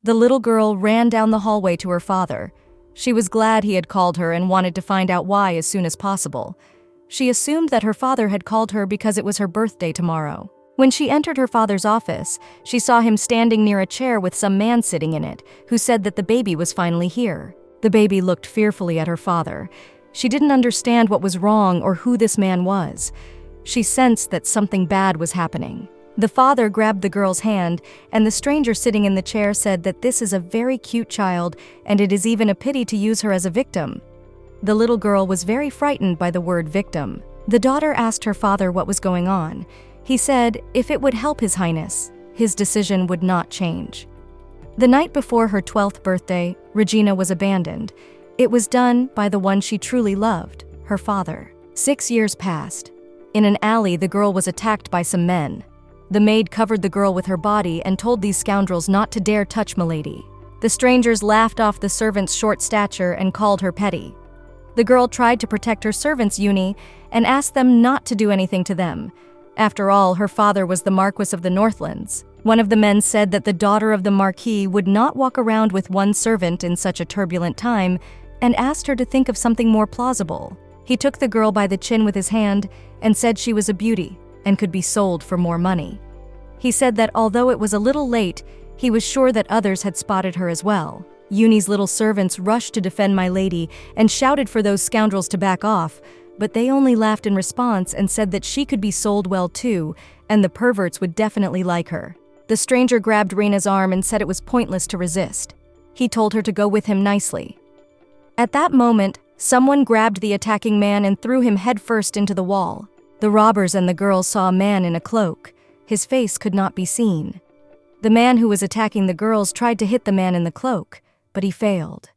The little girl ran down the hallway to her father. She was glad he had called her and wanted to find out why as soon as possible. She assumed that her father had called her because it was her birthday tomorrow. When she entered her father's office, she saw him standing near a chair with some man sitting in it, who said that the baby was finally here. The baby looked fearfully at her father. She didn't understand what was wrong or who this man was. She sensed that something bad was happening. The father grabbed the girl's hand, and the stranger sitting in the chair said that this is a very cute child, and it is even a pity to use her as a victim. The little girl was very frightened by the word victim. The daughter asked her father what was going on. He said if it would help His Highness, his decision would not change. The night before her 12th birthday, Regina was abandoned. It was done by the one she truly loved, her father. 6 years passed. In an alley, the girl was attacked by some men. The maid covered the girl with her body and told these scoundrels not to dare touch Milady. The strangers laughed off the servant's short stature and called her petty. The girl tried to protect her servants' Uni and asked them not to do anything to them. After all, her father was the Marquis of the Northlands. One of the men said that the daughter of the Marquis would not walk around with one servant in such a turbulent time and asked her to think of something more plausible. He took the girl by the chin with his hand and said she was a beauty and could be sold for more money. He said that although it was a little late, he was sure that others had spotted her as well. Uni's little servants rushed to defend my lady and shouted for those scoundrels to back off, but they only laughed in response and said that she could be sold well too, and the perverts would definitely like her. The stranger grabbed Reina's arm and said it was pointless to resist. He told her to go with him nicely. At that moment, someone grabbed the attacking man and threw him headfirst into the wall. The robbers and the girls saw a man in a cloak. His face could not be seen. The man who was attacking the girls tried to hit the man in the cloak, but he failed.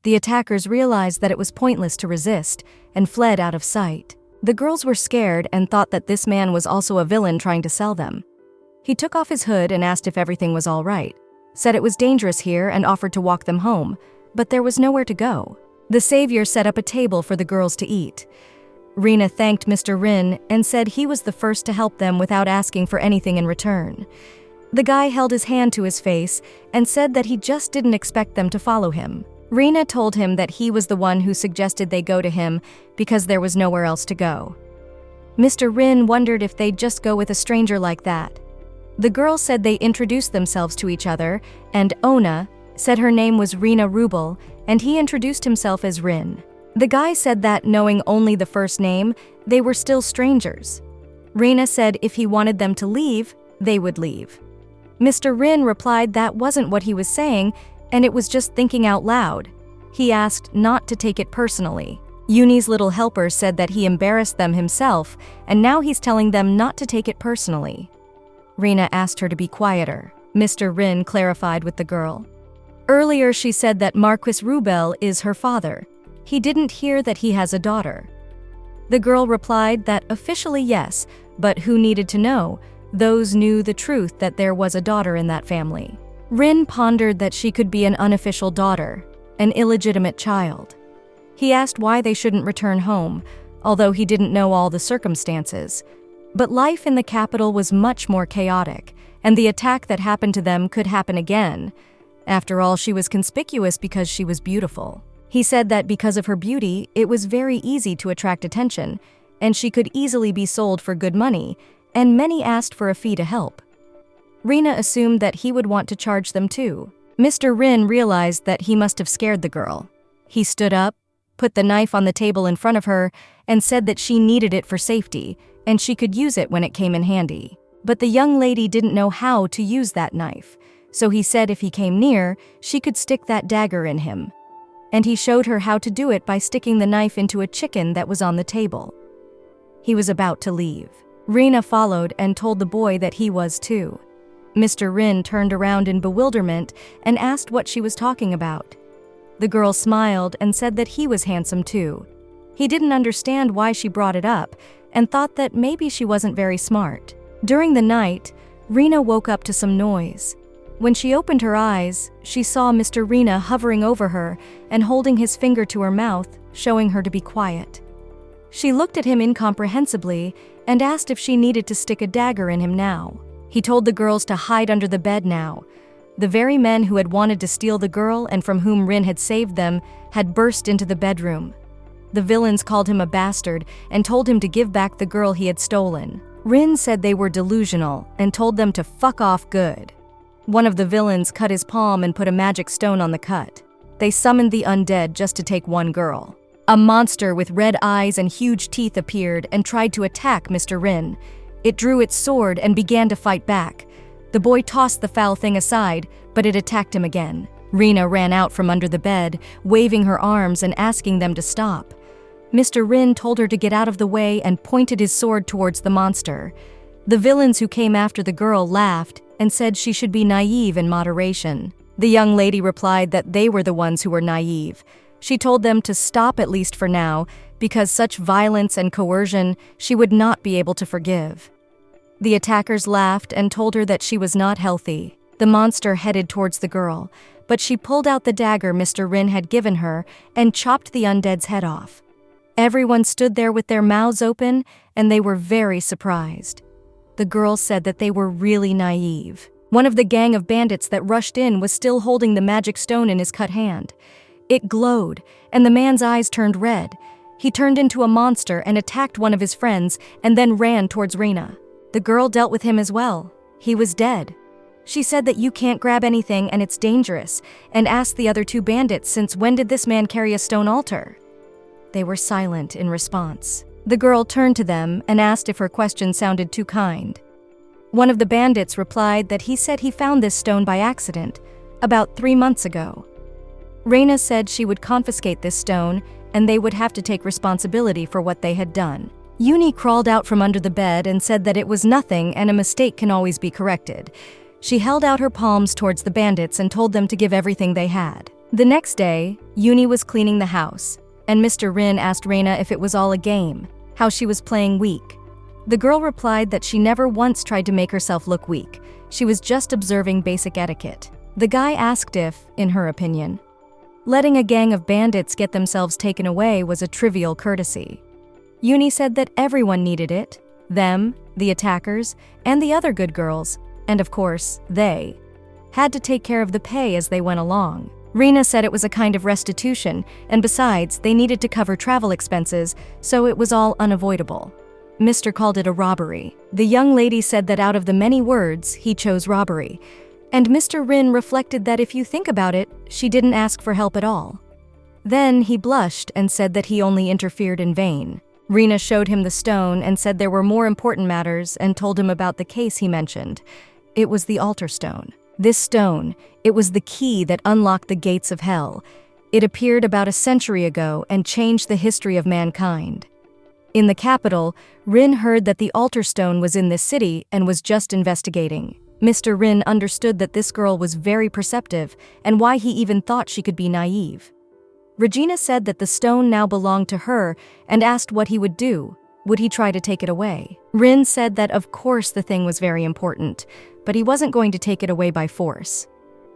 The attackers realized that it was pointless to resist and fled out of sight. The girls were scared and thought that this man was also a villain trying to sell them. He took off his hood and asked if everything was all right, said it was dangerous here and offered to walk them home, but there was nowhere to go. The savior set up a table for the girls to eat. Reina thanked Mr. Rin and said he was the first to help them without asking for anything in return. The guy held his hand to his face and said that he just didn't expect them to follow him. Reina told him that he was the one who suggested they go to him because there was nowhere else to go. Mr. Rin wondered if they'd just go with a stranger like that. The girls said they introduced themselves to each other, and Ona said her name was Rina Rubel, and he introduced himself as Rin. The guy said that, knowing only the first name, they were still strangers. Reina said if he wanted them to leave, they would leave. Mr. Rin replied that wasn't what he was saying, and it was just thinking out loud. He asked not to take it personally. Uni's little helper said that he embarrassed them himself, and now he's telling them not to take it personally. Reina asked her to be quieter. Mr. Rin clarified with the girl. Earlier she said that Marquis Rubel is her father. He didn't hear that he has a daughter. The girl replied that officially yes, but who needed to know? Those knew the truth that there was a daughter in that family. Rin pondered that she could be an unofficial daughter, an illegitimate child. He asked why they shouldn't return home, although he didn't know all the circumstances. But life in the capital was much more chaotic, and the attack that happened to them could happen again. After all, she was conspicuous because she was beautiful. He said that because of her beauty, it was very easy to attract attention, and she could easily be sold for good money, and many asked for a fee to help. Reina assumed that he would want to charge them too. Mr. Rin realized that he must have scared the girl. He stood up, put the knife on the table in front of her, and said that she needed it for safety, and she could use it when it came in handy. But the young lady didn't know how to use that knife, so he said if he came near, she could stick that dagger in him. And he showed her how to do it by sticking the knife into a chicken that was on the table. He was about to leave. Reina followed and told the boy that he was too. Mr. Rin turned around in bewilderment and asked what she was talking about. The girl smiled and said that he was handsome too. He didn't understand why she brought it up and thought that maybe she wasn't very smart. During the night, Reina woke up to some noise. When she opened her eyes, she saw Mr. Reina hovering over her and holding his finger to her mouth, showing her to be quiet. She looked at him incomprehensibly and asked if she needed to stick a dagger in him now. He told the girls to hide under the bed now. The very men who had wanted to steal the girl and from whom Rin had saved them had burst into the bedroom. The villains called him a bastard and told him to give back the girl he had stolen. Rin said they were delusional and told them to fuck off good. One of the villains cut his palm and put a magic stone on the cut. They summoned the undead just to take one girl. A monster with red eyes and huge teeth appeared and tried to attack Mr. Rin. It drew its sword and began to fight back. The boy tossed the foul thing aside, but it attacked him again. Rina ran out from under the bed, waving her arms and asking them to stop. Mr. Rin told her to get out of the way and pointed his sword towards the monster. The villains who came after the girl laughed and said she should be naive in moderation. The young lady replied that they were the ones who were naive. She told them to stop at least for now, because such violence and coercion she would not be able to forgive. The attackers laughed and told her that she was not healthy. The monster headed towards the girl, but she pulled out the dagger Mr. Rin had given her and chopped the undead's head off. Everyone stood there with their mouths open, and they were very surprised. The girl said that they were really naive. One of the gang of bandits that rushed in was still holding the magic stone in his cut hand. It glowed, and the man's eyes turned red. He turned into a monster and attacked one of his friends and then ran towards Rina. The girl dealt with him as well. He was dead. She said that you can't grab anything and it's dangerous, and asked the other two bandits since when did this man carry a stone altar? They were silent in response. The girl turned to them and asked if her question sounded too kind. One of the bandits replied that he said he found this stone by accident, about 3 months ago. Reina said she would confiscate this stone and they would have to take responsibility for what they had done. Uni crawled out from under the bed and said that it was nothing and a mistake can always be corrected. She held out her palms towards the bandits and told them to give everything they had. The next day, Uni was cleaning the house, and Mr. Rin asked Reina if it was all a game, how she was playing weak. The girl replied that she never once tried to make herself look weak. She was just observing basic etiquette. The guy asked if, in her opinion, letting a gang of bandits get themselves taken away was a trivial courtesy. Uni said that everyone needed it, them, the attackers, and the other good girls, and of course, they had to take care of the pay as they went along. Rina said it was a kind of restitution, and besides, they needed to cover travel expenses, so it was all unavoidable. Mr. called it a robbery. The young lady said that out of the many words, he chose robbery. And Mr. Rin reflected that if you think about it, she didn't ask for help at all. Then he blushed and said that he only interfered in vain. Rina showed him the stone and said there were more important matters and told him about the case he mentioned. It was the altar stone. This stone, it was the key that unlocked the gates of hell. It appeared about a century ago and changed the history of mankind. In the capital, Rin heard that the altar stone was in this city and was just investigating. Mr. Rin understood that this girl was very perceptive and why he even thought she could be naive. Regina said that the stone now belonged to her and asked what he would do. Would he try to take it away? Rin said that of course the thing was very important, but he wasn't going to take it away by force.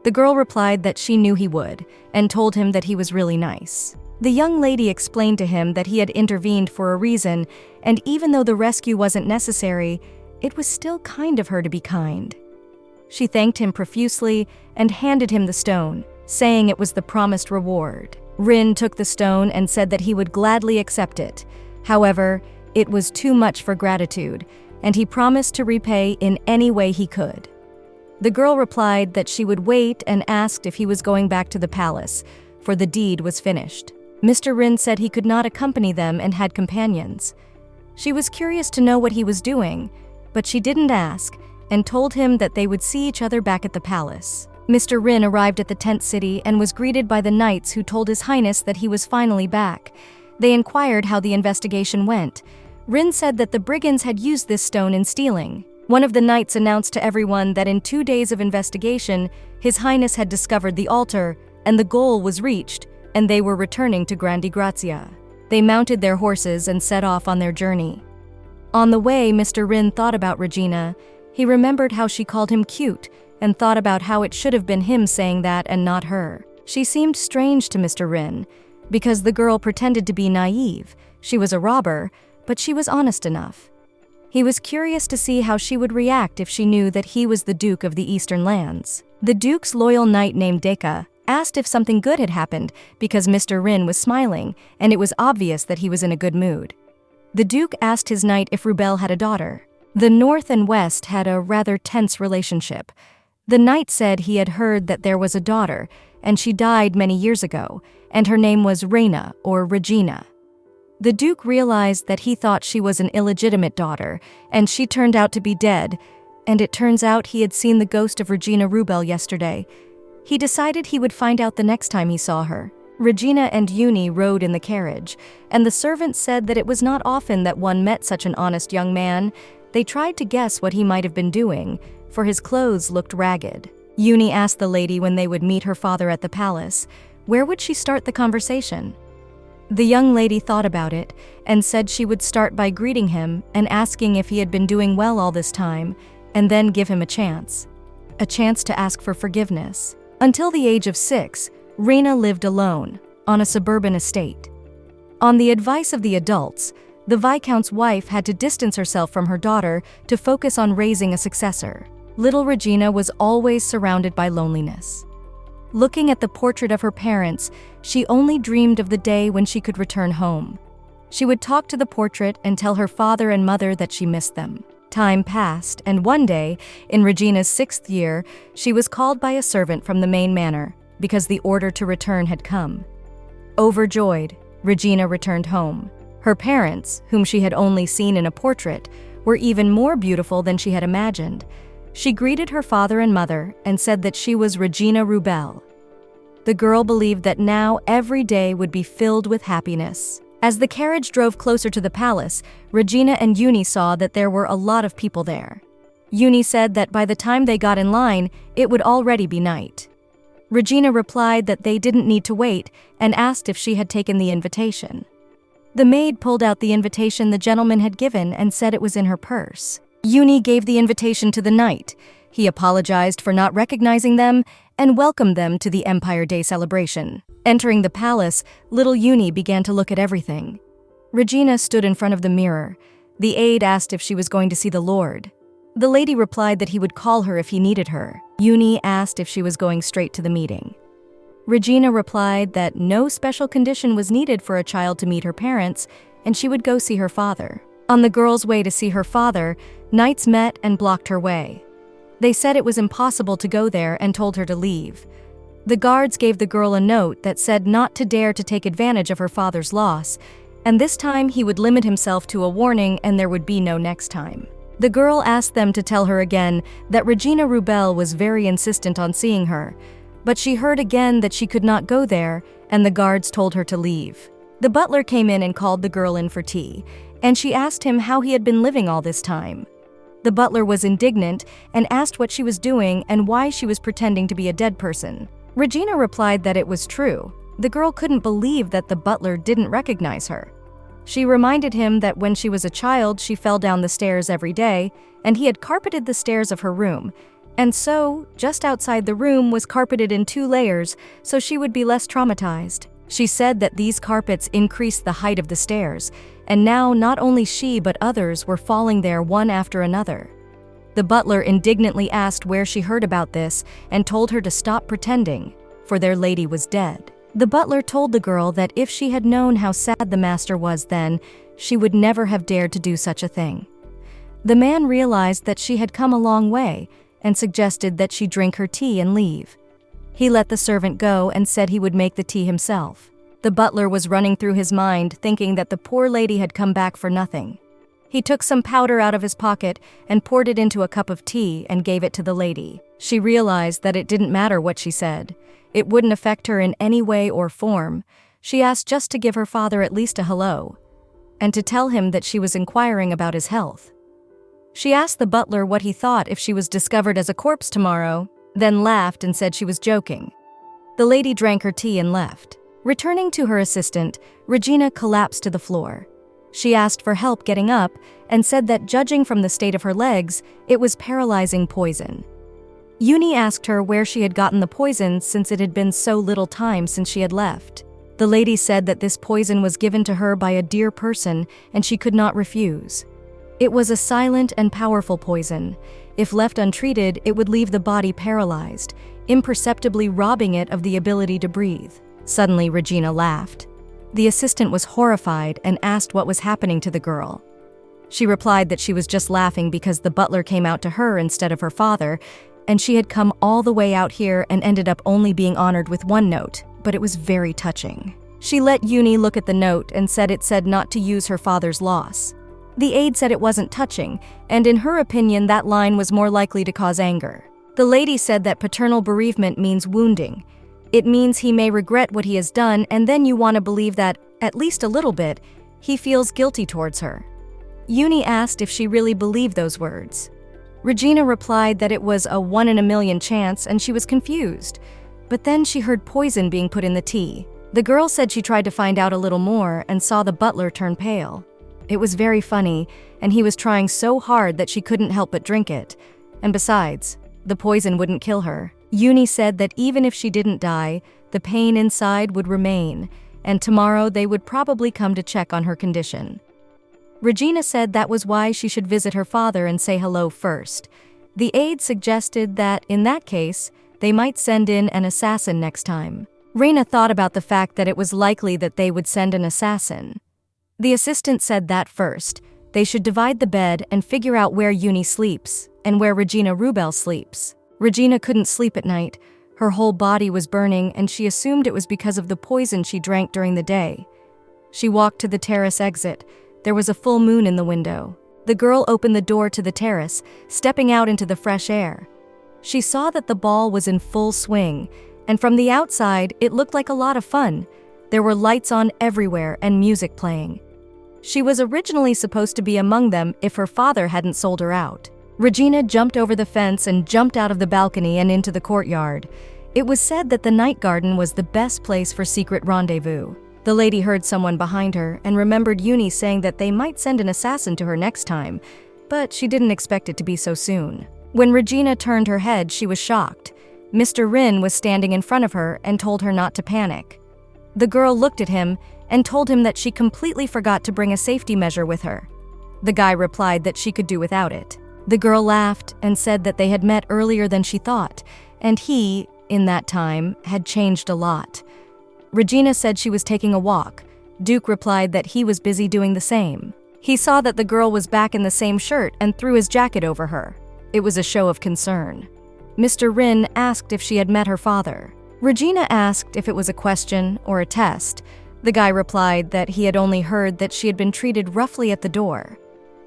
The girl replied that she knew he would and told him that he was really nice. The young lady explained to him that he had intervened for a reason, and even though the rescue wasn't necessary, it was still kind of her to be kind. She thanked him profusely and handed him the stone, saying it was the promised reward. Rin took the stone and said that he would gladly accept it. However, it was too much for gratitude, and he promised to repay in any way he could. The girl replied that she would wait and asked if he was going back to the palace, for the deed was finished. Mr. Rin said he could not accompany them and had companions. She was curious to know what he was doing, but she didn't ask and told him that they would see each other back at the palace. Mr. Rin arrived at the tent city and was greeted by the knights who told His Highness that he was finally back. They inquired how the investigation went. Rin said that the brigands had used this stone in stealing. One of the knights announced to everyone that in 2 days of investigation, His Highness had discovered the altar, and the goal was reached, and they were returning to Grandi Grazia. They mounted their horses and set off on their journey. On the way, Mr. Rin thought about Regina. He remembered how she called him cute, and thought about how it should have been him saying that and not her. She seemed strange to Mr. Rin, because the girl pretended to be naive. She was a robber, but she was honest enough. He was curious to see how she would react if she knew that he was the Duke of the Eastern Lands. The Duke's loyal knight named Deka asked if something good had happened because Mr. Rin was smiling, and it was obvious that he was in a good mood. The Duke asked his knight if Rubel had a daughter. The North and West had a rather tense relationship. The knight said he had heard that there was a daughter, and she died many years ago, and her name was Reina or Regina. The Duke realized that he thought she was an illegitimate daughter, and she turned out to be dead, and it turns out he had seen the ghost of Regina Rubel yesterday. He decided he would find out the next time he saw her. Regina and Uni rode in the carriage, and the servant said that it was not often that one met such an honest young man. They tried to guess what he might have been doing, for his clothes looked ragged. Uni asked the lady when they would meet her father at the palace. Where would she start the conversation? The young lady thought about it and said she would start by greeting him and asking if he had been doing well all this time, and then give him a chance to ask for forgiveness. Until the age of 6, Reina lived alone on a suburban estate. On the advice of the adults, the Viscount's wife had to distance herself from her daughter to focus on raising a successor. Little Regina was always surrounded by loneliness. Looking at the portrait of her parents, she only dreamed of the day when she could return home. She would talk to the portrait and tell her father and mother that she missed them. Time passed, and one day, in Regina's 6th year, she was called by a servant from the main manor because the order to return had come. Overjoyed, Regina returned home. Her parents, whom she had only seen in a portrait, were even more beautiful than she had imagined. She greeted her father and mother and said that she was Regina Rubel. The girl believed that now every day would be filled with happiness. As the carriage drove closer to the palace, Regina and Uni saw that there were a lot of people there. Uni said that by the time they got in line, it would already be night. Regina replied that they didn't need to wait and asked if she had taken the invitation. The maid pulled out the invitation the gentleman had given and said it was in her purse. Uni gave the invitation to the knight. He apologized for not recognizing them and welcomed them to the Empire Day celebration. Entering the palace, little Uni began to look at everything. Regina stood in front of the mirror. The aide asked if she was going to see the Lord. The lady replied that he would call her if he needed her. Uni asked if she was going straight to the meeting. Regina replied that no special condition was needed for a child to meet her parents, and she would go see her father. On the girl's way to see her father, knights met and blocked her way. They said it was impossible to go there and told her to leave. The guards gave the girl a note that said not to dare to take advantage of her father's loss, and this time he would limit himself to a warning and there would be no next time. The girl asked them to tell her again that Regina Rubel was very insistent on seeing her, but she heard again that she could not go there, and the guards told her to leave. The butler came in and called the girl in for tea, and she asked him how he had been living all this time. The butler was indignant and asked what she was doing and why she was pretending to be a dead person. Regina replied that it was true. The girl couldn't believe that the butler didn't recognize her. She reminded him that when she was a child, she fell down the stairs every day, and he had carpeted the stairs of her room. And so, just outside the room was carpeted in 2 layers, so she would be less traumatized. She said that these carpets increased the height of the stairs, and now not only she but others were falling there one after another. The butler indignantly asked where she heard about this and told her to stop pretending, for their lady was dead. The butler told the girl that if she had known how sad the master was then, she would never have dared to do such a thing. The man realized that she had come a long way and suggested that she drink her tea and leave. He let the servant go and said he would make the tea himself. The butler was running through his mind, thinking that the poor lady had come back for nothing. He took some powder out of his pocket and poured it into a cup of tea and gave it to the lady. She realized that it didn't matter what she said. It wouldn't affect her in any way or form. She asked just to give her father at least a hello, and to tell him that she was inquiring about his health. She asked the butler what he thought if she was discovered as a corpse tomorrow, then laughed and said she was joking. The lady drank her tea and left. Returning to her assistant, Regina collapsed to the floor. She asked for help getting up and said that judging from the state of her legs, it was paralyzing poison. Uni asked her where she had gotten the poison since it had been so little time since she had left. The lady said that this poison was given to her by a dear person and she could not refuse. It was a silent and powerful poison. If left untreated, it would leave the body paralyzed, imperceptibly robbing it of the ability to breathe. Suddenly, Regina laughed. The assistant was horrified and asked what was happening to the girl. She replied that she was just laughing because the butler came out to her instead of her father, and she had come all the way out here and ended up only being honored with one note, but it was very touching. She let Uni look at the note and said it said not to use her father's loss. The aide said it wasn't touching, and in her opinion that line was more likely to cause anger. The lady said that paternal bereavement means wounding. It means he may regret what he has done, and then you want to believe that, at least a little bit, he feels guilty towards her. Uni asked if she really believed those words. Regina replied that it was a 1 in a million chance and she was confused. But then she heard poison being put in the tea. The girl said she tried to find out a little more and saw the butler turn pale. It was very funny, and he was trying so hard that she couldn't help but drink it. And besides, the poison wouldn't kill her. Uni said that even if she didn't die, the pain inside would remain, and tomorrow they would probably come to check on her condition. Regina said that was why she should visit her father and say hello first. The aide suggested that, in that case, they might send in an assassin next time. Reina thought about the fact that it was likely that they would send an assassin. The assistant said that first, they should divide the bed and figure out where Uni sleeps and where Regina Rubel sleeps. Regina couldn't sleep at night. Her whole body was burning, and she assumed it was because of the poison she drank during the day. She walked to the terrace exit. There was a full moon in the window. The girl opened the door to the terrace, stepping out into the fresh air. She saw that the ball was in full swing, and from the outside, it looked like a lot of fun. There were lights on everywhere and music playing. She was originally supposed to be among them if her father hadn't sold her out. Regina jumped over the fence and jumped out of the balcony and into the courtyard. It was said that the night garden was the best place for secret rendezvous. The lady heard someone behind her and remembered Uni saying that they might send an assassin to her next time, but she didn't expect it to be so soon. When Regina turned her head, she was shocked. Mr. Rin was standing in front of her and told her not to panic. The girl looked at him and told him that she completely forgot to bring a safety measure with her. The guy replied that she could do without it. The girl laughed and said that they had met earlier than she thought, and he, in that time, had changed a lot. Regina said she was taking a walk. Duke replied that he was busy doing the same. He saw that the girl was back in the same shirt and threw his jacket over her. It was a show of concern. Mr. Rin asked if she had met her father. Regina asked if it was a question or a test. The guy replied that he had only heard that she had been treated roughly at the door.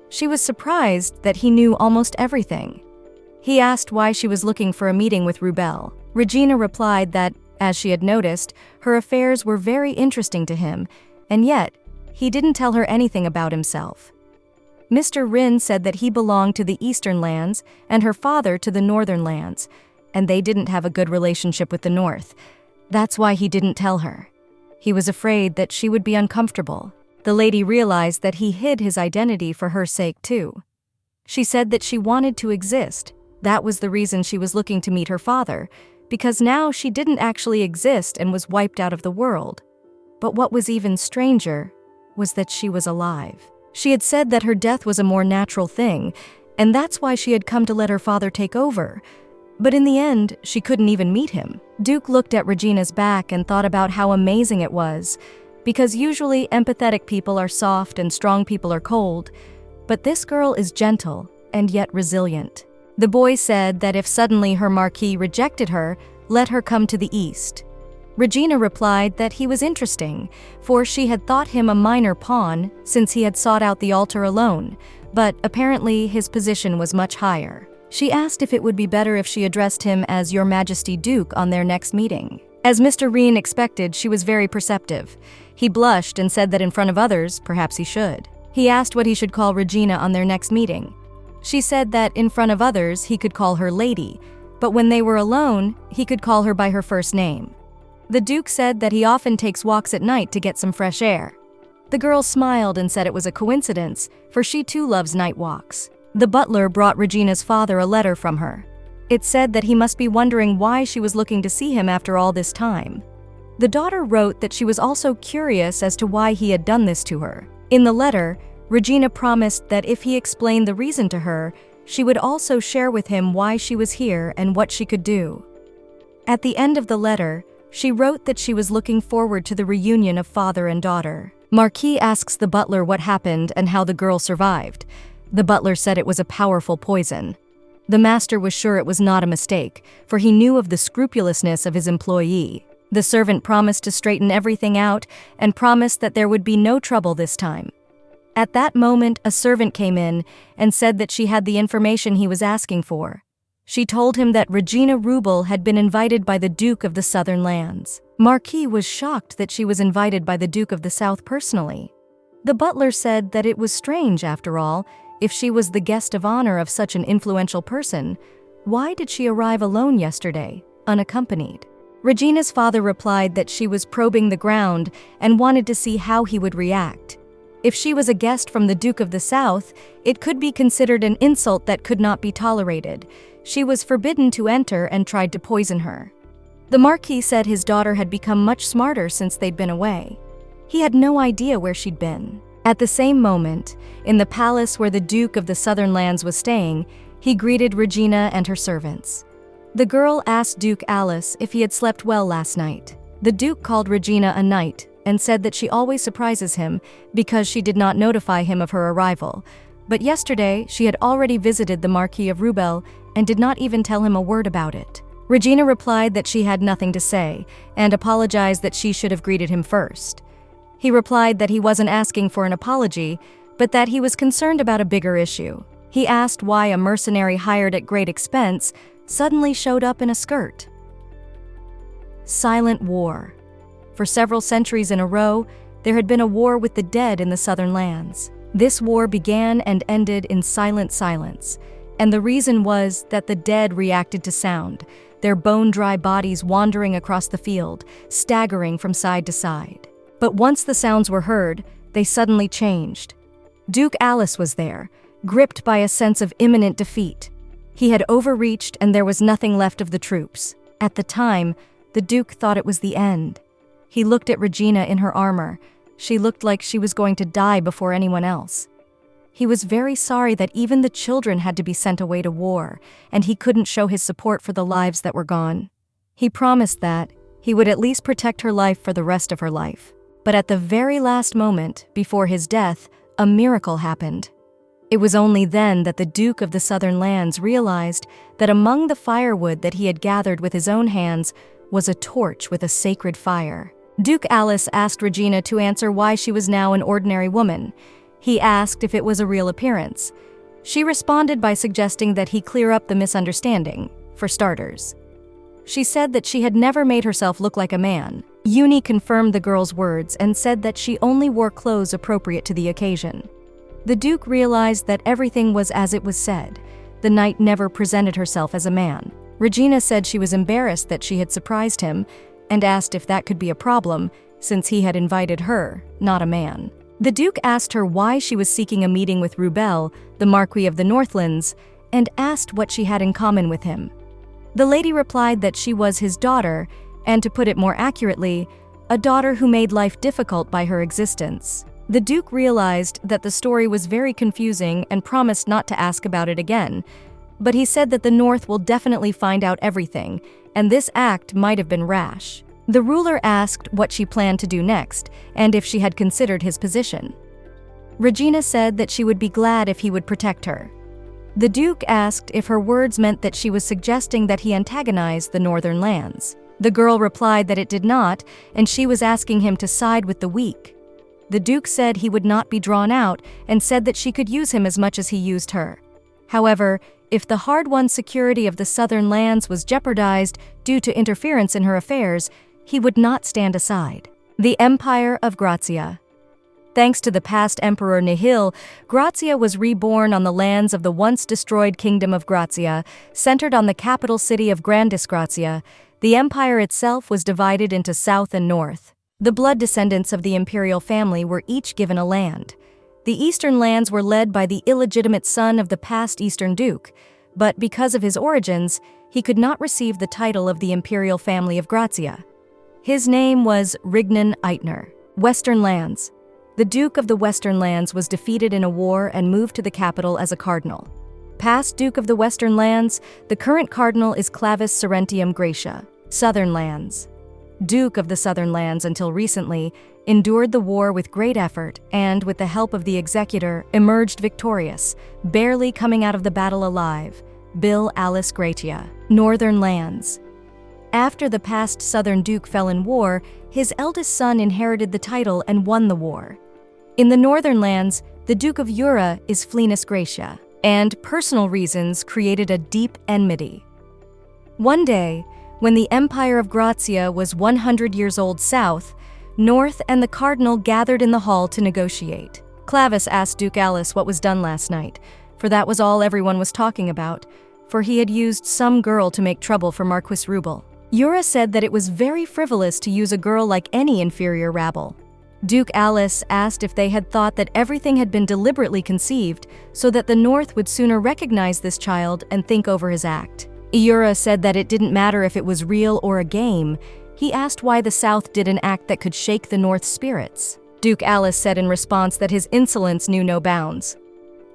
She was surprised that he knew almost everything. He asked why she was looking for a meeting with Rubel. Regina replied that, as she had noticed, her affairs were very interesting to him, and yet, he didn't tell her anything about himself. Mr. Rin said that he belonged to the Eastern lands and her father to the Northern lands, and they didn't have a good relationship with the North. That's why he didn't tell her. He was afraid that she would be uncomfortable. The lady realized that he hid his identity for her sake too. She said that she wanted to exist. That was the reason she was looking to meet her father, because now she didn't actually exist and was wiped out of the world. But what was even stranger was that she was alive. She had said that her death was a more natural thing, and that's why she had come to let her father take over. But in the end, she couldn't even meet him. Duke looked at Regina's back and thought about how amazing it was, because usually empathetic people are soft and strong people are cold, but this girl is gentle and yet resilient. The boy said that if suddenly her marquis rejected her, let her come to the east. Regina replied that he was interesting, for she had thought him a minor pawn since he had sought out the altar alone, but apparently his position was much higher. She asked if it would be better if she addressed him as Your Majesty Duke on their next meeting. As Mr. Rin expected, she was very perceptive. He blushed and said that in front of others, perhaps he should. He asked what he should call Regina on their next meeting. She said that in front of others, he could call her Lady, but when they were alone, he could call her by her first name. The Duke said that he often takes walks at night to get some fresh air. The girl smiled and said it was a coincidence, for she too loves night walks. The butler brought Regina's father a letter from her. It said that he must be wondering why she was looking to see him after all this time. The daughter wrote that she was also curious as to why he had done this to her. In the letter, Regina promised that if he explained the reason to her, She would also share with him why she was here and what she could do. At the end of the letter, she wrote that she was looking forward to the reunion of father and daughter. Marquis asks the butler what happened and how the girl survived. The butler said it was a powerful poison. The master was sure it was not a mistake, for he knew of the scrupulousness of his employee. The servant promised to straighten everything out and promised that there would be no trouble this time. At that moment, a servant came in and said that she had the information he was asking for. She told him that Regina Rubel had been invited by the Duke of the Southern Lands. Marquis was shocked that she was invited by the Duke of the South personally. The butler said that it was strange, after all, if she was the guest of honor of such an influential person. Why did she arrive alone yesterday, unaccompanied? Regina's father replied that she was probing the ground and wanted to see how he would react. If she was a guest from the Duke of the South, it could be considered an insult that could not be tolerated. She was forbidden to enter and tried to poison her. The Marquis said his daughter had become much smarter since they'd been away. He had no idea where she'd been. At the same moment, in the palace where the Duke of the Southern Lands was staying, he greeted Regina and her servants. The girl asked Duke Alice if he had slept well last night. The Duke called Regina a knight and said that she always surprises him because she did not notify him of her arrival. But yesterday, she had already visited the Marquis of Rubel and did not even tell him a word about it. Regina replied that she had nothing to say and apologized that she should have greeted him first. He replied that he wasn't asking for an apology, but that he was concerned about a bigger issue. He asked why a mercenary hired at great expense suddenly showed up in a skirt. Silent war. For several centuries in a row, there had been a war with the dead in the Southern Lands. This war began and ended in silent silence, and the reason was that the dead reacted to sound, their bone-dry bodies wandering across the field, staggering from side to side. But once the sounds were heard, they suddenly changed. Duke Alice was there, gripped by a sense of imminent defeat. He had overreached and there was nothing left of the troops. At the time, the Duke thought it was the end. He looked at Regina in her armor. She looked like she was going to die before anyone else. He was very sorry that even the children had to be sent away to war, and he couldn't show his support for the lives that were gone. He promised that he would at least protect her life for the rest of her life. But at the very last moment, before his death, a miracle happened. It was only then that the Duke of the Southern Lands realized that among the firewood that he had gathered with his own hands was a torch with a sacred fire. Duke Alice asked Regina to answer why she was now an ordinary woman. He asked if it was a real appearance. She responded by suggesting that he clear up the misunderstanding, for starters. She said that she had never made herself look like a man. Uni confirmed the girl's words and said that she only wore clothes appropriate to the occasion. The Duke realized that everything was as it was said. The knight never presented herself as a man. Regina said she was embarrassed that she had surprised him and asked if that could be a problem, since he had invited her, not a man. The Duke asked her why she was seeking a meeting with Rubel, the Marquis of the Northlands, and asked what she had in common with him. The lady replied that she was his daughter, and to put it more accurately, a daughter who made life difficult by her existence. The Duke realized that the story was very confusing and promised not to ask about it again, but he said that the North will definitely find out everything, and this act might have been rash. The ruler asked what she planned to do next, and if she had considered his position. Regina said that she would be glad if he would protect her. The Duke asked if her words meant that she was suggesting that he antagonize the Northern Lands. The girl replied that it did not, and she was asking him to side with the weak. The Duke said he would not be drawn out and said that she could use him as much as he used her. However, if the hard-won security of the Southern Lands was jeopardized due to interference in her affairs, he would not stand aside. The Empire of Grazia. Thanks to the past Emperor Nihil, Grazia was reborn on the lands of the once-destroyed Kingdom of Grazia, centered on the capital city of Grandis Grazia. The empire itself was divided into south and north. The blood descendants of the imperial family were each given a land. The eastern lands were led by the illegitimate son of the past Eastern Duke, but because of his origins, he could not receive the title of the imperial family of Grazia. His name was Rignan Eitner. Western lands. The Duke of the Western Lands was defeated in a war and moved to the capital as a cardinal. Past Duke of the Western Lands, the current cardinal is Clavis Serentium Gracia. Southern Lands. Duke of the Southern Lands until recently, endured the war with great effort and, with the help of the executor, emerged victorious, barely coming out of the battle alive. Bill Alice Gratia. Northern Lands. After the past Southern Duke fell in war, his eldest son inherited the title and won the war. In the Northern Lands, the Duke of Ura is Flenus Gracia, and personal reasons created a deep enmity. One day, when the Empire of Grazia was 100 years old south, North and the Cardinal gathered in the hall to negotiate. Clavis asked Duke Alice what was done last night, for that was all everyone was talking about, for he had used some girl to make trouble for Marquis Rubel. Ura said that it was very frivolous to use a girl like any inferior rabble. Duke Alice asked if they had thought that everything had been deliberately conceived so that the North would sooner recognize this child and think over his act. Ura said that it didn't matter if it was real or a game. He asked why the South did an act that could shake the North's spirits. Duke Alice said in response that his insolence knew no bounds.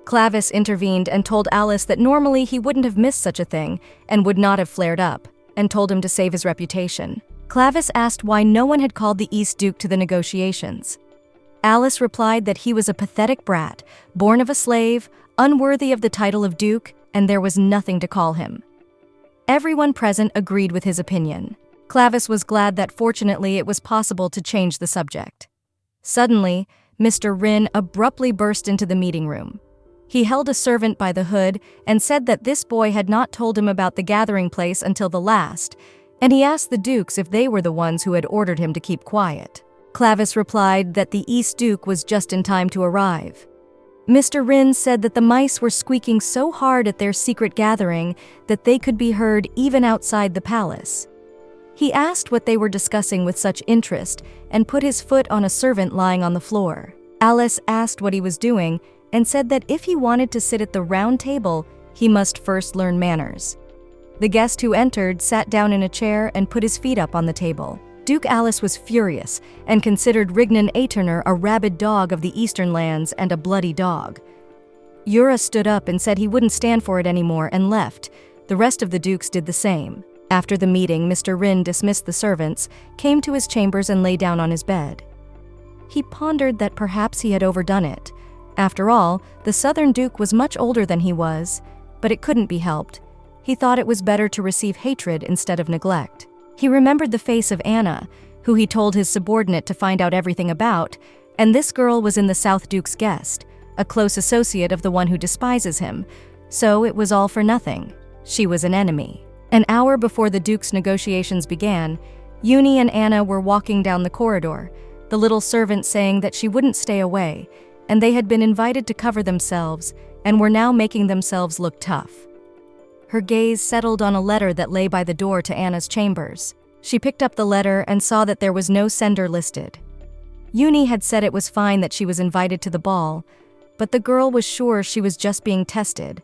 Clavis intervened and told Alice that normally he wouldn't have missed such a thing and would not have flared up, and told him to save his reputation. Clavis asked why no one had called the East Duke to the negotiations. Alice replied that he was a pathetic brat, born of a slave, unworthy of the title of Duke, and there was nothing to call him. Everyone present agreed with his opinion. Clavis was glad that fortunately it was possible to change the subject. Suddenly, Mr. Rin abruptly burst into the meeting room. He held a servant by the hood and said that this boy had not told him about the gathering place until the last, and he asked the dukes if they were the ones who had ordered him to keep quiet. Clavis replied that the East Duke was just in time to arrive. Mr. Rin said that the mice were squeaking so hard at their secret gathering that they could be heard even outside the palace. He asked what they were discussing with such interest and put his foot on a servant lying on the floor. Alice asked what he was doing and said that if he wanted to sit at the round table, he must first learn manners. The guest who entered sat down in a chair and put his feet up on the table. Duke Alice was furious and considered Rignan Aeterner a rabid dog of the Eastern Lands and a bloody dog. Ura stood up and said he wouldn't stand for it anymore and left. The rest of the dukes did the same. After the meeting, Mr. Rin dismissed the servants, came to his chambers and lay down on his bed. He pondered that perhaps he had overdone it. After all, the Southern Duke was much older than he was, but it couldn't be helped. He thought it was better to receive hatred instead of neglect. He remembered the face of Anna, who he told his subordinate to find out everything about, and this girl was in the South Duke's guest, a close associate of the one who despises him, so it was all for nothing. She was an enemy. An hour before the Duke's negotiations began, Uni and Anna were walking down the corridor, the little servant saying that she wouldn't stay away, and they had been invited to cover themselves and were now making themselves look tough. Her gaze settled on a letter that lay by the door to Anna's chambers. She picked up the letter and saw that there was no sender listed. Uni had said it was fine that she was invited to the ball, but the girl was sure she was just being tested,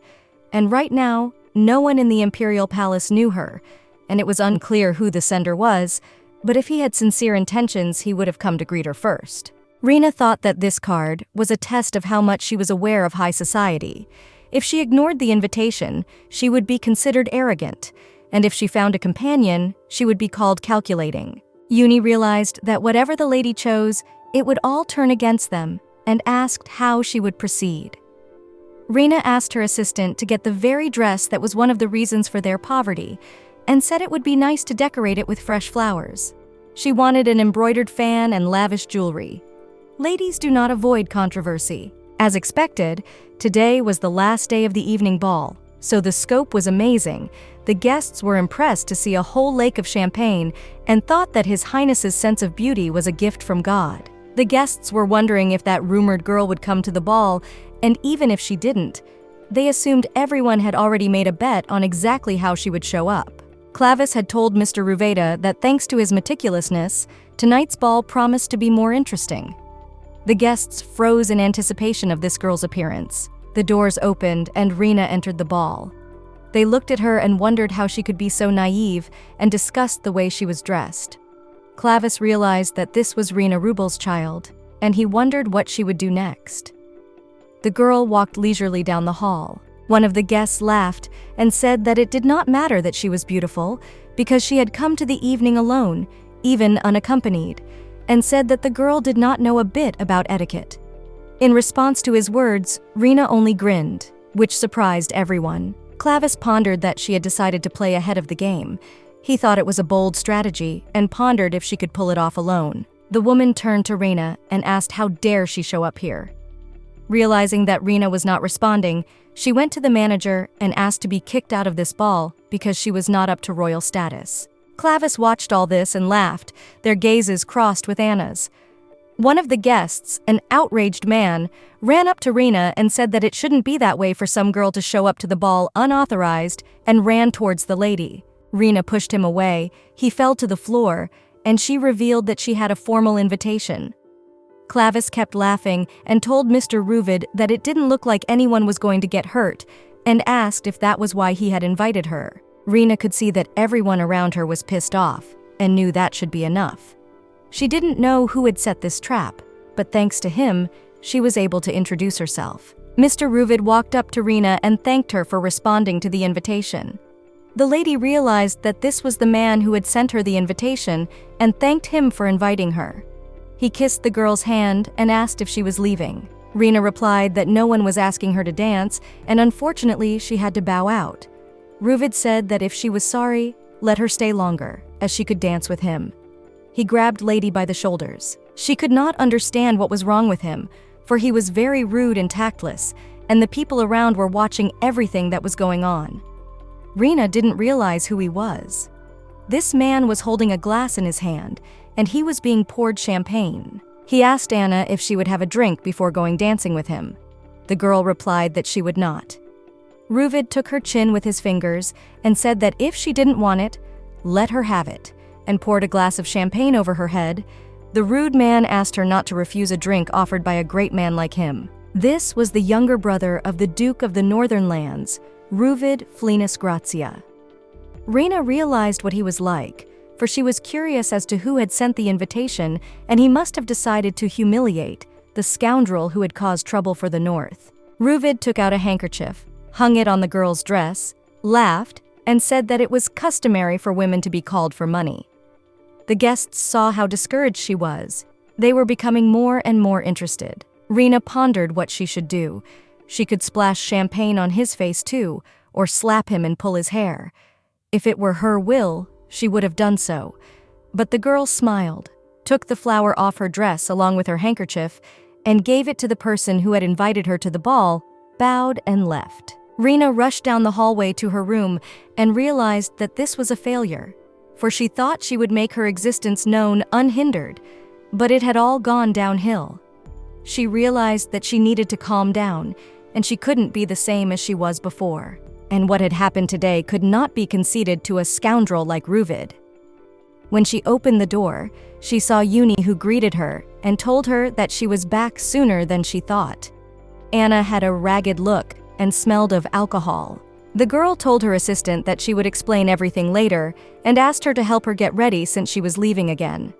and right now, no one in the Imperial Palace knew her, and it was unclear who the sender was, but if he had sincere intentions, he would have come to greet her first. Rena thought that this card was a test of how much she was aware of high society. If she ignored the invitation, she would be considered arrogant, and if she found a companion, she would be called calculating. Uni realized that whatever the lady chose, it would all turn against them, and asked how she would proceed. Rena asked her assistant to get the very dress that was one of the reasons for their poverty, and said it would be nice to decorate it with fresh flowers. She wanted an embroidered fan and lavish jewelry. Ladies do not avoid controversy. As expected, today was the last day of the evening ball, so the scope was amazing. The guests were impressed to see a whole lake of champagne and thought that His Highness's sense of beauty was a gift from God. The guests were wondering if that rumored girl would come to the ball, and even if she didn't, they assumed everyone had already made a bet on exactly how she would show up. Clavis had told Mr. Ruveda that thanks to his meticulousness, tonight's ball promised to be more interesting. The guests froze in anticipation of this girl's appearance. The doors opened and Rena entered the ball. They looked at her and wondered how she could be so naive and discussed the way she was dressed. Clavis realized that this was Rena Rubel's child, and he wondered what she would do next. The girl walked leisurely down the hall. One of the guests laughed and said that it did not matter that she was beautiful because she had come to the evening alone, even unaccompanied, and said that the girl did not know a bit about etiquette. In response to his words, Rena only grinned, which surprised everyone. Clavis pondered that she had decided to play ahead of the game. He thought it was a bold strategy and pondered if she could pull it off alone. The woman turned to Rena and asked how dare she show up here. Realizing that Rena was not responding, she went to the manager and asked to be kicked out of this ball because she was not up to royal status. Clavis watched all this and laughed, their gazes crossed with Anna's. One of the guests, an outraged man, ran up to Rena and said that it shouldn't be that way for some girl to show up to the ball unauthorized and ran towards the lady. Rena pushed him away, he fell to the floor, and she revealed that she had a formal invitation. Clavis kept laughing and told Mr. Ruvid that it didn't look like anyone was going to get hurt and asked if that was why he had invited her. Rena could see that everyone around her was pissed off and knew that should be enough. She didn't know who had set this trap, but thanks to him, she was able to introduce herself. Mr. Ruvid walked up to Rena and thanked her for responding to the invitation. The lady realized that this was the man who had sent her the invitation and thanked him for inviting her. He kissed the girl's hand and asked if she was leaving. Rena replied that no one was asking her to dance, and unfortunately she had to bow out. Ruvid said that if she was sorry, let her stay longer, as she could dance with him. He grabbed Lady by the shoulders. She could not understand what was wrong with him, for he was very rude and tactless, and the people around were watching everything that was going on. Rena didn't realize who he was. This man was holding a glass in his hand, and he was being poured champagne. He asked Anna if she would have a drink before going dancing with him. The girl replied that she would not. Ruvid took her chin with his fingers and said that if she didn't want it, let her have it, and poured a glass of champagne over her head. The rude man asked her not to refuse a drink offered by a great man like him. This was the younger brother of the Duke of the Northern Lands, Ruvid Flenus Grazia. Rena realized what he was like, for she was curious as to who had sent the invitation, and he must have decided to humiliate the scoundrel who had caused trouble for the North. Ruvid took out a handkerchief, hung it on the girl's dress, laughed, and said that it was customary for women to be called for money. The guests saw how discouraged she was. They were becoming more and more interested. Rena pondered what she should do. She could splash champagne on his face too, or slap him and pull his hair. If it were her will, she would have done so. But the girl smiled, took the flower off her dress along with her handkerchief, and gave it to the person who had invited her to the ball, bowed and left. Rena rushed down the hallway to her room and realized that this was a failure, for she thought she would make her existence known unhindered, but it had all gone downhill. She realized that she needed to calm down, and she couldn't be the same as she was before. And what had happened today could not be conceded to a scoundrel like Ruvid. When she opened the door, she saw Uni, who greeted her and told her that she was back sooner than she thought. Anna had a ragged look and smelled of alcohol. The girl told her assistant that she would explain everything later and asked her to help her get ready since she was leaving again.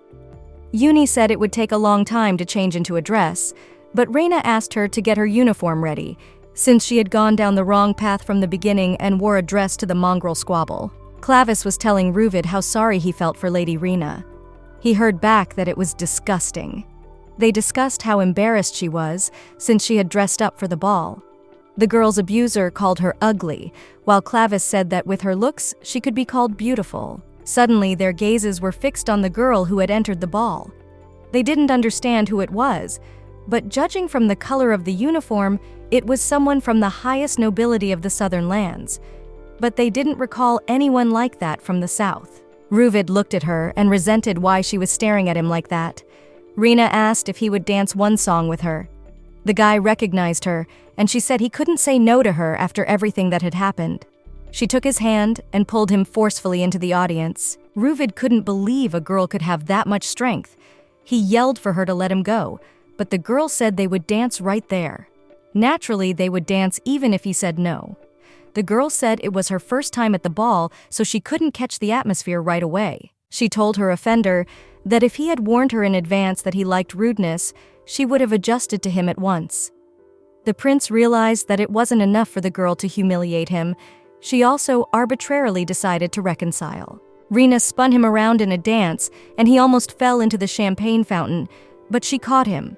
Uni said it would take a long time to change into a dress, but Rena asked her to get her uniform ready, since she had gone down the wrong path from the beginning and wore a dress to the mongrel squabble. Clavis was telling Ruvid how sorry he felt for Lady Rena. He heard back that it was disgusting. They discussed how embarrassed she was since she had dressed up for the ball. The girl's abuser called her ugly, while Clavis said that with her looks, she could be called beautiful. Suddenly, their gazes were fixed on the girl who had entered the ball. They didn't understand who it was, but judging from the color of the uniform, it was someone from the highest nobility of the southern lands. But they didn't recall anyone like that from the south. Ruvid looked at her and resented why she was staring at him like that. Rena asked if he would dance one song with her. The guy recognized her, and she said he couldn't say no to her after everything that had happened. She took his hand and pulled him forcefully into the audience. Ruvid couldn't believe a girl could have that much strength. He yelled for her to let him go, but the girl said they would dance right there. Naturally, they would dance even if he said no. The girl said it was her first time at the ball, so she couldn't catch the atmosphere right away. She told her offender that if he had warned her in advance that he liked rudeness, she would have adjusted to him at once. The prince realized that it wasn't enough for the girl to humiliate him. She also arbitrarily decided to reconcile. Rena spun him around in a dance, and he almost fell into the champagne fountain, but she caught him.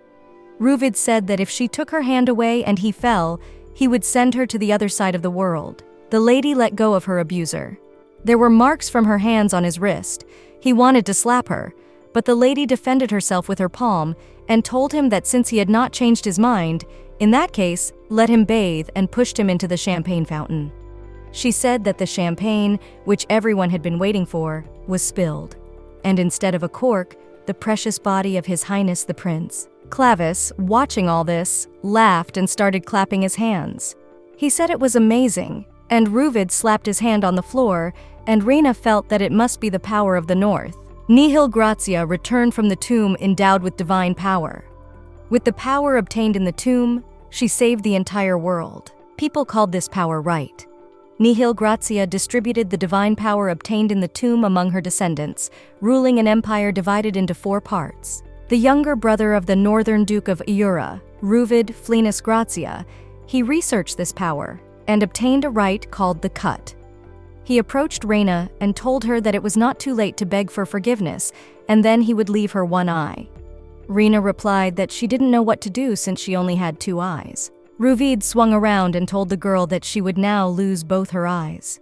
Ruvid said that if she took her hand away and he fell, he would send her to the other side of the world. The lady let go of her abuser. There were marks from her hands on his wrist. He wanted to slap her, but the lady defended herself with her palm and told him that since he had not changed his mind, in that case, let him bathe, and pushed him into the champagne fountain. She said that the champagne, which everyone had been waiting for, was spilled, and instead of a cork, the precious body of His Highness the Prince. Clavis, watching all this, laughed and started clapping his hands. He said it was amazing, and Ruvid slapped his hand on the floor, and Rena felt that it must be the power of the North. Nihil Grazia returned from the tomb endowed with divine power. With the power obtained in the tomb, she saved the entire world. People called this power right. Nihil Grazia distributed the divine power obtained in the tomb among her descendants, ruling an empire divided into 4 parts. The younger brother of the northern Duke of Iura, Ruvid Flenus Grazia, he researched this power and obtained a right called the Cut. He approached Rena and told her that it was not too late to beg for forgiveness, and then he would leave her 1 eye. Rena replied that she didn't know what to do since she only had 2 eyes. Ruvid swung around and told the girl that she would now lose both her eyes.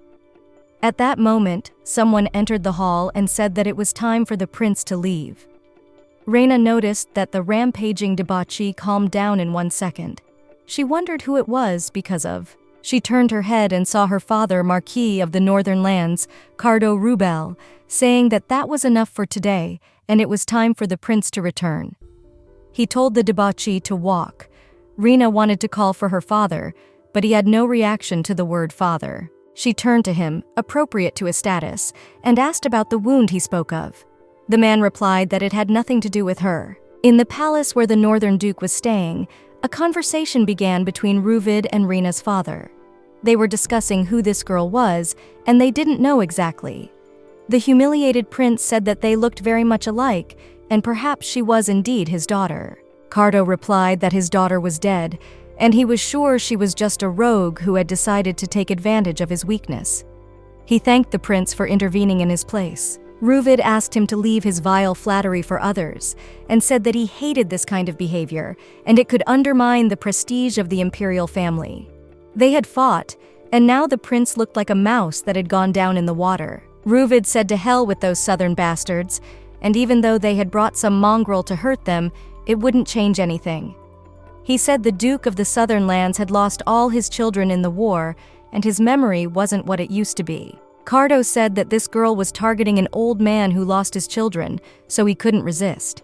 At that moment, someone entered the hall and said that it was time for the prince to leave. Rena noticed that the rampaging debauchee calmed down in 1 second. She wondered who it was because of. She turned her head and saw her father, Marquis of the Northern Lands, Cardo Rubel, saying that that was enough for today and it was time for the prince to return. He told the debauchee to walk. Rena wanted to call for her father, but he had no reaction to the word father. She turned to him, appropriate to his status, and asked about the wound he spoke of. The man replied that it had nothing to do with her. In the palace where the Northern Duke was staying, a conversation began between Ruvid and Rena's father. They were discussing who this girl was, and they didn't know exactly. The humiliated prince said that they looked very much alike, and perhaps she was indeed his daughter. Cardo replied that his daughter was dead, and he was sure she was just a rogue who had decided to take advantage of his weakness. He thanked the prince for intervening in his place. Ruvid asked him to leave his vile flattery for others, and said that he hated this kind of behavior, and it could undermine the prestige of the Imperial family. They had fought, and now the prince looked like a mouse that had gone down in the water. Ruvid said to hell with those southern bastards, and even though they had brought some mongrel to hurt them, it wouldn't change anything. He said the Duke of the Southern Lands had lost all his children in the war, and his memory wasn't what it used to be. Cardo said that this girl was targeting an old man who lost his children, so he couldn't resist.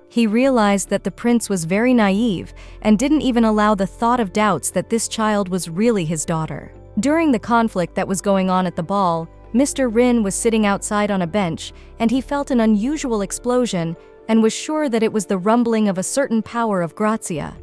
He realized that the prince was very naive and didn't even allow the thought of doubts that this child was really his daughter. During the conflict that was going on at the ball, Mr. Rin was sitting outside on a bench, and he felt an unusual explosion and was sure that it was the rumbling of a certain power of Grazia.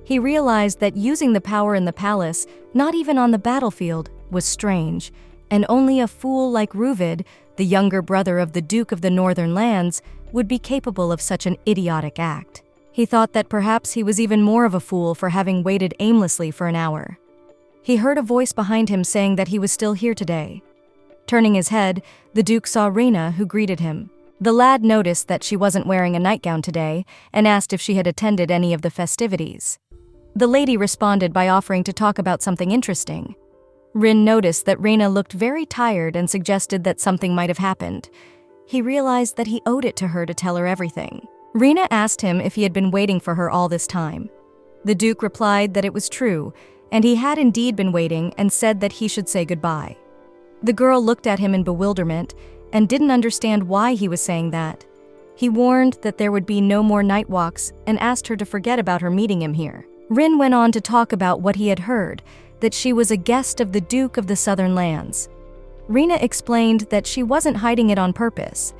He realized that using the power in the palace, not even on the battlefield, was strange, and only a fool like Ruvid, the younger brother of the Duke of the Northern Lands, would be capable of such an idiotic act. He thought that perhaps he was even more of a fool for having waited aimlessly for an hour. He heard a voice behind him saying that he was still here today. Turning his head, the Duke saw Rena, who greeted him. The lad noticed that she wasn't wearing a nightgown today and asked if she had attended any of the festivities. The lady responded by offering to talk about something interesting. Rin noticed that Rena looked very tired and suggested that something might have happened. He realized that he owed it to her to tell her everything. Rena asked him if he had been waiting for her all this time. The Duke replied that it was true, and he had indeed been waiting and said that he should say goodbye. The girl looked at him in bewilderment and didn't understand why he was saying that. He warned that there would be no more night walks and asked her to forget about her meeting him here. Rin went on to talk about what he had heard, that she was a guest of the Duke of the Southern Lands. Rena explained that she wasn't hiding it on purpose.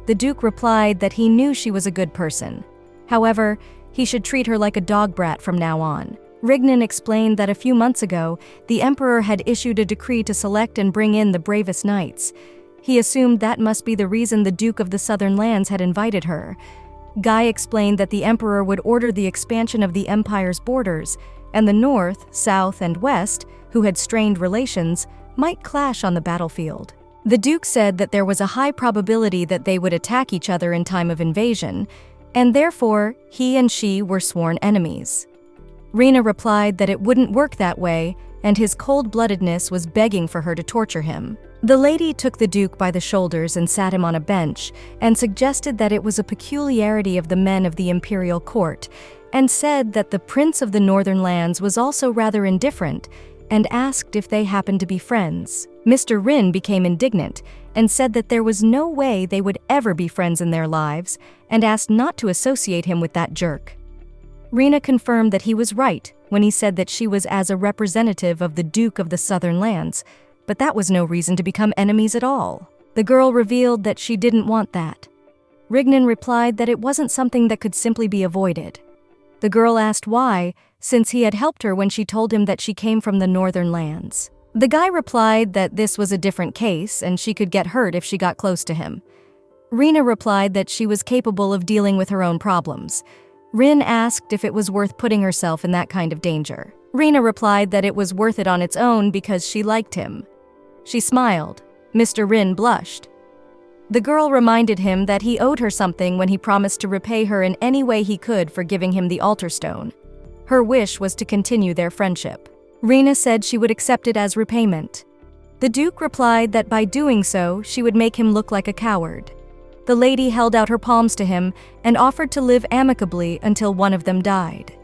The Duke replied that he knew she was a good person. However, he should treat her like a dog brat from now on. Rignan explained that a few months ago, the Emperor had issued a decree to select and bring in the bravest knights. He assumed that must be the reason the Duke of the Southern Lands had invited her. Guy explained that the Emperor would order the expansion of the Empire's borders, and the North, South, and West, who had strained relations, might clash on the battlefield. The Duke said that there was a high probability that they would attack each other in time of invasion, and therefore he and she were sworn enemies. Rena replied that it wouldn't work that way, and his cold-bloodedness was begging for her to torture him. The lady took the Duke by the shoulders and sat him on a bench, and suggested that it was a peculiarity of the men of the Imperial court, and said that the Prince of the Northern Lands was also rather indifferent, and asked if they happened to be friends. Mr. Rin became indignant, and said that there was no way they would ever be friends in their lives, and asked not to associate him with that jerk. Rena confirmed that he was right when he said that she was as a representative of the Duke of the Southern Lands, but that was no reason to become enemies at all. The girl revealed that she didn't want that. Regina replied that it wasn't something that could simply be avoided. The girl asked why, since he had helped her when she told him that she came from the Northern Lands. The guy replied that this was a different case and she could get hurt if she got close to him. Rena replied that she was capable of dealing with her own problems. Rin asked if it was worth putting herself in that kind of danger. Rena replied that it was worth it on its own because she liked him. She smiled. Mr. Rin blushed. The girl reminded him that he owed her something when he promised to repay her in any way he could for giving him the altar stone. Her wish was to continue their friendship. Rena said she would accept it as repayment. The Duke replied that by doing so, she would make him look like a coward. The lady held out her palms to him and offered to live amicably until one of them died.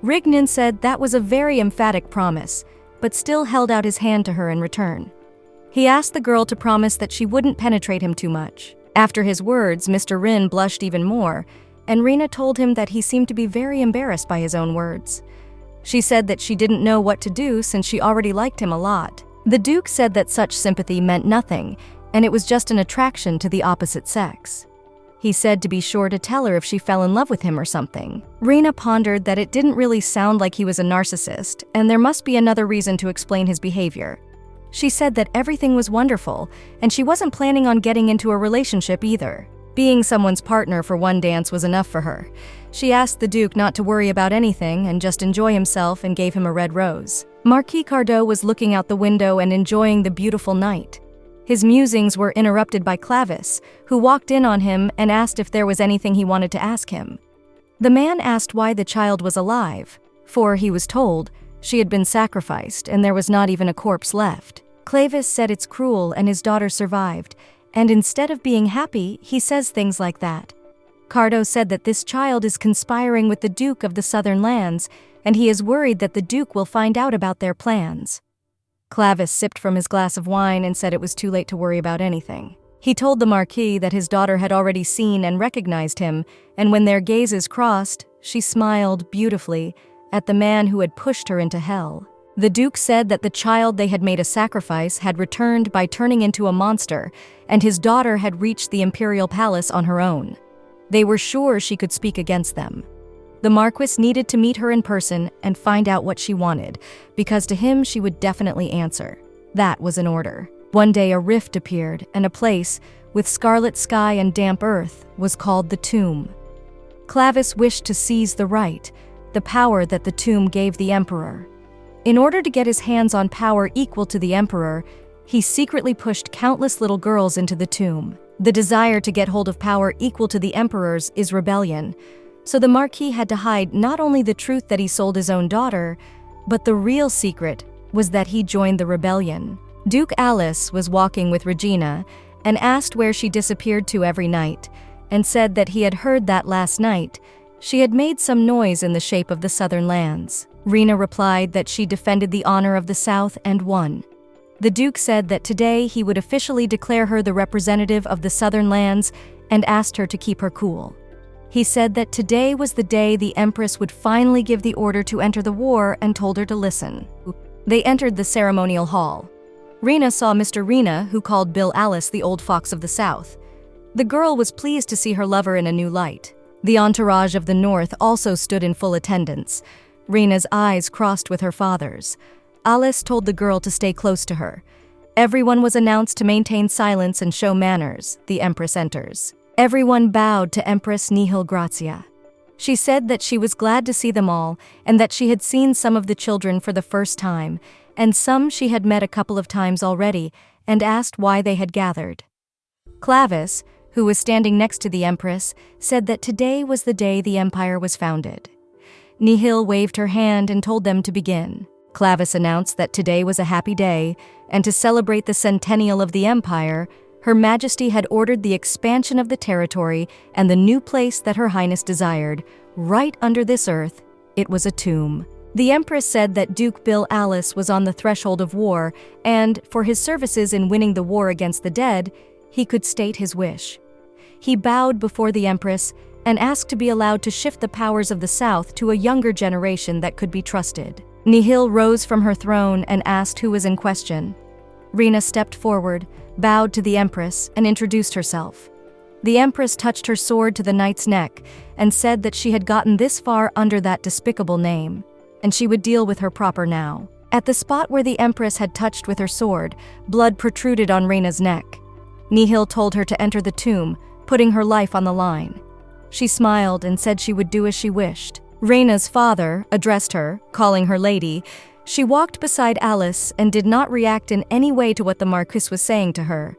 Regina said that was a very emphatic promise, but still held out his hand to her in return. He asked the girl to promise that she wouldn't penetrate him too much. After his words, Mr. Rin blushed even more, and Rena told him that he seemed to be very embarrassed by his own words. She said that she didn't know what to do since she already liked him a lot. The Duke said that such sympathy meant nothing, and it was just an attraction to the opposite sex. He said to be sure to tell her if she fell in love with him or something. Rena pondered that it didn't really sound like he was a narcissist, and there must be another reason to explain his behavior. She said that everything was wonderful, and she wasn't planning on getting into a relationship either. Being someone's partner for one dance was enough for her. She asked the Duke not to worry about anything and just enjoy himself and gave him a red rose. Marquis Cardo was looking out the window and enjoying the beautiful night. His musings were interrupted by Clavis, who walked in on him and asked if there was anything he wanted to ask him. The man asked why the child was alive, for, he was told, she had been sacrificed and there was not even a corpse left. Clavis said it's cruel and his daughter survived, and instead of being happy, he says things like that. Cardo said that this child is conspiring with the Duke of the Southern Lands, and he is worried that the Duke will find out about their plans. Clavis sipped from his glass of wine and said it was too late to worry about anything. He told the Marquis that his daughter had already seen and recognized him, and when their gazes crossed, she smiled beautifully at the man who had pushed her into hell. The Duke said that the child they had made a sacrifice had returned by turning into a monster, and his daughter had reached the Imperial Palace on her own. They were sure she could speak against them. The Marquis needed to meet her in person and find out what she wanted, because to him she would definitely answer. That was an order. One day a rift appeared, and a place, with scarlet sky and damp earth, was called the Tomb. Clavis wished to seize the right, the power that the tomb gave the Emperor. In order to get his hands on power equal to the Emperor, he secretly pushed countless little girls into the tomb. The desire to get hold of power equal to the Emperor's is rebellion, so the Marquis had to hide not only the truth that he sold his own daughter, but the real secret was that he joined the rebellion. Duke Alice was walking with Regina and asked where she disappeared to every night, and said that he had heard that last night she had made some noise in the shape of the Southern Lands. Rena replied that she defended the honor of the South and won. The Duke said that today he would officially declare her the representative of the Southern Lands and asked her to keep her cool. He said that today was the day the Empress would finally give the order to enter the war and told her to listen. They entered the ceremonial hall. Rena saw Mr. Rena, who called Bill Alice the old fox of the South. The girl was pleased to see her lover in a new light. The entourage of the North also stood in full attendance. Rena's eyes crossed with her father's. Alice told the girl to stay close to her. Everyone was announced to maintain silence and show manners. The Empress enters. Everyone bowed to Empress Nihil Grazia. She said that she was glad to see them all and that she had seen some of the children for the first time, and some she had met a couple of times already, and asked why they had gathered. Clavis, who was standing next to the Empress, said that today was the day the Empire was founded. Nihil waved her hand and told them to begin. Clavis announced that today was a happy day, and to celebrate the centennial of the Empire, Her Majesty had ordered the expansion of the territory and the new place that Her Highness desired. Right under this earth, it was a tomb. The Empress said that Duke Bill Alice was on the threshold of war, and, for his services in winning the war against the dead, he could state his wish. He bowed before the Empress and asked to be allowed to shift the powers of the South to a younger generation that could be trusted. Nihil rose from her throne and asked who was in question. Rina stepped forward, bowed to the Empress, and introduced herself. The Empress touched her sword to the knight's neck and said that she had gotten this far under that despicable name, and she would deal with her proper now. At the spot where the Empress had touched with her sword, blood protruded on Rina's neck. Nihil told her to enter the tomb, putting her life on the line. She smiled and said she would do as she wished. Reina's father addressed her, calling her lady. She walked beside Alice and did not react in any way to what the Marquis was saying to her.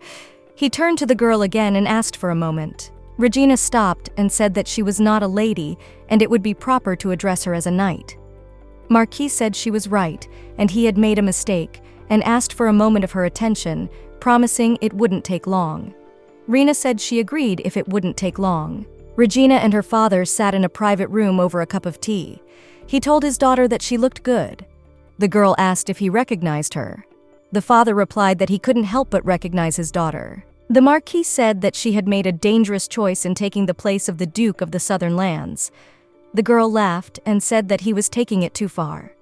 He turned to the girl again and asked for a moment. Regina stopped and said that she was not a lady and it would be proper to address her as a knight. Marquis said she was right and he had made a mistake and asked for a moment of her attention, promising it wouldn't take long. Rina said she agreed if it wouldn't take long. Regina and her father sat in a private room over a cup of tea. He told his daughter that she looked good. The girl asked if he recognized her. The father replied that he couldn't help but recognize his daughter. The Marquis said that she had made a dangerous choice in taking the place of the Duke of the Southern Lands. The girl laughed and said that he was taking it too far.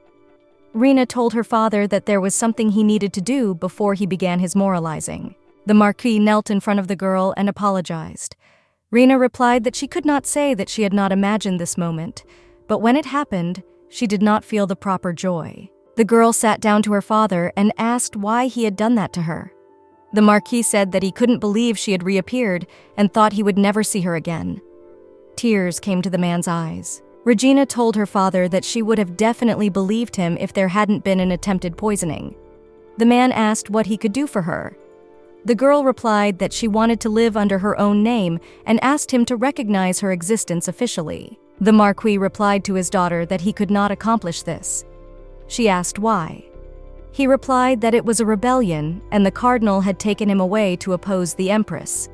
Rina told her father that there was something he needed to do before he began his moralizing. The Marquis knelt in front of the girl and apologized. Rina replied that she could not say that she had not imagined this moment, but when it happened, she did not feel the proper joy. The girl sat down to her father and asked why he had done that to her. The Marquis said that he couldn't believe she had reappeared and thought he would never see her again. Tears came to the man's eyes. Regina told her father that she would have definitely believed him if there hadn't been an attempted poisoning. The man asked what he could do for her. The girl replied that she wanted to live under her own name and asked him to recognize her existence officially. The Marquis replied to his daughter that he could not accomplish this. She asked why. He replied that it was a rebellion and the cardinal had taken him away to oppose the Empress.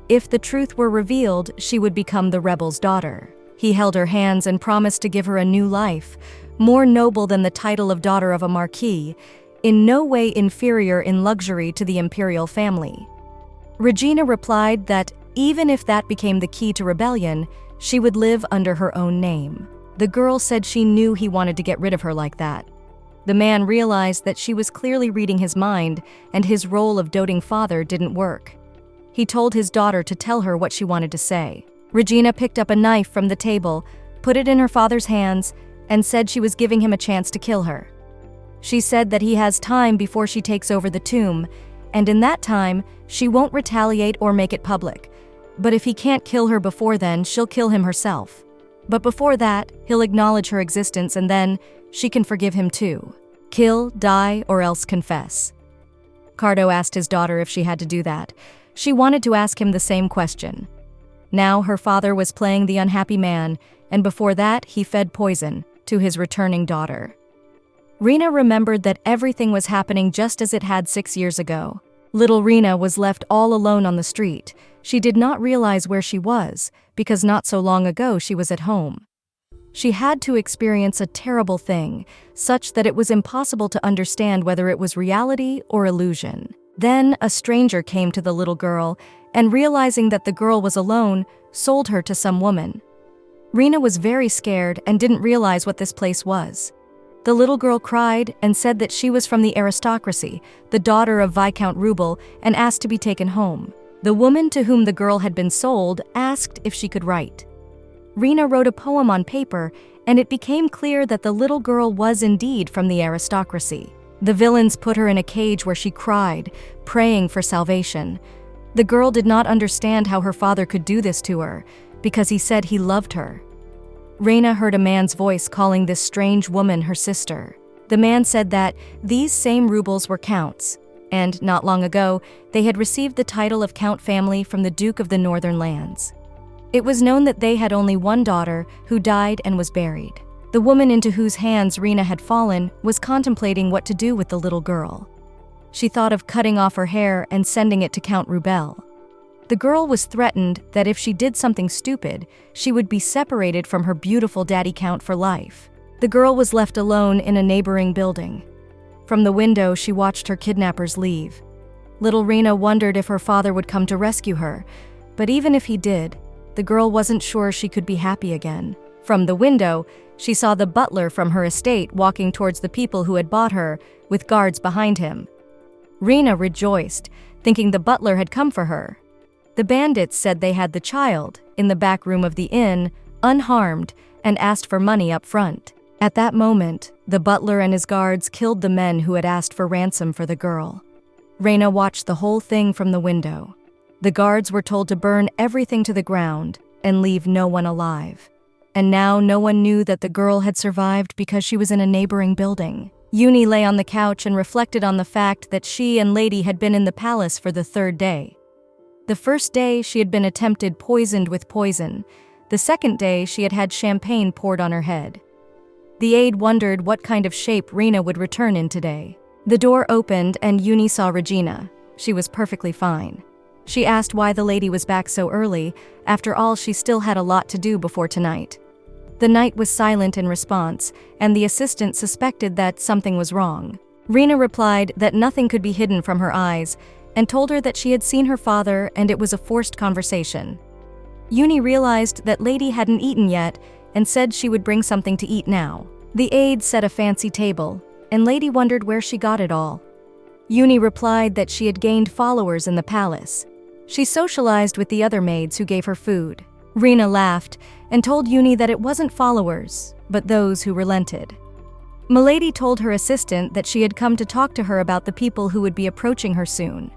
If the truth were revealed, she would become the rebel's daughter. He held her hands and promised to give her a new life, more noble than the title of daughter of a marquis, in no way inferior in luxury to the Imperial family. Regina replied that even if that became the key to rebellion, she would live under her own name. The girl said she knew he wanted to get rid of her like that. The man realized that she was clearly reading his mind and his role of doting father didn't work. He told his daughter to tell her what she wanted to say. Regina picked up a knife from the table, put it in her father's hands, and said she was giving him a chance to kill her. She said that he has time before she takes over the tomb, and in that time, she won't retaliate or make it public. But if he can't kill her before then, she'll kill him herself. But before that, he'll acknowledge her existence and then she can forgive him too. Kill, die, or else confess. Cardo asked his daughter if she had to do that. She wanted to ask him the same question. Now her father was playing the unhappy man, and before that he fed poison to his returning daughter. Rina remembered that everything was happening just as it had 6 years ago. Little Rina was left all alone on the street. She did not realize where she was, because not so long ago she was at home. She had to experience a terrible thing, such that it was impossible to understand whether it was reality or illusion. Then a stranger came to the little girl, and realizing that the girl was alone, sold her to some woman. Rina was very scared and didn't realize what this place was. The little girl cried and said that she was from the aristocracy, the daughter of Viscount Rubel, and asked to be taken home. The woman to whom the girl had been sold asked if she could write. Rina wrote a poem on paper, and it became clear that the little girl was indeed from the aristocracy. The villains put her in a cage where she cried, praying for salvation. The girl did not understand how her father could do this to her, because he said he loved her. Regina heard a man's voice calling this strange woman her sister. The man said that these same rubles were counts, and not long ago, they had received the title of Count family from the Duke of the Northern Lands. It was known that they had only one daughter who died and was buried. The woman into whose hands Regina had fallen was contemplating what to do with the little girl. She thought of cutting off her hair and sending it to Count Rubel. The girl was threatened that if she did something stupid, she would be separated from her beautiful daddy Count for life. The girl was left alone in a neighboring building. From the window, she watched her kidnappers leave. Little Regina wondered if her father would come to rescue her, but even if he did, the girl wasn't sure she could be happy again. From the window, she saw the butler from her estate walking towards the people who had bought her, with guards behind him. Regina rejoiced, thinking the butler had come for her. The bandits said they had the child, in the back room of the inn, unharmed, and asked for money up front. At that moment, the butler and his guards killed the men who had asked for ransom for the girl. Regina watched the whole thing from the window. The guards were told to burn everything to the ground and leave no one alive. And now no one knew that the girl had survived because she was in a neighboring building. Uni lay on the couch and reflected on the fact that she and Lady had been in the palace for the third day. The first day, she had been attempted poisoned with poison. The second day, she had had champagne poured on her head. The aide wondered what kind of shape Regina would return in today. The door opened and Uni saw Regina. She was perfectly fine. She asked why the lady was back so early. After all, she still had a lot to do before tonight. The knight was silent in response, and the assistant suspected that something was wrong. Regina replied that nothing could be hidden from her eyes, and told her that she had seen her father and it was a forced conversation. Uni realized that Lady hadn't eaten yet and said she would bring something to eat now. The aide set a fancy table, and Lady wondered where she got it all. Uni replied that she had gained followers in the palace. She socialized with the other maids who gave her food. Regina laughed and told Uni that it wasn't followers, but those who relented. Milady told her assistant that she had come to talk to her about the people who would be approaching her soon.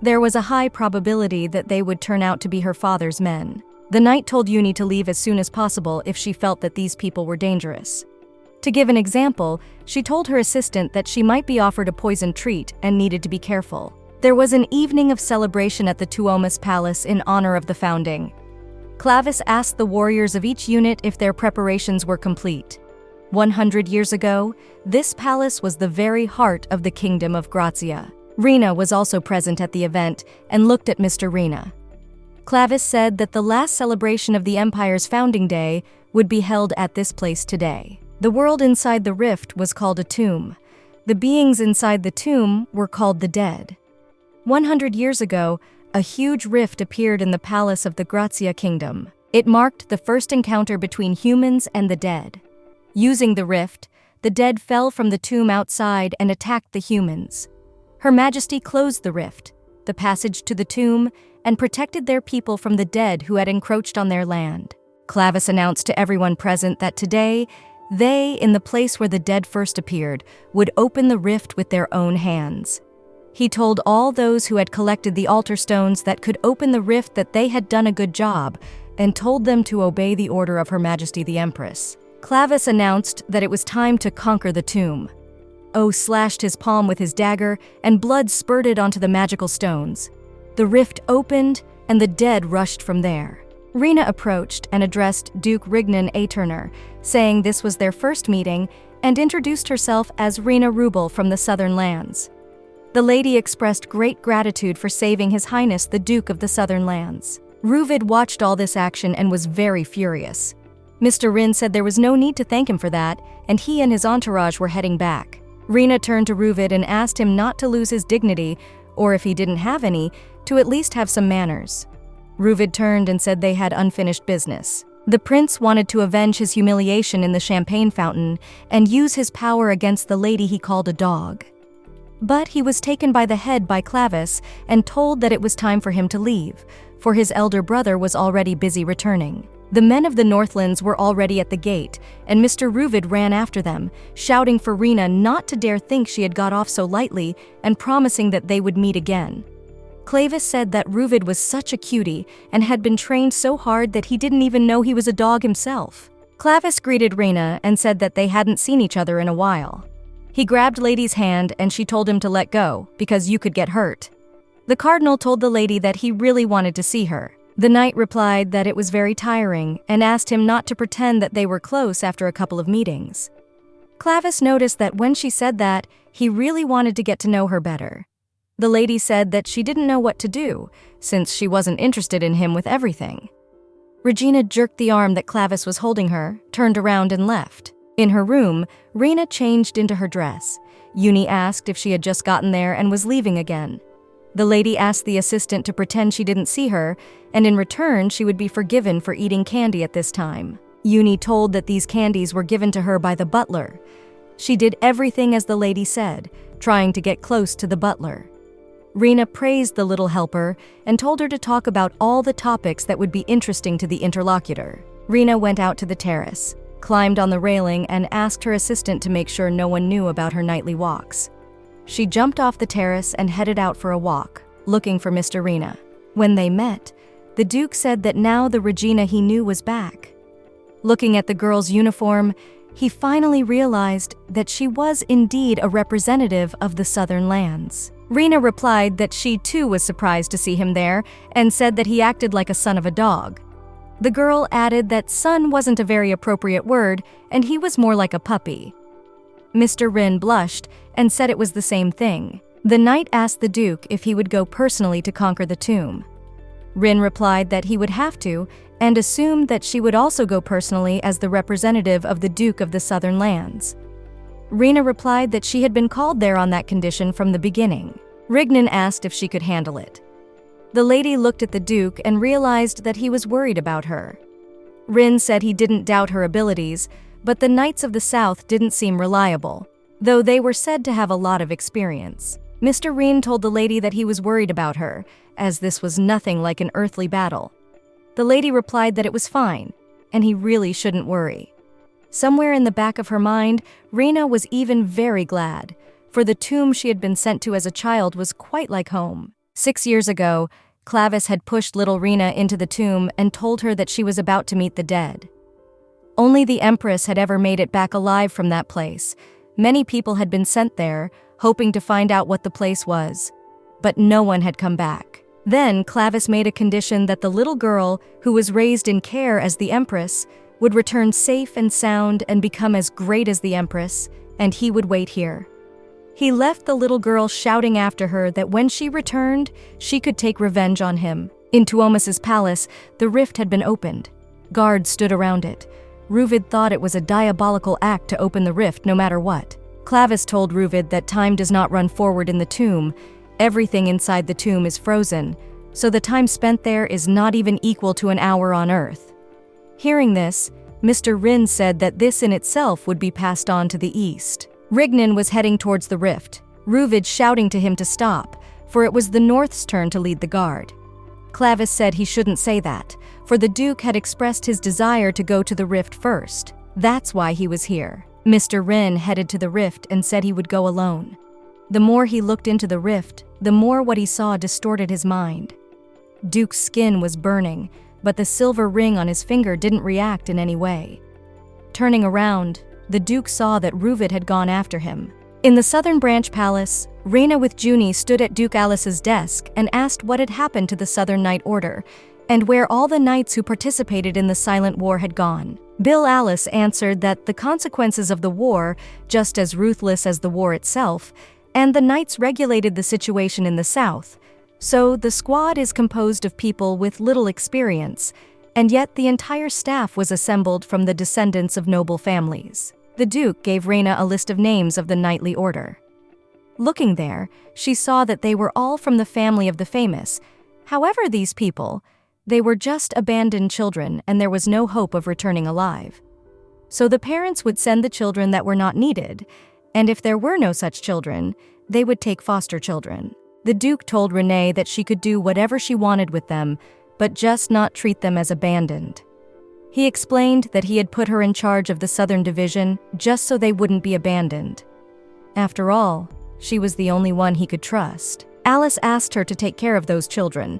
There was a high probability that they would turn out to be her father's men. The knight told Uni to leave as soon as possible if she felt that these people were dangerous. To give an example, she told her assistant that she might be offered a poisoned treat and needed to be careful. There was an evening of celebration at the Tuomas Palace in honor of the founding. Clavis asked the warriors of each unit if their preparations were complete. 100 years ago, this palace was the very heart of the kingdom of Grazia. Regina was also present at the event and looked at Mr. Regina. Clavis said that the last celebration of the Empire's founding day would be held at this place today. The world inside the rift was called a tomb. The beings inside the tomb were called the dead. 100 years ago, a huge rift appeared in the palace of the Grazia kingdom. It marked the first encounter between humans and the dead. Using the rift, the dead fell from the tomb outside and attacked the humans. Her Majesty closed the rift, the passage to the tomb, and protected their people from the dead who had encroached on their land. Clavis announced to everyone present that today, they, in the place where the dead first appeared, would open the rift with their own hands. He told all those who had collected the altar stones that could open the rift that they had done a good job, and told them to obey the order of Her Majesty the Empress. Clavis announced that it was time to conquer the tomb. O slashed his palm with his dagger, and blood spurted onto the magical stones. The rift opened, and the dead rushed from there. Regina approached and addressed Duke Rignan Aeterner, saying this was their first meeting, and introduced herself as Regina Rubel from the Southern Lands. The lady expressed great gratitude for saving His Highness the Duke of the Southern Lands. Ruvid watched all this action and was very furious. Mr. Rin said there was no need to thank him for that, and he and his entourage were heading back. Regina turned to Ruvid and asked him not to lose his dignity, or if he didn't have any, to at least have some manners. Ruvid turned and said they had unfinished business. The prince wanted to avenge his humiliation in the champagne fountain and use his power against the lady he called a dog. But he was taken by the head by Clavis and told that it was time for him to leave, for his elder brother was already busy returning. The men of the Northlands were already at the gate, and Mr. Ruvid ran after them, shouting for Regina not to dare think she had got off so lightly and promising that they would meet again. Clavis said that Ruvid was such a cutie and had been trained so hard that he didn't even know he was a dog himself. Clavis greeted Rena and said that they hadn't seen each other in a while. He grabbed Lady's hand and she told him to let go, because you could get hurt. The cardinal told the lady that he really wanted to see her. The knight replied that it was very tiring and asked him not to pretend that they were close after a couple of meetings. Clavis noticed that when she said that, he really wanted to get to know her better. The lady said that she didn't know what to do, since she wasn't interested in him with everything. Regina jerked the arm that Clavis was holding her, turned around and left. In her room, Rena changed into her dress. Uni asked if she had just gotten there and was leaving again. The lady asked the assistant to pretend she didn't see her, and in return she would be forgiven for eating candy at this time. Uni told that these candies were given to her by the butler. She did everything as the lady said, trying to get close to the butler. Rena praised the little helper and told her to talk about all the topics that would be interesting to the interlocutor. Rena went out to the terrace, climbed on the railing, and asked her assistant to make sure no one knew about her nightly walks. She jumped off the terrace and headed out for a walk, looking for Mr. Rena. When they met, the Duke said that now the Regina he knew was back. Looking at the girl's uniform, he finally realized that she was indeed a representative of the southern lands. Rena replied that she too was surprised to see him there and said that he acted like a son of a dog. The girl added that son wasn't a very appropriate word and he was more like a puppy. Mr. Rin blushed and said it was the same thing. The knight asked the Duke if he would go personally to conquer the tomb. Rin replied that he would have to and assumed that she would also go personally as the representative of the Duke of the Southern Lands. Rena replied that she had been called there on that condition from the beginning. Rignan asked if she could handle it. The lady looked at the Duke and realized that he was worried about her. Rin said he didn't doubt her abilities, but the Knights of the South didn't seem reliable, though they were said to have a lot of experience. Mr. Rin told the lady that he was worried about her, as this was nothing like an earthly battle. The lady replied that it was fine, and he really shouldn't worry. Somewhere in the back of her mind, Rena was even very glad, for the tomb she had been sent to as a child was quite like home. 6 years ago, Clavis had pushed little Rena into the tomb and told her that she was about to meet the dead. Only the Empress had ever made it back alive from that place. Many people had been sent there, hoping to find out what the place was, but no one had come back. Then Clavis made a condition that the little girl, who was raised in care as the Empress, would return safe and sound and become as great as the Empress, and he would wait here. He left the little girl shouting after her that when she returned, she could take revenge on him. In Tuomas's palace, the rift had been opened. Guards stood around it. Ruvid thought it was a diabolical act to open the rift no matter what. Clavis told Ruvid that time does not run forward in the tomb. Everything inside the tomb is frozen, so the time spent there is not even equal to an hour on Earth. Hearing this, Mr. Rin said that this in itself would be passed on to the east. Rignan was heading towards the rift, Ruvid shouting to him to stop, for it was the North's turn to lead the guard. Clavis said he shouldn't say that, for the Duke had expressed his desire to go to the rift first. That's why he was here. Mr. Rin headed to the rift and said he would go alone. The more he looked into the rift, the more what he saw distorted his mind. Duke's skin was burning, but the silver ring on his finger didn't react in any way. Turning around, the Duke saw that Ruvid had gone after him. In the Southern Branch Palace, Rena with Junie stood at Duke Alice's desk and asked what had happened to the Southern Knight Order, and where all the knights who participated in the Silent War had gone. Bill Alice answered that the consequences of the war, just as ruthless as the war itself, and the knights regulated the situation in the South, so the squad is composed of people with little experience, and yet the entire staff was assembled from the descendants of noble families. The Duke gave Rena a list of names of the knightly order. Looking there, she saw that they were all from the family of the famous. However, these people, they were just abandoned children and there was no hope of returning alive. So the parents would send the children that were not needed, and if there were no such children, they would take foster children. The Duke told Renee that she could do whatever she wanted with them, but just not treat them as abandoned. He explained that he had put her in charge of the Southern Division just so they wouldn't be abandoned. After all, she was the only one he could trust. Alice asked her to take care of those children.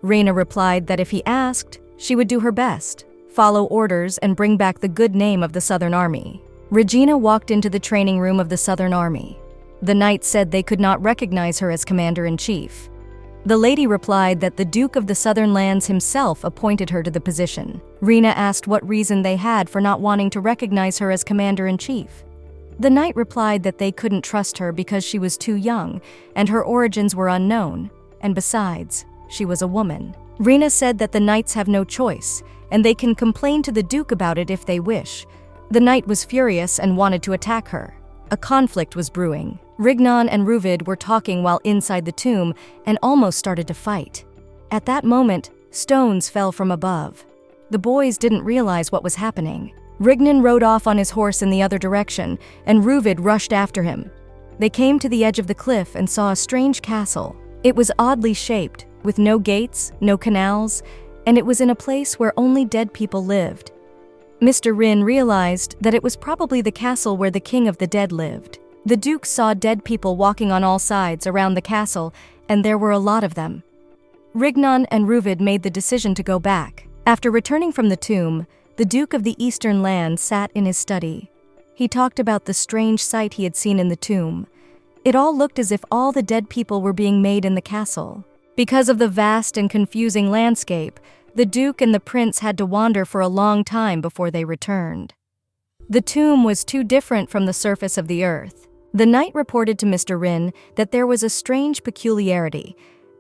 Rena replied that if he asked, she would do her best, follow orders, and bring back the good name of the Southern Army. Regina walked into the training room of the Southern Army. The knights said they could not recognize her as commander-in-chief. The lady replied that the Duke of the Southern Lands himself appointed her to the position. Rena asked what reason they had for not wanting to recognize her as commander-in-chief. The knight replied that they couldn't trust her because she was too young and her origins were unknown, and besides, she was a woman. Rena said that the knights have no choice, and they can complain to the Duke about it if they wish. The knight was furious and wanted to attack her. A conflict was brewing. Rignon and Ruvid were talking while inside the tomb and almost started to fight. At that moment, stones fell from above. The boys didn't realize what was happening. Rignon rode off on his horse in the other direction, and Ruvid rushed after him. They came to the edge of the cliff and saw a strange castle. It was oddly shaped, with no gates, no canals, and it was in a place where only dead people lived. Mr. Rin realized that it was probably the castle where the king of the dead lived. The Duke saw dead people walking on all sides around the castle, and there were a lot of them. Rignon and Ruvid made the decision to go back. After returning from the tomb, the Duke of the Eastern Land sat in his study. He talked about the strange sight he had seen in the tomb. It all looked as if all the dead people were being made in the castle. Because of the vast and confusing landscape, the Duke and the Prince had to wander for a long time before they returned. The tomb was too different from the surface of the earth. The knight reported to Mr. Rin that there was a strange peculiarity,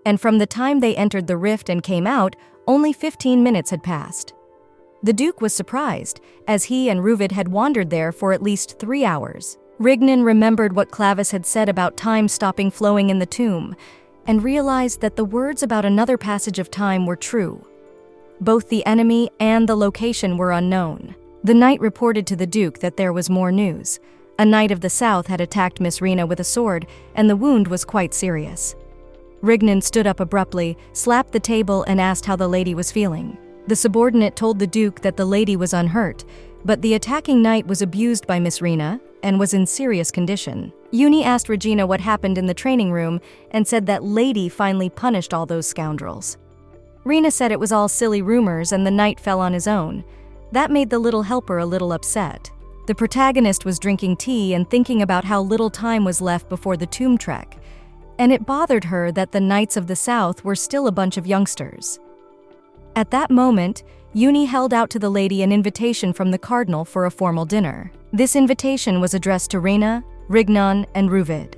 and from the time they entered the rift and came out, only 15 minutes had passed. The Duke was surprised, as he and Ruvid had wandered there for at least 3 hours. Rignon remembered what Clavis had said about time stopping flowing in the tomb, and realized that the words about another passage of time were true. Both the enemy and the location were unknown. The knight reported to the Duke that there was more news. A knight of the south had attacked Miss Rena with a sword, and the wound was quite serious. Rignon stood up abruptly, slapped the table, and asked how the lady was feeling. The subordinate told the Duke that the lady was unhurt, but the attacking knight was abused by Miss Rena and was in serious condition. Uni asked Regina what happened in the training room and said that Lady finally punished all those scoundrels. Rena said it was all silly rumors and the knight fell on his own. That made the little helper a little upset. The protagonist was drinking tea and thinking about how little time was left before the tomb trek, and it bothered her that the Knights of the South were still a bunch of youngsters. At that moment, Uni held out to the lady an invitation from the cardinal for a formal dinner. This invitation was addressed to Rena, Rignon, and Ruvid.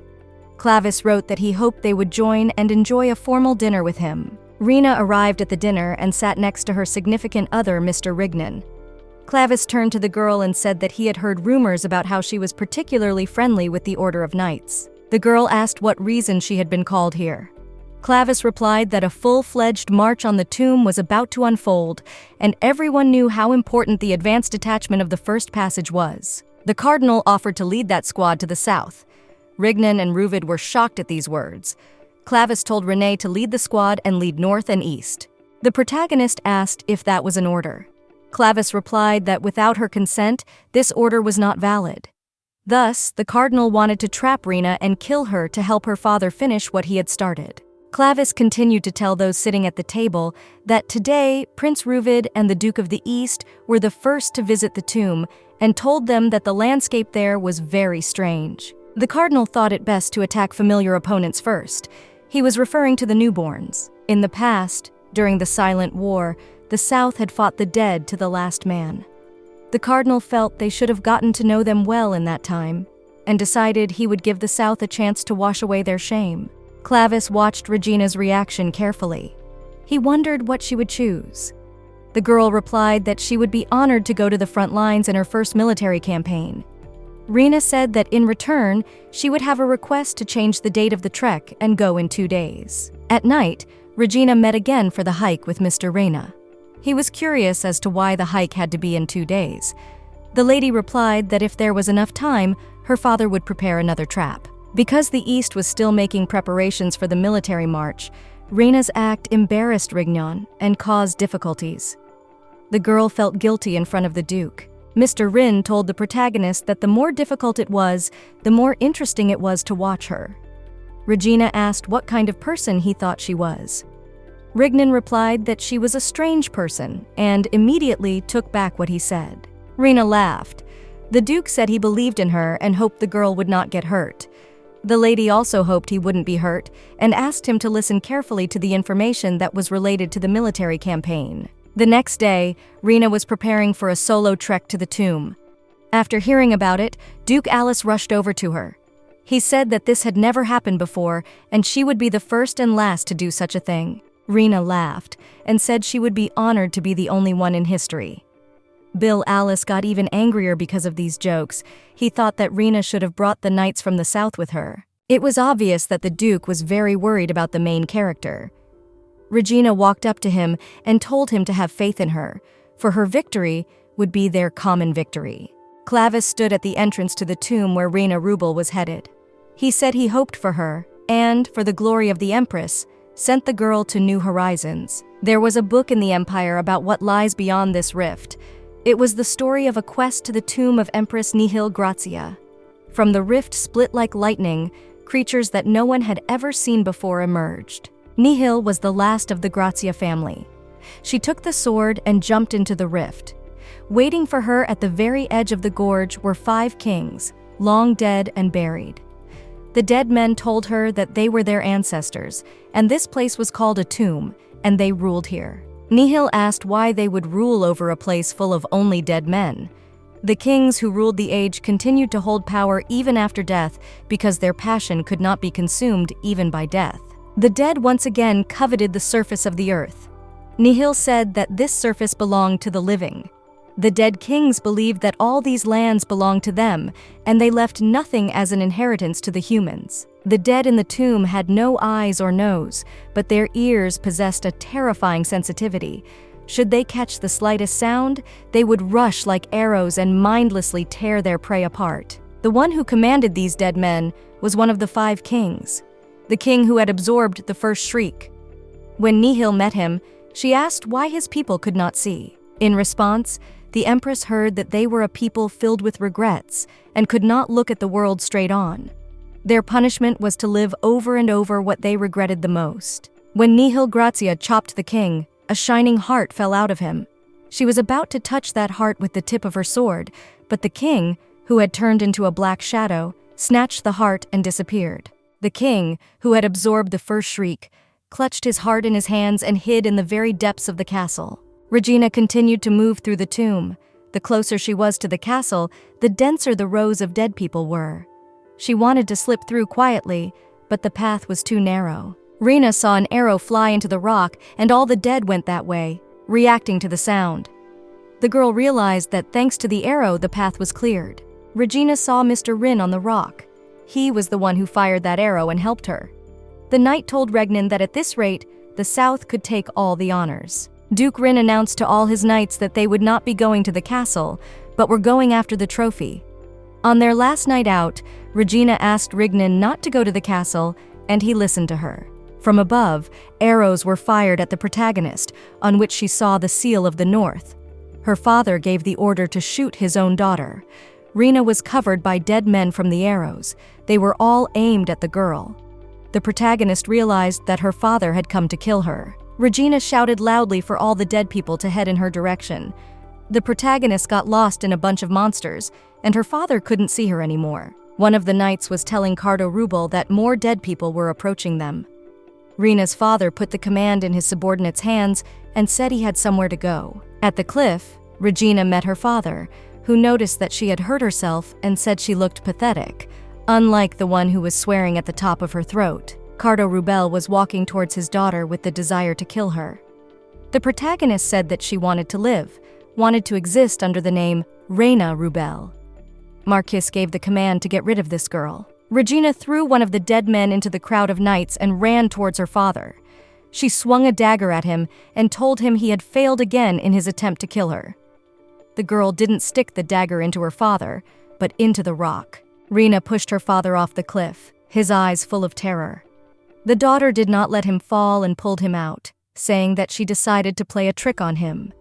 Clavis wrote that he hoped they would join and enjoy a formal dinner with him. Rena arrived at the dinner and sat next to her significant other, Mr. Rignon. Clavis turned to the girl and said that he had heard rumors about how she was particularly friendly with the Order of Knights. The girl asked what reason she had been called here. Clavis replied that a full-fledged march on the tomb was about to unfold, and everyone knew how important the advanced detachment of the First Passage was. The Cardinal offered to lead that squad to the south. Rignon and Ruvid were shocked at these words. Clavis told Renee to lead the squad and lead north and east. The protagonist asked if that was an order. Clavis replied that without her consent, this order was not valid. Thus, the Cardinal wanted to trap Rena and kill her to help her father finish what he had started. Clavis continued to tell those sitting at the table that today, Prince Ruvid and the Duke of the East were the first to visit the tomb and told them that the landscape there was very strange. The Cardinal thought it best to attack familiar opponents first. He was referring to the newborns. In the past, during the Silent War, the South had fought the dead to the last man. The Cardinal felt they should have gotten to know them well in that time, and decided he would give the South a chance to wash away their shame. Clavis watched Regina's reaction carefully. He wondered what she would choose. The girl replied that she would be honored to go to the front lines in her first military campaign. Rena said that in return, she would have a request to change the date of the trek and go in 2 days. At night, Regina met again for the hike with Mr. Rena. He was curious as to why the hike had to be in 2 days. The lady replied that if there was enough time, her father would prepare another trap. Because the East was still making preparations for the military march, Rena's act embarrassed Rignon and caused difficulties. The girl felt guilty in front of the Duke. Mr. Rin told the protagonist that the more difficult it was, the more interesting it was to watch her. Regina asked what kind of person he thought she was. Rignan replied that she was a strange person and immediately took back what he said. Rina laughed. The Duke said he believed in her and hoped the girl would not get hurt. The lady also hoped he wouldn't be hurt and asked him to listen carefully to the information that was related to the military campaign. The next day, Rina was preparing for a solo trek to the tomb. After hearing about it, Duke Alice rushed over to her. He said that this had never happened before and she would be the first and last to do such a thing. Rina laughed and said she would be honored to be the only one in history. Bill Alice got even angrier because of these jokes. He thought that Rina should have brought the knights from the south with her. It was obvious that the Duke was very worried about the main character. Regina walked up to him and told him to have faith in her, for her victory would be their common victory. Clavis stood at the entrance to the tomb where Rina Rubel was headed. He said he hoped for her, and, for the glory of the Empress, sent the girl to new horizons. There was a book in the Empire about what lies beyond this rift. It was the story of a quest to the tomb of Empress Nihil Grazia. From the rift split like lightning, creatures that no one had ever seen before emerged. Nihil was the last of the Grazia family. She took the sword and jumped into the rift. Waiting for her at the very edge of the gorge were 5 kings, long dead and buried. The dead men told her that they were their ancestors, and this place was called a tomb, and they ruled here. Nihil asked why they would rule over a place full of only dead men. The kings who ruled the age continued to hold power even after death because their passion could not be consumed even by death. The dead once again coveted the surface of the earth. Nihil said that this surface belonged to the living. The dead kings believed that all these lands belonged to them, and they left nothing as an inheritance to the humans. The dead in the tomb had no eyes or nose, but their ears possessed a terrifying sensitivity. Should they catch the slightest sound, they would rush like arrows and mindlessly tear their prey apart. The one who commanded these dead men was one of the 5 kings, the king who had absorbed the first shriek. When Nihil met him, she asked why his people could not see. In response, the Empress heard that they were a people filled with regrets and could not look at the world straight on. Their punishment was to live over and over what they regretted the most. When Nihil Grazia chopped the king, a shining heart fell out of him. She was about to touch that heart with the tip of her sword, but the king, who had turned into a black shadow, snatched the heart and disappeared. The king, who had absorbed the first shriek, clutched his heart in his hands and hid in the very depths of the castle. Regina continued to move through the tomb. The closer she was to the castle, the denser the rows of dead people were. She wanted to slip through quietly, but the path was too narrow. Rina saw an arrow fly into the rock, and all the dead went that way, reacting to the sound. The girl realized that thanks to the arrow, the path was cleared. Regina saw Mr. Rin on the rock. He was the one who fired that arrow and helped her. The knight told Regnan that at this rate, the South could take all the honors. Duke Rin announced to all his knights that they would not be going to the castle, but were going after the trophy. On their last night out, Regina asked Regnan not to go to the castle, and he listened to her. From above, arrows were fired at the protagonist, on which she saw the seal of the North. Her father gave the order to shoot his own daughter. Rina was covered by dead men from the arrows. They were all aimed at the girl. The protagonist realized that her father had come to kill her. Regina shouted loudly for all the dead people to head in her direction. The protagonist got lost in a bunch of monsters, and her father couldn't see her anymore. One of the knights was telling Cardo Rubel that more dead people were approaching them. Rina's father put the command in his subordinate's hands and said he had somewhere to go. At the cliff, Regina met her father, who noticed that she had hurt herself and said she looked pathetic, unlike the one who was swearing at the top of her throat. Cardo Rubel was walking towards his daughter with the desire to kill her. The protagonist said that she wanted to live, wanted to exist under the name Reina Rubel. Marquis gave the command to get rid of this girl. Regina threw one of the dead men into the crowd of knights and ran towards her father. She swung a dagger at him and told him he had failed again in his attempt to kill her. The girl didn't stick the dagger into her father, but into the rock. Rina pushed her father off the cliff, his eyes full of terror. The daughter did not let him fall and pulled him out, saying that she decided to play a trick on him.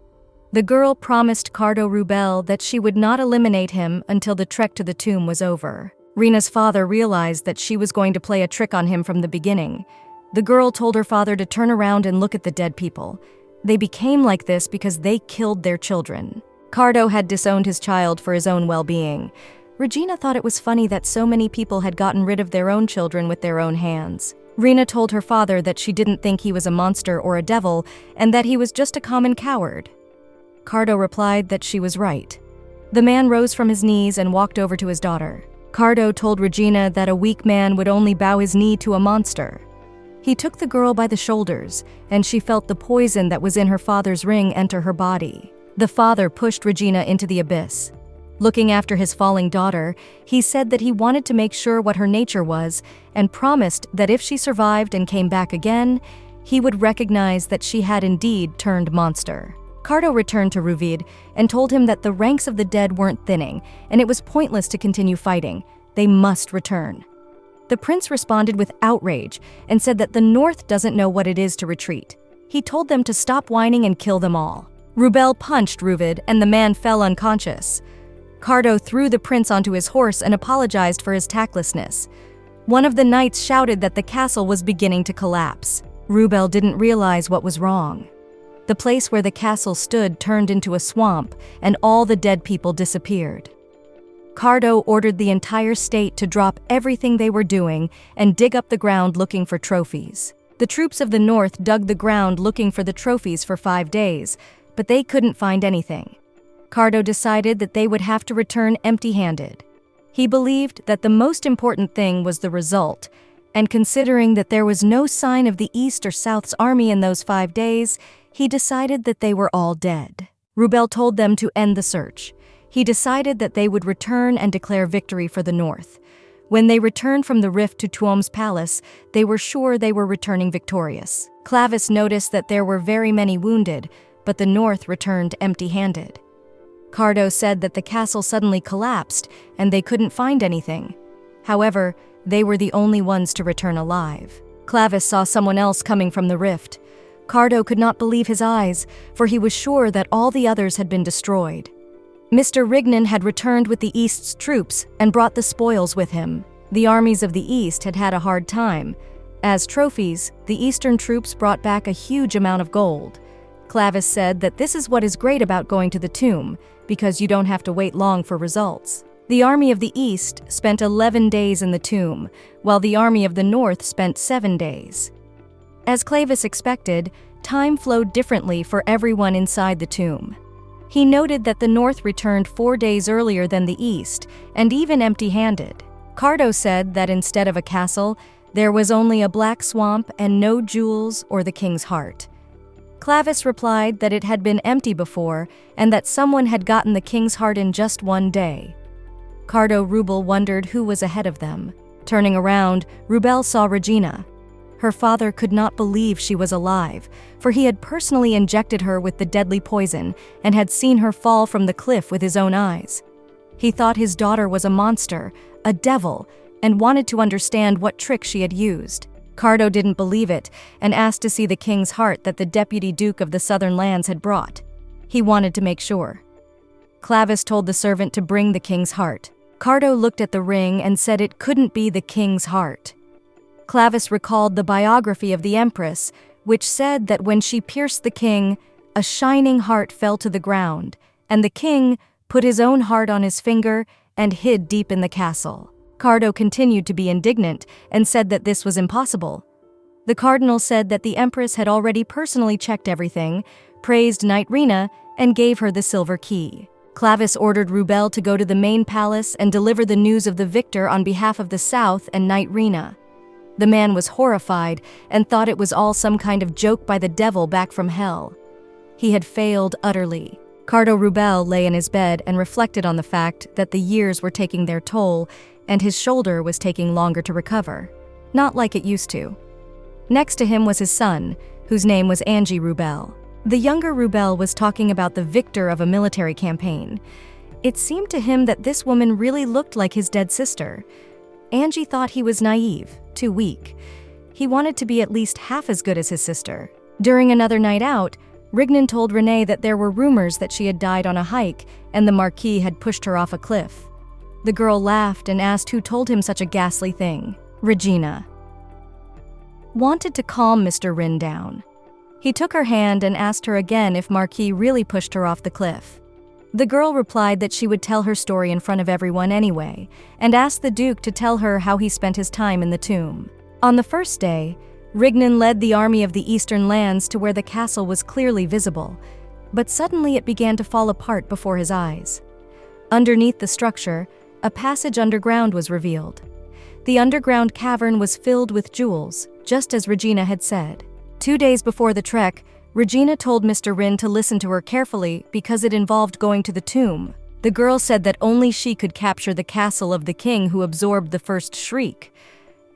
The girl promised Cardo Rubel that she would not eliminate him until the trek to the tomb was over. Rina's father realized that she was going to play a trick on him from the beginning. The girl told her father to turn around and look at the dead people. They became like this because they killed their children. Cardo had disowned his child for his own well-being. Regina thought it was funny that so many people had gotten rid of their own children with their own hands. Rena told her father that she didn't think he was a monster or a devil, and that he was just a common coward. Cardo replied that she was right. The man rose from his knees and walked over to his daughter. Cardo told Regina that a weak man would only bow his knee to a monster. He took the girl by the shoulders, and she felt the poison that was in her father's ring enter her body. The father pushed Regina into the abyss. Looking after his falling daughter, he said that he wanted to make sure what her nature was and promised that if she survived and came back again, he would recognize that she had indeed turned monster. Cardo returned to Ruvid and told him that the ranks of the dead weren't thinning, and it was pointless to continue fighting. They must return. The prince responded with outrage and said that the North doesn't know what it is to retreat. He told them to stop whining and kill them all. Rubel punched Ruvid, and the man fell unconscious. Cardo threw the prince onto his horse and apologized for his tactlessness. One of the knights shouted that the castle was beginning to collapse. Rubel didn't realize what was wrong. The place where the castle stood turned into a swamp, and all the dead people disappeared. Cardo ordered the entire state to drop everything they were doing and dig up the ground looking for trophies. The troops of the North dug the ground looking for the trophies for 5 days, but they couldn't find anything. Cardo decided that they would have to return empty-handed. He believed that the most important thing was the result, and considering that there was no sign of the East or South's army in those 5 days, he decided that they were all dead. Rubel told them to end the search. He decided that they would return and declare victory for the North. When they returned from the rift to Tuom's palace, they were sure they were returning victorious. Clavis noticed that there were very many wounded, but the North returned empty-handed. Cardo said that the castle suddenly collapsed and they couldn't find anything. However, they were the only ones to return alive. Clavis saw someone else coming from the rift. Cardo could not believe his eyes, for he was sure that all the others had been destroyed. Mr. Rignan had returned with the East's troops and brought the spoils with him. The armies of the East had had a hard time. As trophies, the Eastern troops brought back a huge amount of gold. Clavis said that this is what is great about going to the tomb, because you don't have to wait long for results. The army of the East spent 11 days in the tomb, while the army of the North spent 7 days. As Clavis expected, time flowed differently for everyone inside the tomb. He noted that the North returned 4 days earlier than the East, and even empty-handed. Cardo said that instead of a castle, there was only a black swamp and no jewels or the king's heart. Clavis replied that it had been empty before and that someone had gotten the king's heart in just 1 day. Cardo Rubel wondered who was ahead of them. Turning around, Rubel saw Regina. Her father could not believe she was alive, for he had personally injected her with the deadly poison and had seen her fall from the cliff with his own eyes. He thought his daughter was a monster, a devil, and wanted to understand what trick she had used. Cardo didn't believe it and asked to see the king's heart that the deputy duke of the southern lands had brought. He wanted to make sure. Clavis told the servant to bring the king's heart. Cardo looked at the ring and said it couldn't be the king's heart. Clavis recalled the biography of the empress, which said that when she pierced the king, a shining heart fell to the ground, and the king put his own heart on his finger and hid deep in the castle. Cardo continued to be indignant and said that this was impossible. The cardinal said that the empress had already personally checked everything, praised Knight Rena, and gave her the silver key. Clavis ordered Rubel to go to the main palace and deliver the news of the victor on behalf of the South and Knight Rena. The man was horrified and thought it was all some kind of joke by the devil back from hell. He had failed utterly. Cardo Rubel lay in his bed and reflected on the fact that the years were taking their toll and his shoulder was taking longer to recover. Not like it used to. Next to him was his son, whose name was Angie Rubel. The younger Rubel was talking about the victor of a military campaign. It seemed to him that this woman really looked like his dead sister. Angie thought he was naive, too weak. He wanted to be at least half as good as his sister. During another night out, Rignan told Renee that there were rumors that she had died on a hike and the Marquis had pushed her off a cliff. The girl laughed and asked who told him such a ghastly thing. Regina. wanted to calm Mr. Rin down. He took her hand and asked her again if Marquis really pushed her off the cliff. The girl replied that she would tell her story in front of everyone anyway, and asked the Duke to tell her how he spent his time in the tomb. On the first day, Regina led the army of the Eastern lands to where the castle was clearly visible, but suddenly it began to fall apart before his eyes. Underneath the structure, a passage underground was revealed. The underground cavern was filled with jewels, just as Regina had said. 2 days before the trek, Regina told Mr. Rin to listen to her carefully because it involved going to the tomb. The girl said that only she could capture the castle of the king who absorbed the first shriek.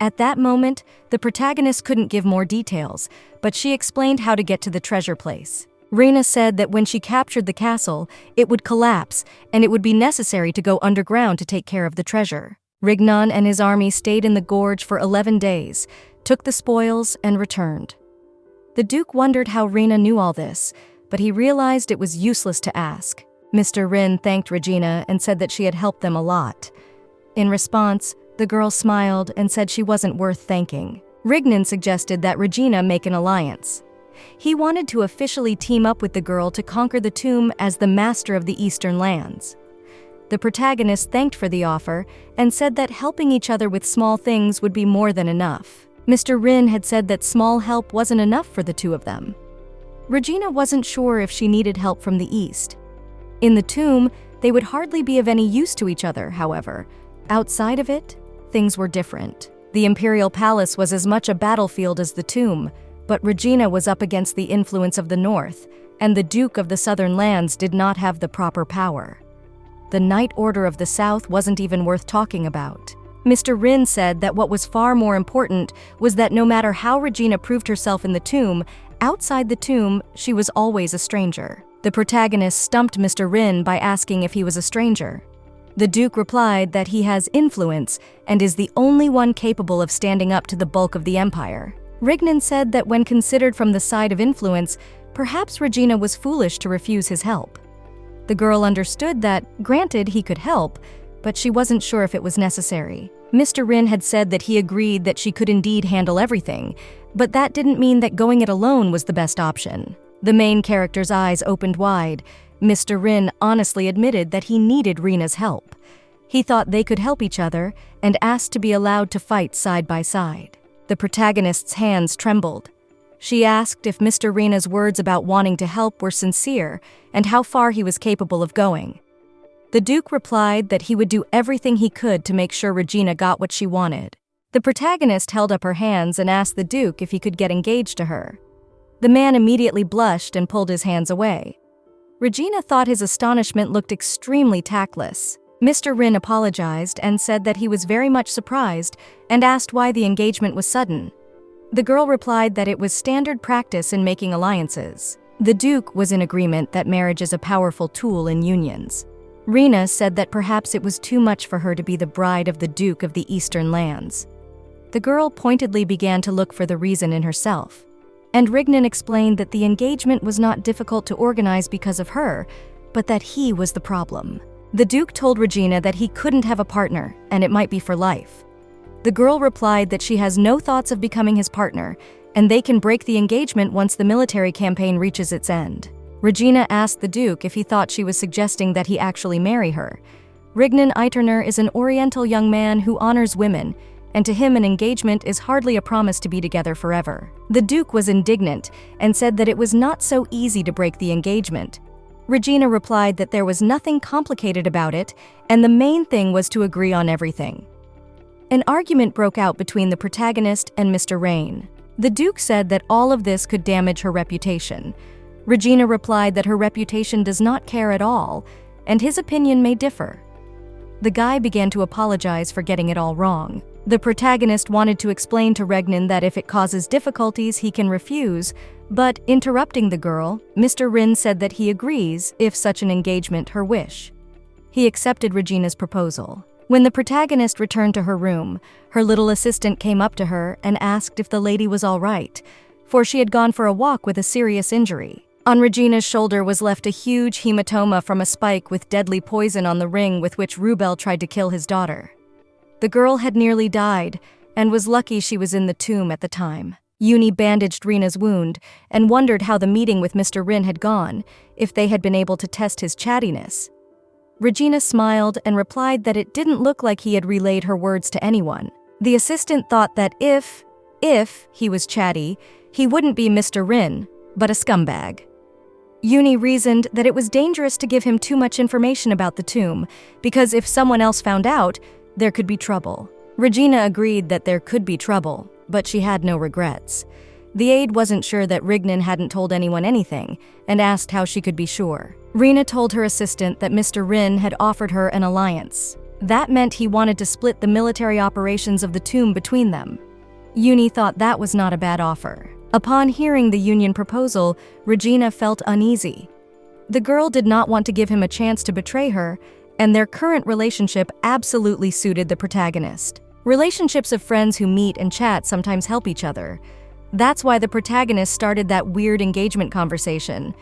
At that moment, the protagonist couldn't give more details, but she explained how to get to the treasure place. Regina said that when she captured the castle, it would collapse, and it would be necessary to go underground to take care of the treasure. Regina and his army stayed in the gorge for 11 days, took the spoils, and returned. The Duke wondered how Regina knew all this, but he realized it was useless to ask. Mr. Rin thanked Regina and said that she had helped them a lot. In response, the girl smiled and said she wasn't worth thanking. Regina suggested that Regina make an alliance. He wanted to officially team up with the girl to conquer the tomb as the master of the Eastern lands. The protagonist thanked for the offer and said that helping each other with small things would be more than enough. Mr. Rin had said that small help wasn't enough for the two of them. Regina wasn't sure if she needed help from the East. In the tomb, they would hardly be of any use to each other, however. Outside of it, things were different. The Imperial Palace was as much a battlefield as the tomb, but Regina was up against the influence of the North, and the Duke of the Southern Lands did not have the proper power. The Knight Order of the South wasn't even worth talking about. Mr. Rin said that what was far more important was that no matter how Regina proved herself in the tomb, outside the tomb, she was always a stranger. The protagonist stumped Mr. Rin by asking if he was a stranger. The Duke replied that he has influence and is the only one capable of standing up to the bulk of the empire. Regina said that when considered from the side of influence, perhaps Regina was foolish to refuse his help. The girl understood that, granted, he could help, but she wasn't sure if it was necessary. Mr. Rin had said that he agreed that she could indeed handle everything, but that didn't mean that going it alone was the best option. The main character's eyes opened wide. Mr. Rin honestly admitted that he needed Regina's help. He thought they could help each other and asked to be allowed to fight side by side. The protagonist's hands trembled. She asked if Mr. Regina's words about wanting to help were sincere and how far he was capable of going. The Duke replied that he would do everything he could to make sure Regina got what she wanted. The protagonist held up her hands and asked the Duke if he could get engaged to her. The man immediately blushed and pulled his hands away. Regina thought his astonishment looked extremely tactless. Mr. Rin apologized and said that he was very much surprised and asked why the engagement was sudden. The girl replied that it was standard practice in making alliances. The Duke was in agreement that marriage is a powerful tool in unions. Regina said that perhaps it was too much for her to be the bride of the Duke of the Eastern lands. The girl pointedly began to look for the reason in herself, and Regina explained that the engagement was not difficult to organize because of her, but that he was the problem. The Duke told Regina that he couldn't have a partner, and it might be for life. The girl replied that she has no thoughts of becoming his partner, and they can break the engagement once the military campaign reaches its end. Regina asked the Duke if he thought she was suggesting that he actually marry her. Regina Eiterner is an Oriental young man who honors women, and to him an engagement is hardly a promise to be together forever. The Duke was indignant and said that it was not so easy to break the engagement. Regina replied that there was nothing complicated about it, and the main thing was to agree on everything. An argument broke out between the protagonist and Mr. Rin. The Duke said that all of this could damage her reputation. Regina replied that her reputation does not care at all, and his opinion may differ. The guy began to apologize for getting it all wrong. The protagonist wanted to explain to Regina that if it causes difficulties, he can refuse, but interrupting the girl, Mr. Rin said that he agrees if such an engagement her wish. He accepted Regina's proposal. When the protagonist returned to her room, her little assistant came up to her and asked if the lady was all right, for she had gone for a walk with a serious injury. On Regina's shoulder was left a huge hematoma from a spike with deadly poison on the ring with which Rubel tried to kill his daughter. The girl had nearly died and was lucky she was in the tomb at the time. Uni bandaged Rena's wound and wondered how the meeting with Mr. Rin had gone, if they had been able to test his chattiness. Regina smiled and replied that it didn't look like he had relayed her words to anyone. The assistant thought that if he was chatty, he wouldn't be Mr. Rin, but a scumbag. Uni reasoned that it was dangerous to give him too much information about the tomb, because if someone else found out, there could be trouble. Regina agreed that there could be trouble, but she had no regrets. The aide wasn't sure that Rignan hadn't told anyone anything, and asked how she could be sure. Rena told her assistant that Mr. Rin had offered her an alliance. That meant he wanted to split the military operations of the tomb between them. Uni thought that was not a bad offer. Upon hearing the union proposal, Regina felt uneasy. The girl did not want to give him a chance to betray her, and their current relationship absolutely suited the protagonist. Relationships of friends who meet and chat sometimes help each other. That's why the protagonist started that weird engagement conversation.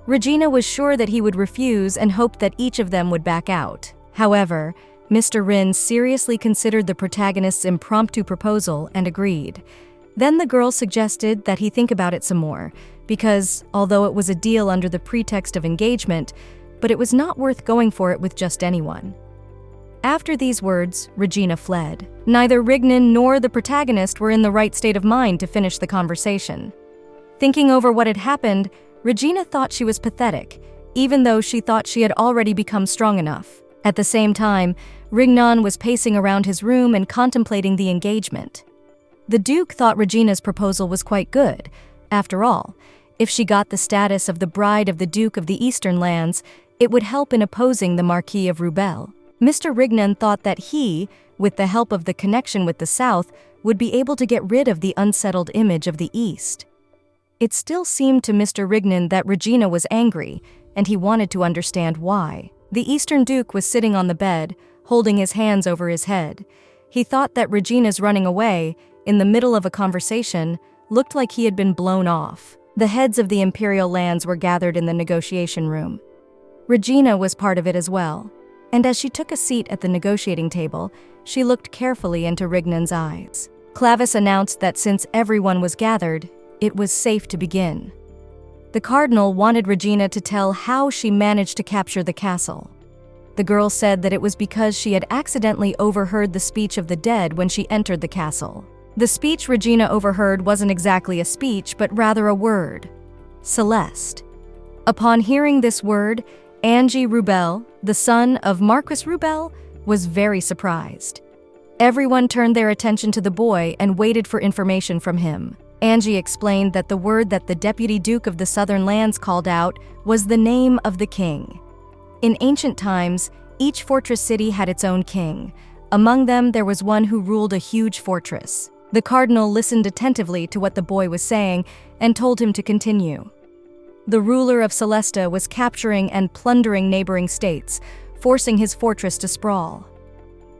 Regina was sure that he would refuse and hoped that each of them would back out. However, Mr. Rin seriously considered the protagonist's impromptu proposal and agreed. Then the girl suggested that he think about it some more, because although it was a deal under the pretext of engagement, but it was not worth going for it with just anyone. After these words, Regina fled. Neither Rignan nor the protagonist were in the right state of mind to finish the conversation. Thinking over what had happened, Regina thought she was pathetic, even though she thought she had already become strong enough. At the same time, Rignan was pacing around his room and contemplating the engagement. The Duke thought Regina's proposal was quite good. After all, if she got the status of the bride of the Duke of the Eastern Lands, it would help in opposing the Marquis of Rubel. Mr. Rignan thought that he, with the help of the connection with the South, would be able to get rid of the unsettled image of the East. It still seemed to Mr. Rignan that Regina was angry, and he wanted to understand why. The Eastern Duke was sitting on the bed, holding his hands over his head. He thought that Regina's running away, in the middle of a conversation, looked like he had been blown off. The heads of the Imperial lands were gathered in the negotiation room. Regina was part of it as well, and as she took a seat at the negotiating table, she looked carefully into Rignan's eyes. Clavis announced that since everyone was gathered, it was safe to begin. The Cardinal wanted Regina to tell how she managed to capture the castle. The girl said that it was because she had accidentally overheard the speech of the dead when she entered the castle. The speech Regina overheard wasn't exactly a speech, but rather a word: Celeste. Upon hearing this word, Angie Rubel, the son of Marquis Rubel, was very surprised. Everyone turned their attention to the boy and waited for information from him. Angie explained that the word that the Deputy Duke of the Southern Lands called out was the name of the king. In ancient times, each fortress city had its own king. Among them, there was one who ruled a huge fortress. The Cardinal listened attentively to what the boy was saying and told him to continue. The ruler of Celesta was capturing and plundering neighboring states, forcing his fortress to sprawl.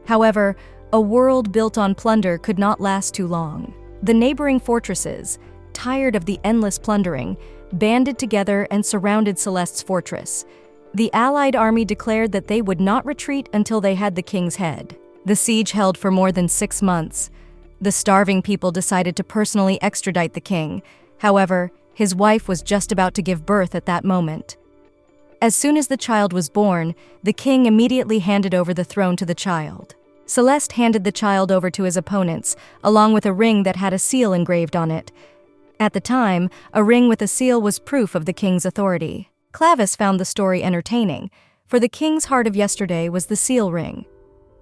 However, a world built on plunder could not last too long. The neighboring fortresses, tired of the endless plundering, banded together and surrounded Celeste's fortress. The allied army declared that they would not retreat until they had the king's head. The siege held for more than 6 months. The starving people decided to personally extradite the king. However, his wife was just about to give birth at that moment. As soon as the child was born, the king immediately handed over the throne to the child. Celeste handed the child over to his opponents, along with a ring that had a seal engraved on it. At the time, a ring with a seal was proof of the king's authority. Clavis found the story entertaining, for the king's heart of yesterday was the seal ring.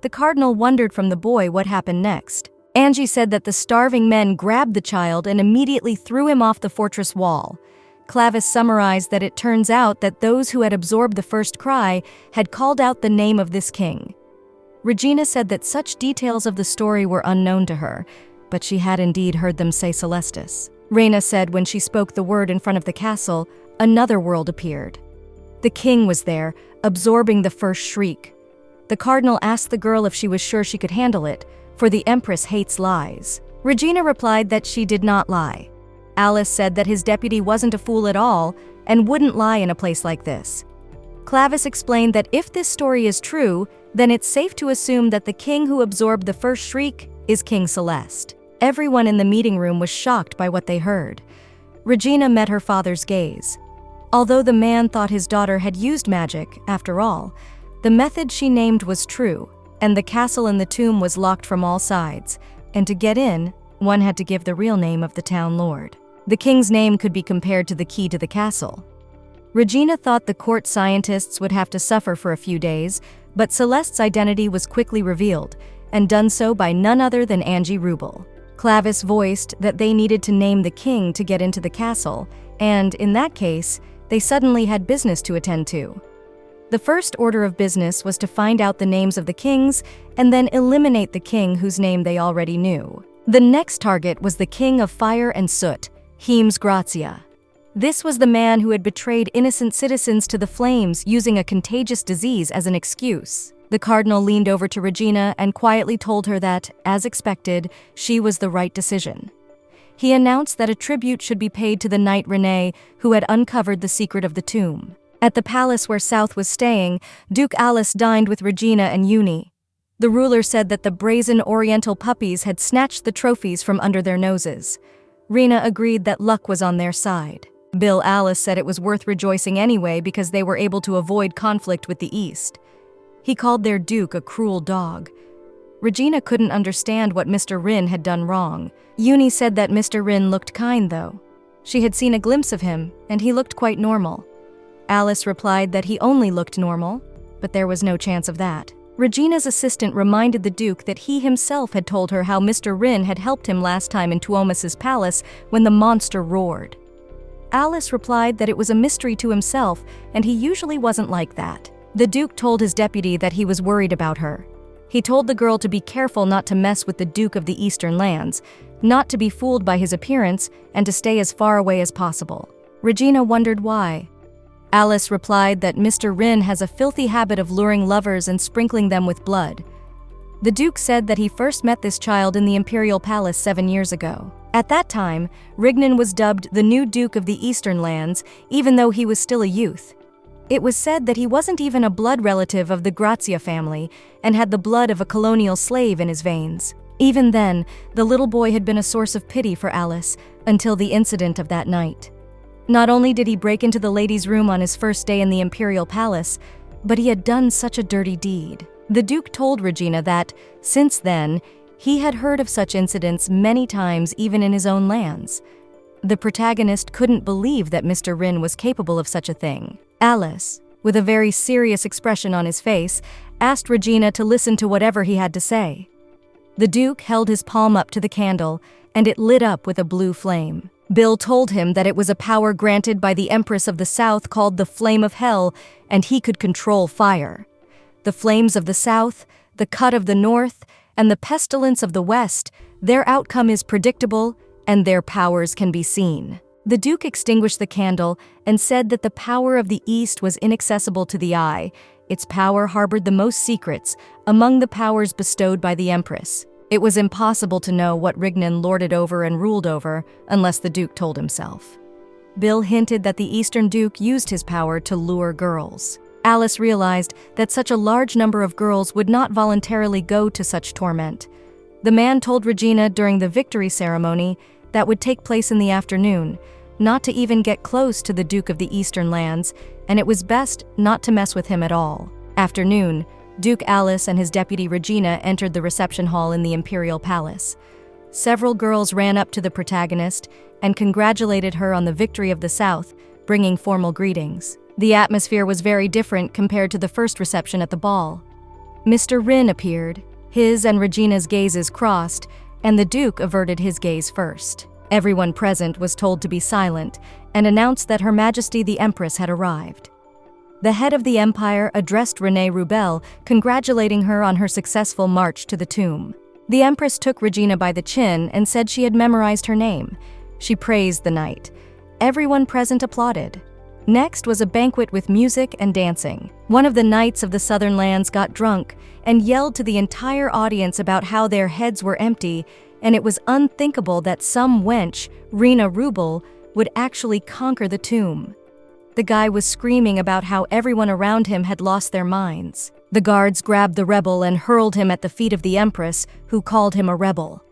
The cardinal wondered from the boy what happened next. Angie said that the starving men grabbed the child and immediately threw him off the fortress wall. Clavis summarized that it turns out that those who had absorbed the first cry had called out the name of this king. Regina said that such details of the story were unknown to her, but she had indeed heard them say Celestis. Rena said when she spoke the word in front of the castle, another world appeared. The king was there, absorbing the first shriek. The cardinal asked the girl if she was sure she could handle it, for the empress hates lies. Regina replied that she did not lie. Alice said that his deputy wasn't a fool at all and wouldn't lie in a place like this. Clavis explained that if this story is true, then it's safe to assume that the king who absorbed the first shriek is King Celeste. Everyone in the meeting room was shocked by what they heard. Regina met her father's gaze. Although the man thought his daughter had used magic, after all, the method she named was true, and the castle and the tomb was locked from all sides, and to get in, one had to give the real name of the town lord. The king's name could be compared to the key to the castle. Regina thought the court scientists would have to suffer for a few days, but Celeste's identity was quickly revealed, and done so by none other than Angie Rubel. Clavis voiced that they needed to name the king to get into the castle, and, in that case, they suddenly had business to attend to. The first order of business was to find out the names of the kings and then eliminate the king whose name they already knew. The next target was the king of fire and soot, Hemes Grazia. This was the man who had betrayed innocent citizens to the flames using a contagious disease as an excuse. The cardinal leaned over to Regina and quietly told her that, as expected, she was the right decision. He announced that a tribute should be paid to the knight Renee, who had uncovered the secret of the tomb. At the palace where South was staying, Duke Alice dined with Regina and Uni. The ruler said that the brazen oriental puppies had snatched the trophies from under their noses. Rena agreed that luck was on their side. Bill Alice said it was worth rejoicing anyway because they were able to avoid conflict with the East. He called their duke a cruel dog. Regina couldn't understand what Mr. Rin had done wrong. Uni said that Mr. Rin looked kind, though. She had seen a glimpse of him, and he looked quite normal. Alice replied that he only looked normal, but there was no chance of that. Regina's assistant reminded the Duke that he himself had told her how Mr. Rin had helped him last time in Tuomas's palace when the monster roared. Alice replied that it was a mystery to himself, and he usually wasn't like that. The Duke told his deputy that he was worried about her. He told the girl to be careful not to mess with the Duke of the Eastern Lands, not to be fooled by his appearance, and to stay as far away as possible. Regina wondered why. Alice replied that Mr. Rin has a filthy habit of luring lovers and sprinkling them with blood. The Duke said that he first met this child in the Imperial Palace 7 years ago. At that time, Rignan was dubbed the new Duke of the Eastern Lands, even though he was still a youth. It was said that he wasn't even a blood relative of the Grazia family and had the blood of a colonial slave in his veins. Even then, the little boy had been a source of pity for Alice until the incident of that night. Not only did he break into the lady's room on his first day in the Imperial Palace, but he had done such a dirty deed. The Duke told Regina that, since then, he had heard of such incidents many times even in his own lands. The protagonist couldn't believe that Mr. Rin was capable of such a thing. Alice, with a very serious expression on his face, asked Regina to listen to whatever he had to say. The Duke held his palm up to the candle, and it lit up with a blue flame. Bill told him that it was a power granted by the Empress of the South called the Flame of Hell, and he could control fire. The flames of the South, the cut of the North, and the pestilence of the West, their outcome is predictable, and their powers can be seen. The Duke extinguished the candle and said that the power of the East was inaccessible to the eye. Its power harbored the most secrets among the powers bestowed by the Empress. It was impossible to know what Rignan lorded over and ruled over unless the Duke told himself. Bill hinted that the Eastern Duke used his power to lure girls. Alice realized that such a large number of girls would not voluntarily go to such torment. The man told Regina during the victory ceremony that would take place in the afternoon not to even get close to the Duke of the Eastern Lands, and it was best not to mess with him at all. After noon, Duke Alice and his deputy Regina entered the reception hall in the Imperial Palace. Several girls ran up to the protagonist and congratulated her on the victory of the South, bringing formal greetings. The atmosphere was very different compared to the first reception at the ball. Mr. Rin appeared. His and Regina's gazes crossed, and the Duke averted his gaze first. Everyone present was told to be silent and announced that Her Majesty the Empress had arrived. The head of the empire addressed Renee Rubel, congratulating her on her successful march to the tomb. The Empress took Regina by the chin and said she had memorized her name. She praised the knight. Everyone present applauded. Next was a banquet with music and dancing. One of the knights of the Southern Lands got drunk and yelled to the entire audience about how their heads were empty, and it was unthinkable that some wench, Rena Rubel, would actually conquer the tomb. The guy was screaming about how everyone around him had lost their minds. The guards grabbed the rebel and hurled him at the feet of the Empress, who called him a rebel.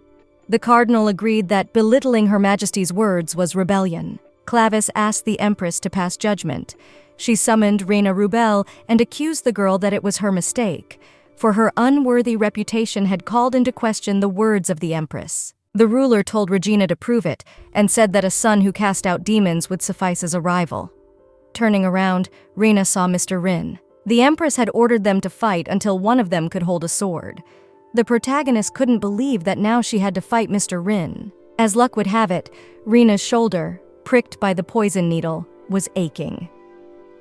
The cardinal agreed that belittling Her Majesty's words was rebellion. Clavis asked the empress to pass judgment. She summoned Reina Rubel and accused the girl that it was her mistake, for her unworthy reputation had called into question the words of the empress. The ruler told Regina to prove it and said that a son who cast out demons would suffice as a rival. Turning around, Reina saw Mr. Rin. The empress had ordered them to fight until one of them could hold a sword. The protagonist couldn't believe that now she had to fight Mr. Rin. As luck would have it, Reina's shoulder, pricked by the poison needle, was aching.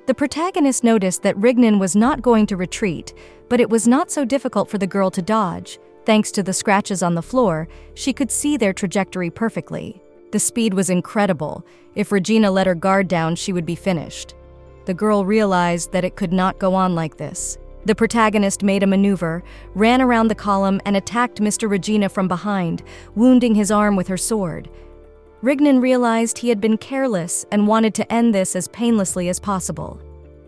The protagonist noticed that Regina was not going to retreat, but it was not so difficult for the girl to dodge. Thanks to the scratches on the floor, she could see their trajectory perfectly. The speed was incredible. If Regina let her guard down, she would be finished. The girl realized that it could not go on like this. The protagonist made a maneuver, ran around the column, and attacked Mr. Regina from behind, wounding his arm with her sword. Regina realized he had been careless and wanted to end this as painlessly as possible.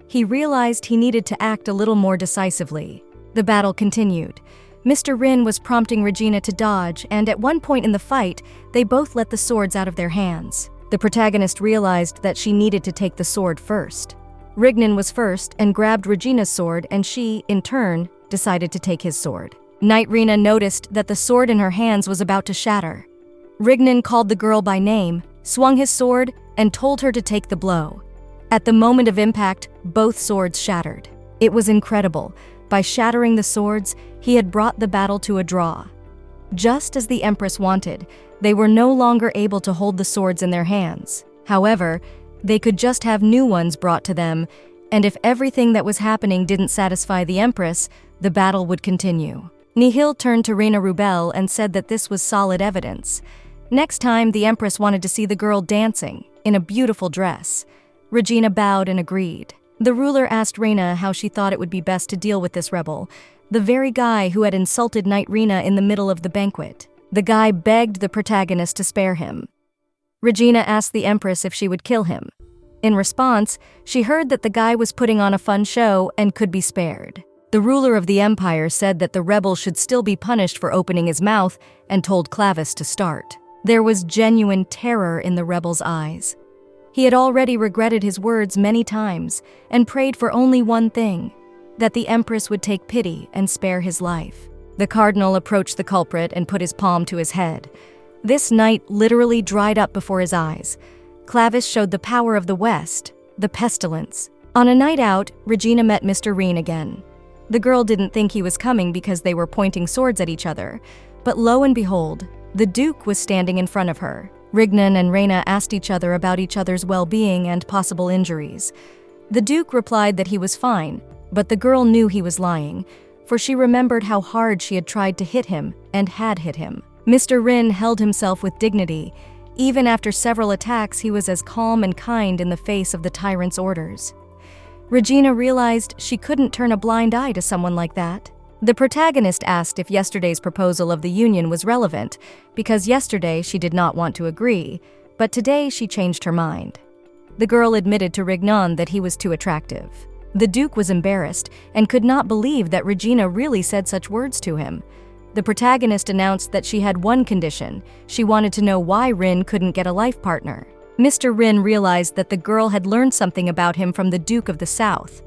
He realized he needed to act a little more decisively. The battle continued. Mr. Rin was prompting Regina to dodge, and at one point in the fight, they both let the swords out of their hands. The protagonist realized that she needed to take the sword first. Regina was first and grabbed Regina's sword, and she, in turn, decided to take his sword. Knight Reina noticed that the sword in her hands was about to shatter. Regina called the girl by name, swung his sword, and told her to take the blow. At the moment of impact, both swords shattered. It was incredible. By shattering the swords, he had brought the battle to a draw. Just as the Empress wanted, they were no longer able to hold the swords in their hands. However, they could just have new ones brought to them, and if everything that was happening didn't satisfy the Empress, the battle would continue. Nihil turned to Reina Rubel and said that this was solid evidence. Next time, the Empress wanted to see the girl dancing, in a beautiful dress. Regina bowed and agreed. The ruler asked Reina how she thought it would be best to deal with this rebel, the very guy who had insulted Knight Reina in the middle of the banquet. The guy begged the protagonist to spare him. Regina asked the Empress if she would kill him. In response, she heard that the guy was putting on a fun show and could be spared. The ruler of the empire said that the rebel should still be punished for opening his mouth and told Clavis to start. There was genuine terror in the rebel's eyes. He had already regretted his words many times and prayed for only one thing, that the Empress would take pity and spare his life. The cardinal approached the culprit and put his palm to his head. This knight literally dried up before his eyes. Clavis showed the power of the West, the pestilence. On a night out, Regina met Mr. Rin again. The girl didn't think he was coming because they were pointing swords at each other, but lo and behold, the Duke was standing in front of her. Regina and Reina asked each other about each other's well-being and possible injuries. The Duke replied that he was fine, but the girl knew he was lying, for she remembered how hard she had tried to hit him and had hit him. Mr. Rin held himself with dignity. Even after several attacks, he was as calm and kind in the face of the tyrant's orders. Regina realized she couldn't turn a blind eye to someone like that. The protagonist asked if yesterday's proposal of the union was relevant, because yesterday she did not want to agree, but today she changed her mind. The girl admitted to Regina that he was too attractive. The Duke was embarrassed and could not believe that Regina really said such words to him. The protagonist announced that she had one condition. She wanted to know why Rin couldn't get a life partner. Mr. Rin realized that the girl had learned something about him from the Duke of the South.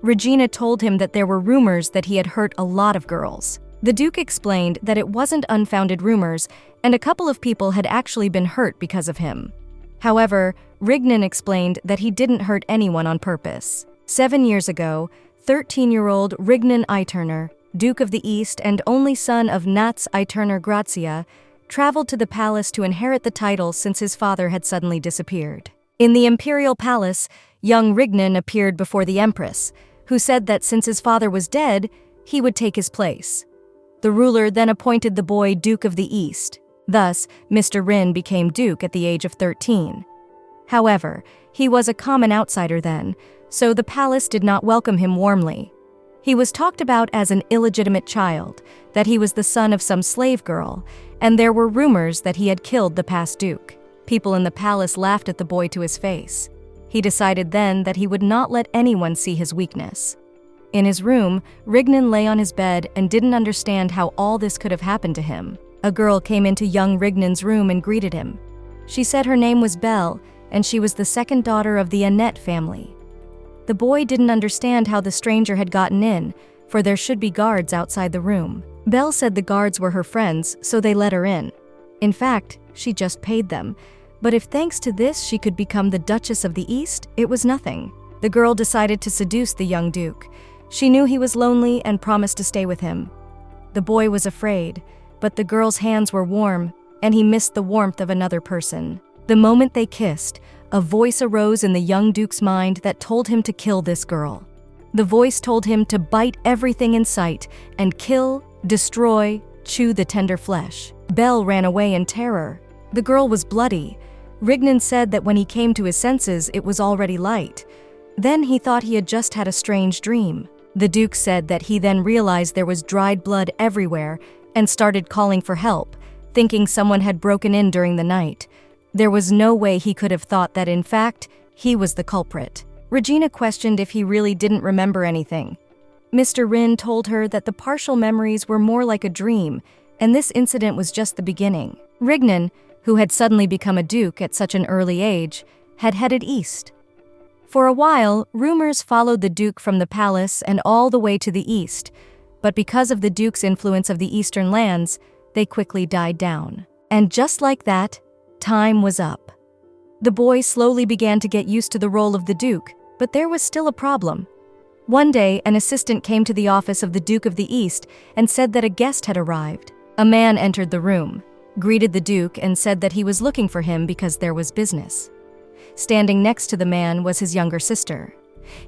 Regina told him that there were rumors that he had hurt a lot of girls. The Duke explained that it wasn't unfounded rumors, and a couple of people had actually been hurt because of him. However, Regina explained that he didn't hurt anyone on purpose. 7 years ago, 13-year-old Regina Eiterner, Duke of the East and only son of Nats Eiterner Grazia, traveled to the palace to inherit the title since his father had suddenly disappeared. In the Imperial palace, young Regina appeared before the Empress, who said that since his father was dead, he would take his place. The ruler then appointed the boy Duke of the East. Thus, Mr. Rin became Duke at the age of 13. However, he was a common outsider then, so the palace did not welcome him warmly. He was talked about as an illegitimate child, that he was the son of some slave girl, and there were rumors that he had killed the past Duke. People in the palace laughed at the boy to his face. He decided then that he would not let anyone see his weakness. In his room, Regina lay on his bed and didn't understand how all this could have happened to him. A girl came into young Rignan's room and greeted him. She said her name was Belle, and she was the second daughter of the Annette family. The boy didn't understand how the stranger had gotten in, for there should be guards outside the room. Belle said the guards were her friends, so they let her in. In fact, she just paid them. But if thanks to this she could become the Duchess of the East, it was nothing. The girl decided to seduce the young duke. She knew he was lonely and promised to stay with him. The boy was afraid, but the girl's hands were warm, and he missed the warmth of another person. The moment they kissed, a voice arose in the young duke's mind that told him to kill this girl. The voice told him to bite everything in sight and kill, destroy, chew the tender flesh. Belle ran away in terror. The girl was bloody. Rignan said that when he came to his senses, it was already light. Then he thought he had just had a strange dream. The duke said that he then realized there was dried blood everywhere and started calling for help, thinking someone had broken in during the night. There was no way he could have thought that, in fact, he was the culprit. Regina questioned if he really didn't remember anything. Mr. Rin told her that the partial memories were more like a dream, and this incident was just the beginning. Rignan, who had suddenly become a duke at such an early age, had headed east. For a while, rumors followed the duke from the palace and all the way to the east, but because of the duke's influence of the eastern lands, they quickly died down. And just like that, time was up. The boy slowly began to get used to the role of the duke, but there was still a problem. One day, an assistant came to the office of the Duke of the East and said that a guest had arrived. A man entered the room, greeted the duke, and said that he was looking for him because there was business. Standing next to the man was his younger sister.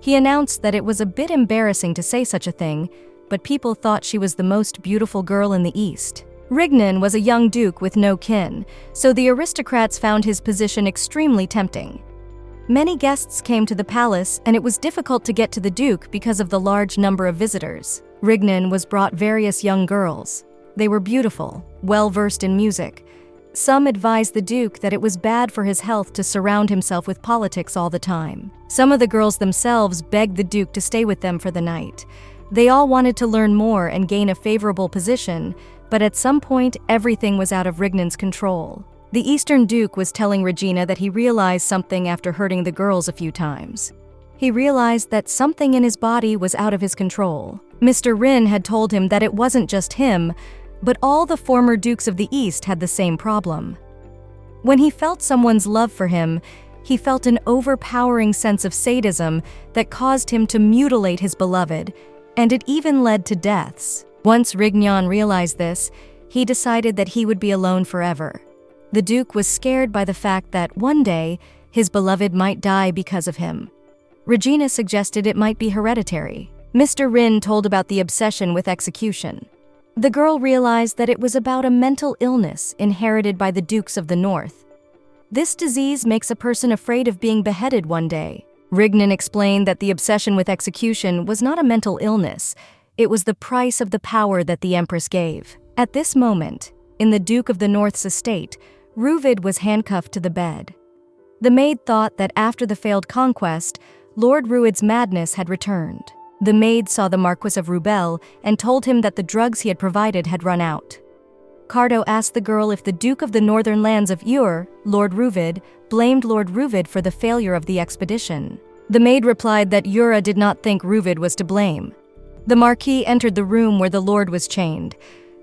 He announced that it was a bit embarrassing to say such a thing, but people thought she was the most beautiful girl in the East. Rignan was a young duke with no kin, so the aristocrats found his position extremely tempting. Many guests came to the palace, and it was difficult to get to the duke because of the large number of visitors. Rignan was brought various young girls. They were beautiful, well-versed in music. Some advised the duke that it was bad for his health to surround himself with politics all the time. Some of the girls themselves begged the duke to stay with them for the night. They all wanted to learn more and gain a favorable position, but at some point, everything was out of Rignan's control. The Eastern Duke was telling Regina that he realized something after hurting the girls a few times. He realized that something in his body was out of his control. Mr. Rin had told him that it wasn't just him, but all the former dukes of the East had the same problem. When he felt someone's love for him, he felt an overpowering sense of sadism that caused him to mutilate his beloved, and it even led to deaths. Once Rignan realized this, he decided that he would be alone forever. The Duke was scared by the fact that one day, his beloved might die because of him. Regina suggested it might be hereditary. Mr. Rin told about the obsession with execution. The girl realized that it was about a mental illness inherited by the Dukes of the North. This disease makes a person afraid of being beheaded one day. Rignan explained that the obsession with execution was not a mental illness. It was the price of the power that the Empress gave. At this moment, in the Duke of the North's estate, Ruvid was handcuffed to the bed. The maid thought that after the failed conquest, Lord Ruid's madness had returned. The maid saw the Marquis of Rubel and told him that the drugs he had provided had run out. Cardo asked the girl if the Duke of the Northern Lands of Ur, Lord Ruvid, blamed Lord Ruvid for the failure of the expedition. The maid replied that Ura did not think Ruvid was to blame. The Marquis entered the room where the Lord was chained.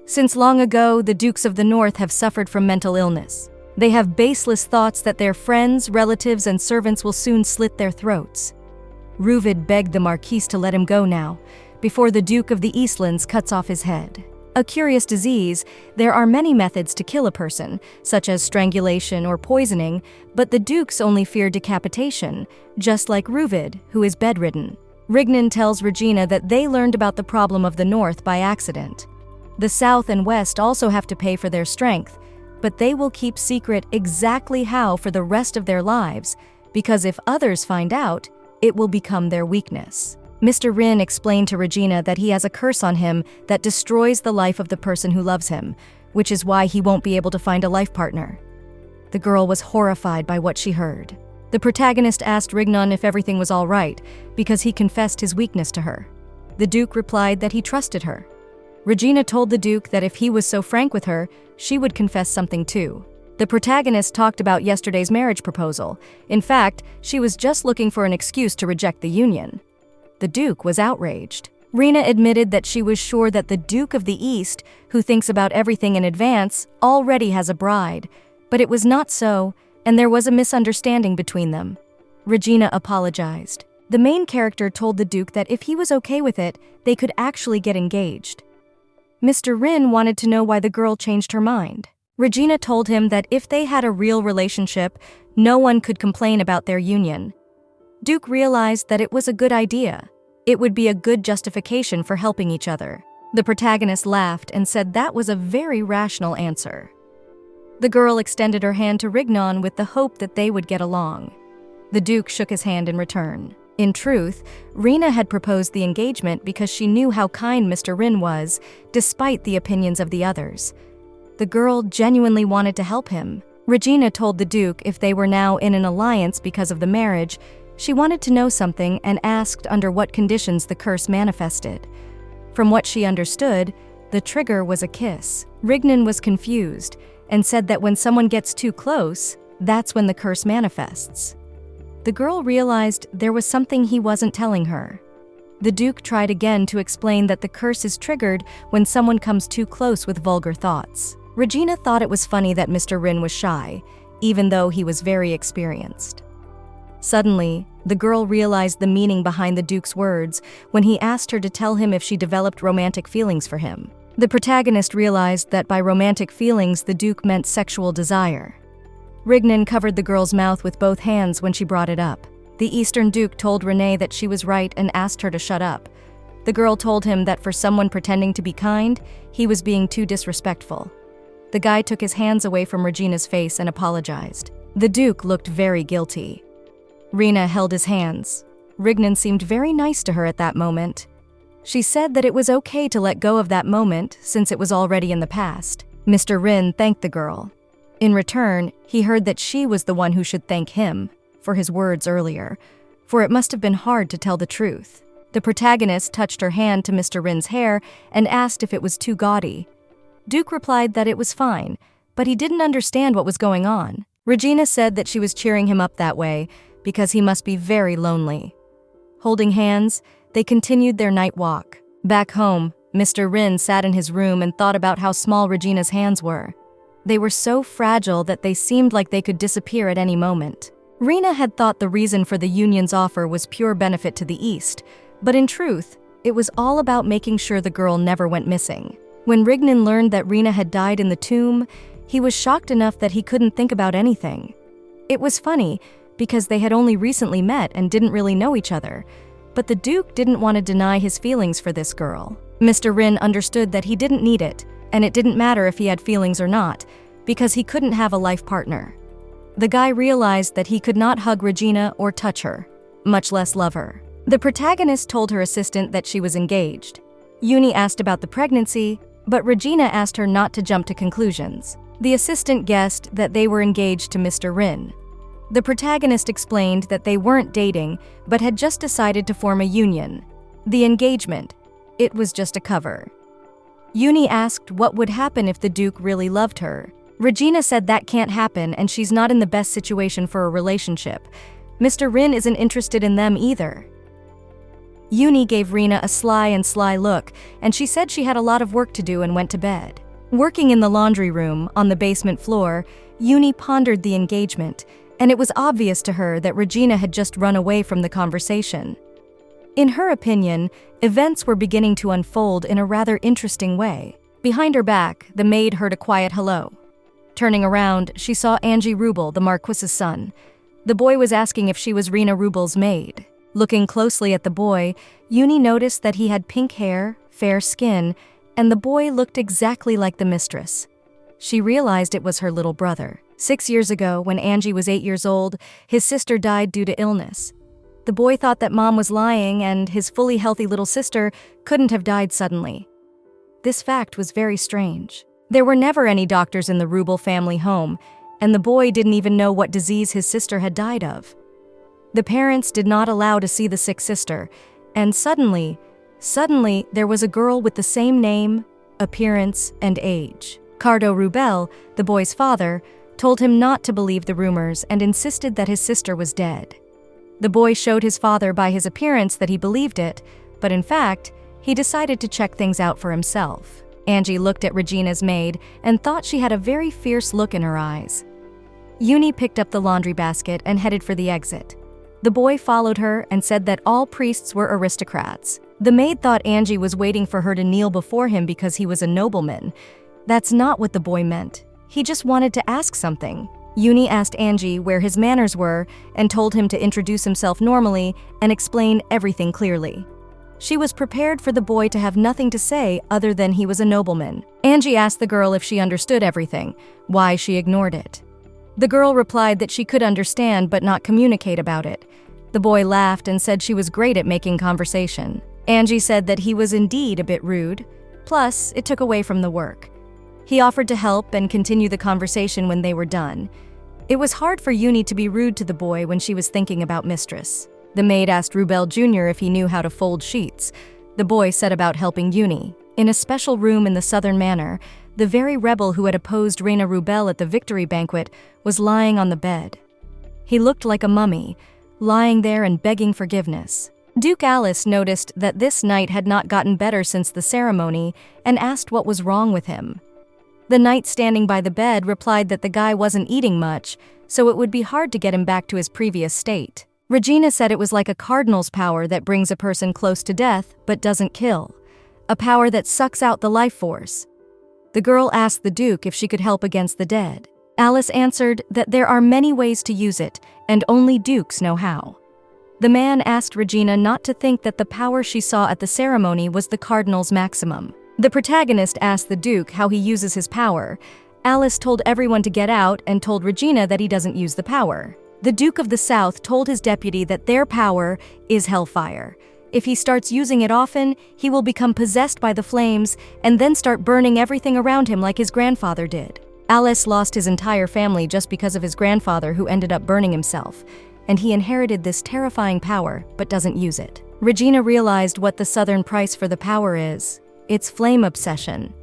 Since long ago, the Dukes of the North have suffered from mental illness. They have baseless thoughts that their friends, relatives, and servants will soon slit their throats. Ruvid begged the Marquis to let him go now, before the Duke of the Eastlands cuts off his head. A curious disease, there are many methods to kill a person, such as strangulation or poisoning, but the Dukes only fear decapitation, just like Ruvid, who is bedridden. Rignan tells Regina that they learned about the problem of the North by accident. The South and West also have to pay for their strength, but they will keep secret exactly how for the rest of their lives, because if others find out, it will become their weakness. Mr. Rin explained to Regina that he has a curse on him that destroys the life of the person who loves him, which is why he won't be able to find a life partner. The girl was horrified by what she heard. The protagonist asked Rignan if everything was all right, because he confessed his weakness to her. The Duke replied that he trusted her. Regina told the Duke that if he was so frank with her, she would confess something too. The protagonist talked about yesterday's marriage proposal. In fact, she was just looking for an excuse to reject the union. The Duke was outraged. Rena admitted that she was sure that the Duke of the East, who thinks about everything in advance, already has a bride. But it was not so, and there was a misunderstanding between them. Regina apologized. The main character told the Duke that if he was okay with it, they could actually get engaged. Mr. Rin wanted to know why the girl changed her mind. Regina told him that if they had a real relationship, no one could complain about their union. Duke realized that it was a good idea. It would be a good justification for helping each other. The protagonist laughed and said that was a very rational answer. The girl extended her hand to Rignon with the hope that they would get along. The Duke shook his hand in return. In truth, Rena had proposed the engagement because she knew how kind Mr. Rin was, despite the opinions of the others. The girl genuinely wanted to help him. Regina told the Duke if they were now in an alliance because of the marriage, she wanted to know something and asked under what conditions the curse manifested. From what she understood, the trigger was a kiss. Rignon was confused and said that when someone gets too close, that's when the curse manifests. The girl realized there was something he wasn't telling her. The Duke tried again to explain that the curse is triggered when someone comes too close with vulgar thoughts. Regina thought it was funny that Mr. Rin was shy, even though he was very experienced. Suddenly, the girl realized the meaning behind the Duke's words when he asked her to tell him if she developed romantic feelings for him. The protagonist realized that by romantic feelings the Duke meant sexual desire. Rignon covered the girl's mouth with both hands when she brought it up. The Eastern Duke told Renee that she was right and asked her to shut up. The girl told him that for someone pretending to be kind, he was being too disrespectful. The guy took his hands away from Regina's face and apologized. The Duke looked very guilty. Rena held his hands. Rignon seemed very nice to her at that moment. She said that it was okay to let go of that moment since it was already in the past. Mr. Rin thanked the girl. In return, he heard that she was the one who should thank him for his words earlier, for it must have been hard to tell the truth. The protagonist touched her hand to Mr. Rin's hair and asked if it was too gaudy. Duke replied that it was fine, but he didn't understand what was going on. Regina said that she was cheering him up that way because he must be very lonely. Holding hands, they continued their night walk. Back home, Mr. Rin sat in his room and thought about how small Regina's hands were. They were so fragile that they seemed like they could disappear at any moment. Rena had thought the reason for the union's offer was pure benefit to the East, but in truth, it was all about making sure the girl never went missing. When Rignon learned that Rena had died in the tomb, he was shocked enough that he couldn't think about anything. It was funny, because they had only recently met and didn't really know each other, but the Duke didn't want to deny his feelings for this girl. Mr. Rin understood that he didn't need it, and it didn't matter if he had feelings or not, because he couldn't have a life partner. The guy realized that he could not hug Regina or touch her, much less love her. The protagonist told her assistant that she was engaged. Uni asked about the pregnancy, but Regina asked her not to jump to conclusions. The assistant guessed that they were engaged to Mr. Rin. The protagonist explained that they weren't dating, but had just decided to form a union. The engagement, it was just a cover. Uni asked what would happen if the Duke really loved her. Regina said that can't happen and she's not in the best situation for a relationship. Mr. Rin isn't interested in them either. Uni gave Rena a sly look, and she said she had a lot of work to do and went to bed. Working in the laundry room on the basement floor, Uni pondered the engagement, and it was obvious to her that Regina had just run away from the conversation. In her opinion, events were beginning to unfold in a rather interesting way. Behind her back, the maid heard a quiet hello. Turning around, she saw Angie Rubel, the Marquis's son. The boy was asking if she was Rena Rubel's maid. Looking closely at the boy, Uni noticed that he had pink hair, fair skin, and the boy looked exactly like the mistress. She realized it was her little brother. 6 years ago, when Angie was 8 years old, his sister died due to illness. The boy thought that mom was lying and his fully healthy little sister couldn't have died suddenly. This fact was very strange. There were never any doctors in the Rubel family home, and the boy didn't even know what disease his sister had died of. The parents did not allow to see the sick sister, and suddenly, there was a girl with the same name, appearance, and age. Cardo Rubel, the boy's father, told him not to believe the rumors and insisted that his sister was dead. The boy showed his father by his appearance that he believed it, but in fact, he decided to check things out for himself. Angie looked at Regina's maid and thought she had a very fierce look in her eyes. Uni picked up the laundry basket and headed for the exit. The boy followed her and said that all priests were aristocrats. The maid thought Angie was waiting for her to kneel before him because he was a nobleman. That's not what the boy meant. He just wanted to ask something. Uni asked Angie where his manners were and told him to introduce himself normally and explain everything clearly. She was prepared for the boy to have nothing to say other than he was a nobleman. Angie asked the girl if she understood everything, why she ignored it. The girl replied that she could understand but not communicate about it. The boy laughed and said she was great at making conversation. Angie said that he was indeed a bit rude, plus it took away from the work. He offered to help and continue the conversation when they were done. It was hard for Uni to be rude to the boy when she was thinking about Mistress. The maid asked Rubel Jr. if he knew how to fold sheets. The boy set about helping Uni. In a special room in the Southern Manor, the very rebel who had opposed Reina Rubel at the victory banquet was lying on the bed. He looked like a mummy, lying there and begging forgiveness. Duke Alice noticed that this knight had not gotten better since the ceremony and asked what was wrong with him. The knight standing by the bed replied that the guy wasn't eating much, so it would be hard to get him back to his previous state. Regina said it was like a cardinal's power that brings a person close to death but doesn't kill, a power that sucks out the life force. The girl asked the Duke if she could help against the dead. Alice answered that there are many ways to use it, and only dukes know how. The man asked Regina not to think that the power she saw at the ceremony was the cardinal's maximum. The protagonist asked the Duke how he uses his power. Alice told everyone to get out and told Regina that he doesn't use the power. The Duke of the South told his deputy that their power is hellfire. If he starts using it often, he will become possessed by the flames and then start burning everything around him like his grandfather did. Alice lost his entire family just because of his grandfather, who ended up burning himself, and he inherited this terrifying power but doesn't use it. Regina realized what the Southern price for the power is. It's flame obsession.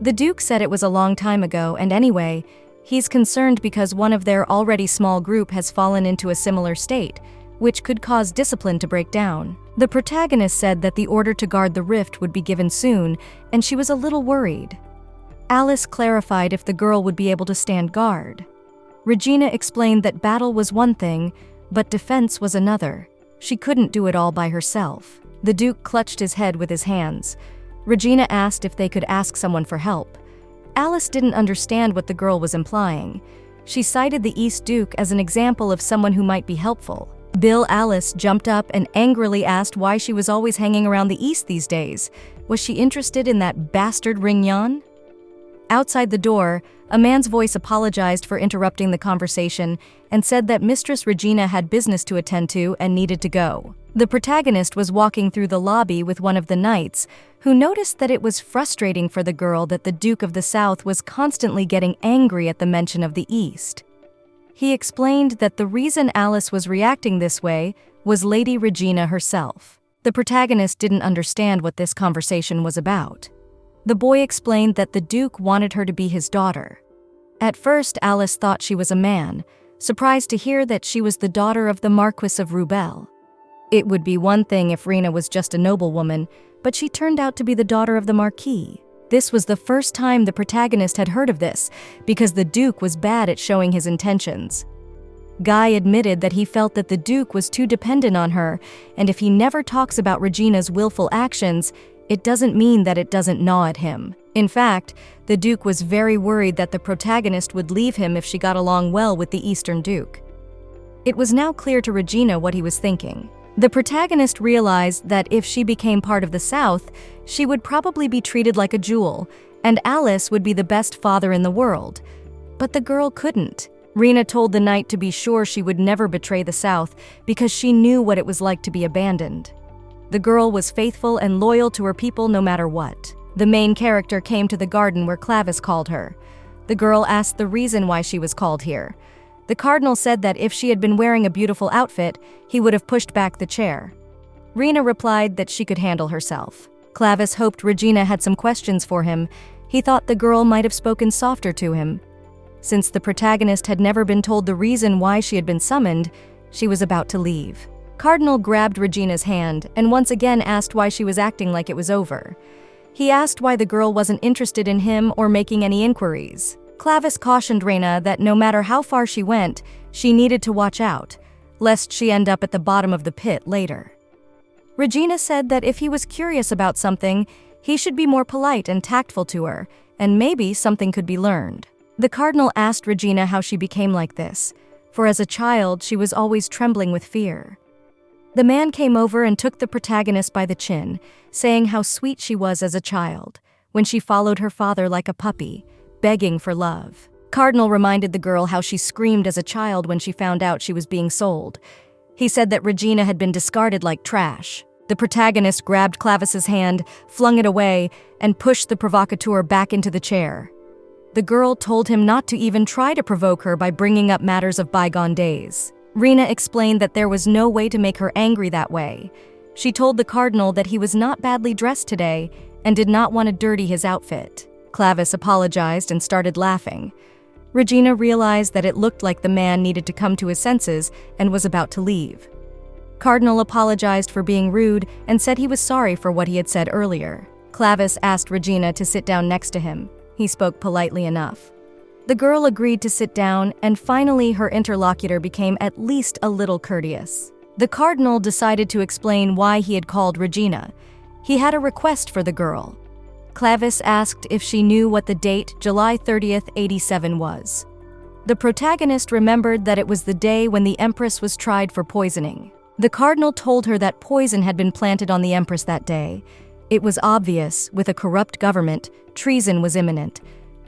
The Duke said it was a long time ago, and anyway, he's concerned because one of their already small group has fallen into a similar state, which could cause discipline to break down. The protagonist said that the order to guard the rift would be given soon, and she was a little worried. Alice clarified if the girl would be able to stand guard. Regina explained that battle was one thing, but defense was another. She couldn't do it all by herself. The Duke clutched his head with his hands. Regina asked if they could ask someone for help. Alice didn't understand what the girl was implying. She cited the East Duke as an example of someone who might be helpful. Bill Alice jumped up and angrily asked why she was always hanging around the East these days. Was she interested in that bastard Rignon? Outside the door, a man's voice apologized for interrupting the conversation and said that Mistress Regina had business to attend to and needed to go. The protagonist was walking through the lobby with one of the knights, who noticed that it was frustrating for the girl that the Duke of the South was constantly getting angry at the mention of the East. He explained that the reason Alice was reacting this way was Lady Regina herself. The protagonist didn't understand what this conversation was about. The boy explained that the Duke wanted her to be his daughter. At first, Alice thought she was a man, surprised to hear that she was the daughter of the Marquis of Rubel. It would be one thing if Rena was just a noblewoman, but she turned out to be the daughter of the Marquis. This was the first time the protagonist had heard of this, because the Duke was bad at showing his intentions. Guy admitted that he felt that the Duke was too dependent on her, and if he never talks about Regina's willful actions, it doesn't mean that it doesn't gnaw at him. In fact, the Duke was very worried that the protagonist would leave him if she got along well with the Eastern Duke. It was now clear to Regina what he was thinking. The protagonist realized that if she became part of the South, she would probably be treated like a jewel, and Alice would be the best father in the world. But the girl couldn't. Rena told the knight to be sure she would never betray the South because she knew what it was like to be abandoned. The girl was faithful and loyal to her people no matter what. The main character came to the garden where Clavis called her. The girl asked the reason why she was called here. The cardinal said that if she had been wearing a beautiful outfit, he would have pushed back the chair. Rena replied that she could handle herself. Clavis hoped Regina had some questions for him. He thought the girl might have spoken softer to him. Since the protagonist had never been told the reason why she had been summoned, she was about to leave. Cardinal grabbed Regina's hand and once again asked why she was acting like it was over. He asked why the girl wasn't interested in him or making any inquiries. Clavis cautioned Regina that no matter how far she went, she needed to watch out, lest she end up at the bottom of the pit later. Regina said that if he was curious about something, he should be more polite and tactful to her, and maybe something could be learned. The Cardinal asked Regina how she became like this, for as a child she was always trembling with fear. The man came over and took the protagonist by the chin, saying how sweet she was as a child, when she followed her father like a puppy, begging for love. Cardinal reminded the girl how she screamed as a child when she found out she was being sold. He said that Regina had been discarded like trash. The protagonist grabbed Clavis's hand, flung it away, and pushed the provocateur back into the chair. The girl told him not to even try to provoke her by bringing up matters of bygone days. Regina explained that there was no way to make her angry that way. She told the Cardinal that he was not badly dressed today and did not want to dirty his outfit. Clavis apologized and started laughing. Regina realized that it looked like the man needed to come to his senses and was about to leave. Cardinal apologized for being rude and said he was sorry for what he had said earlier. Clavis asked Regina to sit down next to him. He spoke politely enough. The girl agreed to sit down, and finally her interlocutor became at least a little courteous. The Cardinal decided to explain why he had called Regina. He had a request for the girl. Clavis asked if she knew what the date, July 30th, 87 was. The protagonist remembered that it was the day when the Empress was tried for poisoning. The Cardinal told her that poison had been planted on the Empress that day. It was obvious, with a corrupt government, treason was imminent.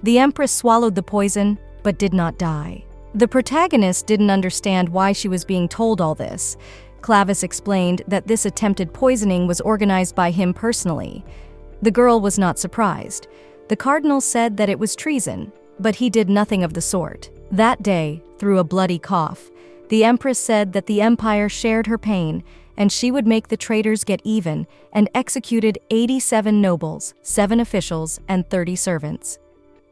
The Empress swallowed the poison, but did not die. The protagonist didn't understand why she was being told all this. Clavis explained that this attempted poisoning was organized by him personally. The girl was not surprised. The Cardinal said that it was treason, but he did nothing of the sort. That day, through a bloody cough, the Empress said that the Empire shared her pain, and she would make the traitors get even, and executed 87 nobles, 7 officials, and 30 servants.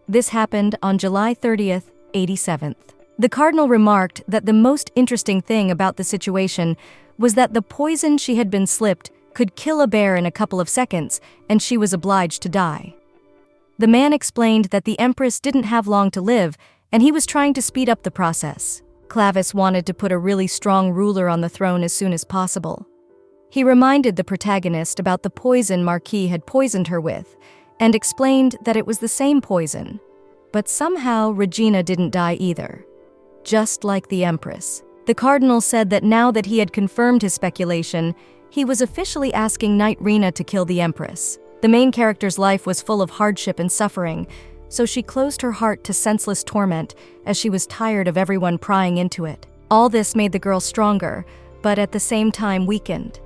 This happened on July 30th, 87th. The Cardinal remarked that the most interesting thing about the situation was that the poison she had been slipped could kill a bear in a couple of seconds, and she was obliged to die. The man explained that the Empress didn't have long to live, and he was trying to speed up the process. Clavis wanted to put a really strong ruler on the throne as soon as possible. He reminded the protagonist about the poison Marquis had poisoned her with, and explained that it was the same poison. But somehow Regina didn't die either. Just like the Empress. The Cardinal said that now that he had confirmed his speculation, he was officially asking Knight Regina to kill the Empress. The main character's life was full of hardship and suffering, so she closed her heart to senseless torment as she was tired of everyone prying into it. All this made the girl stronger, but at the same time weakened.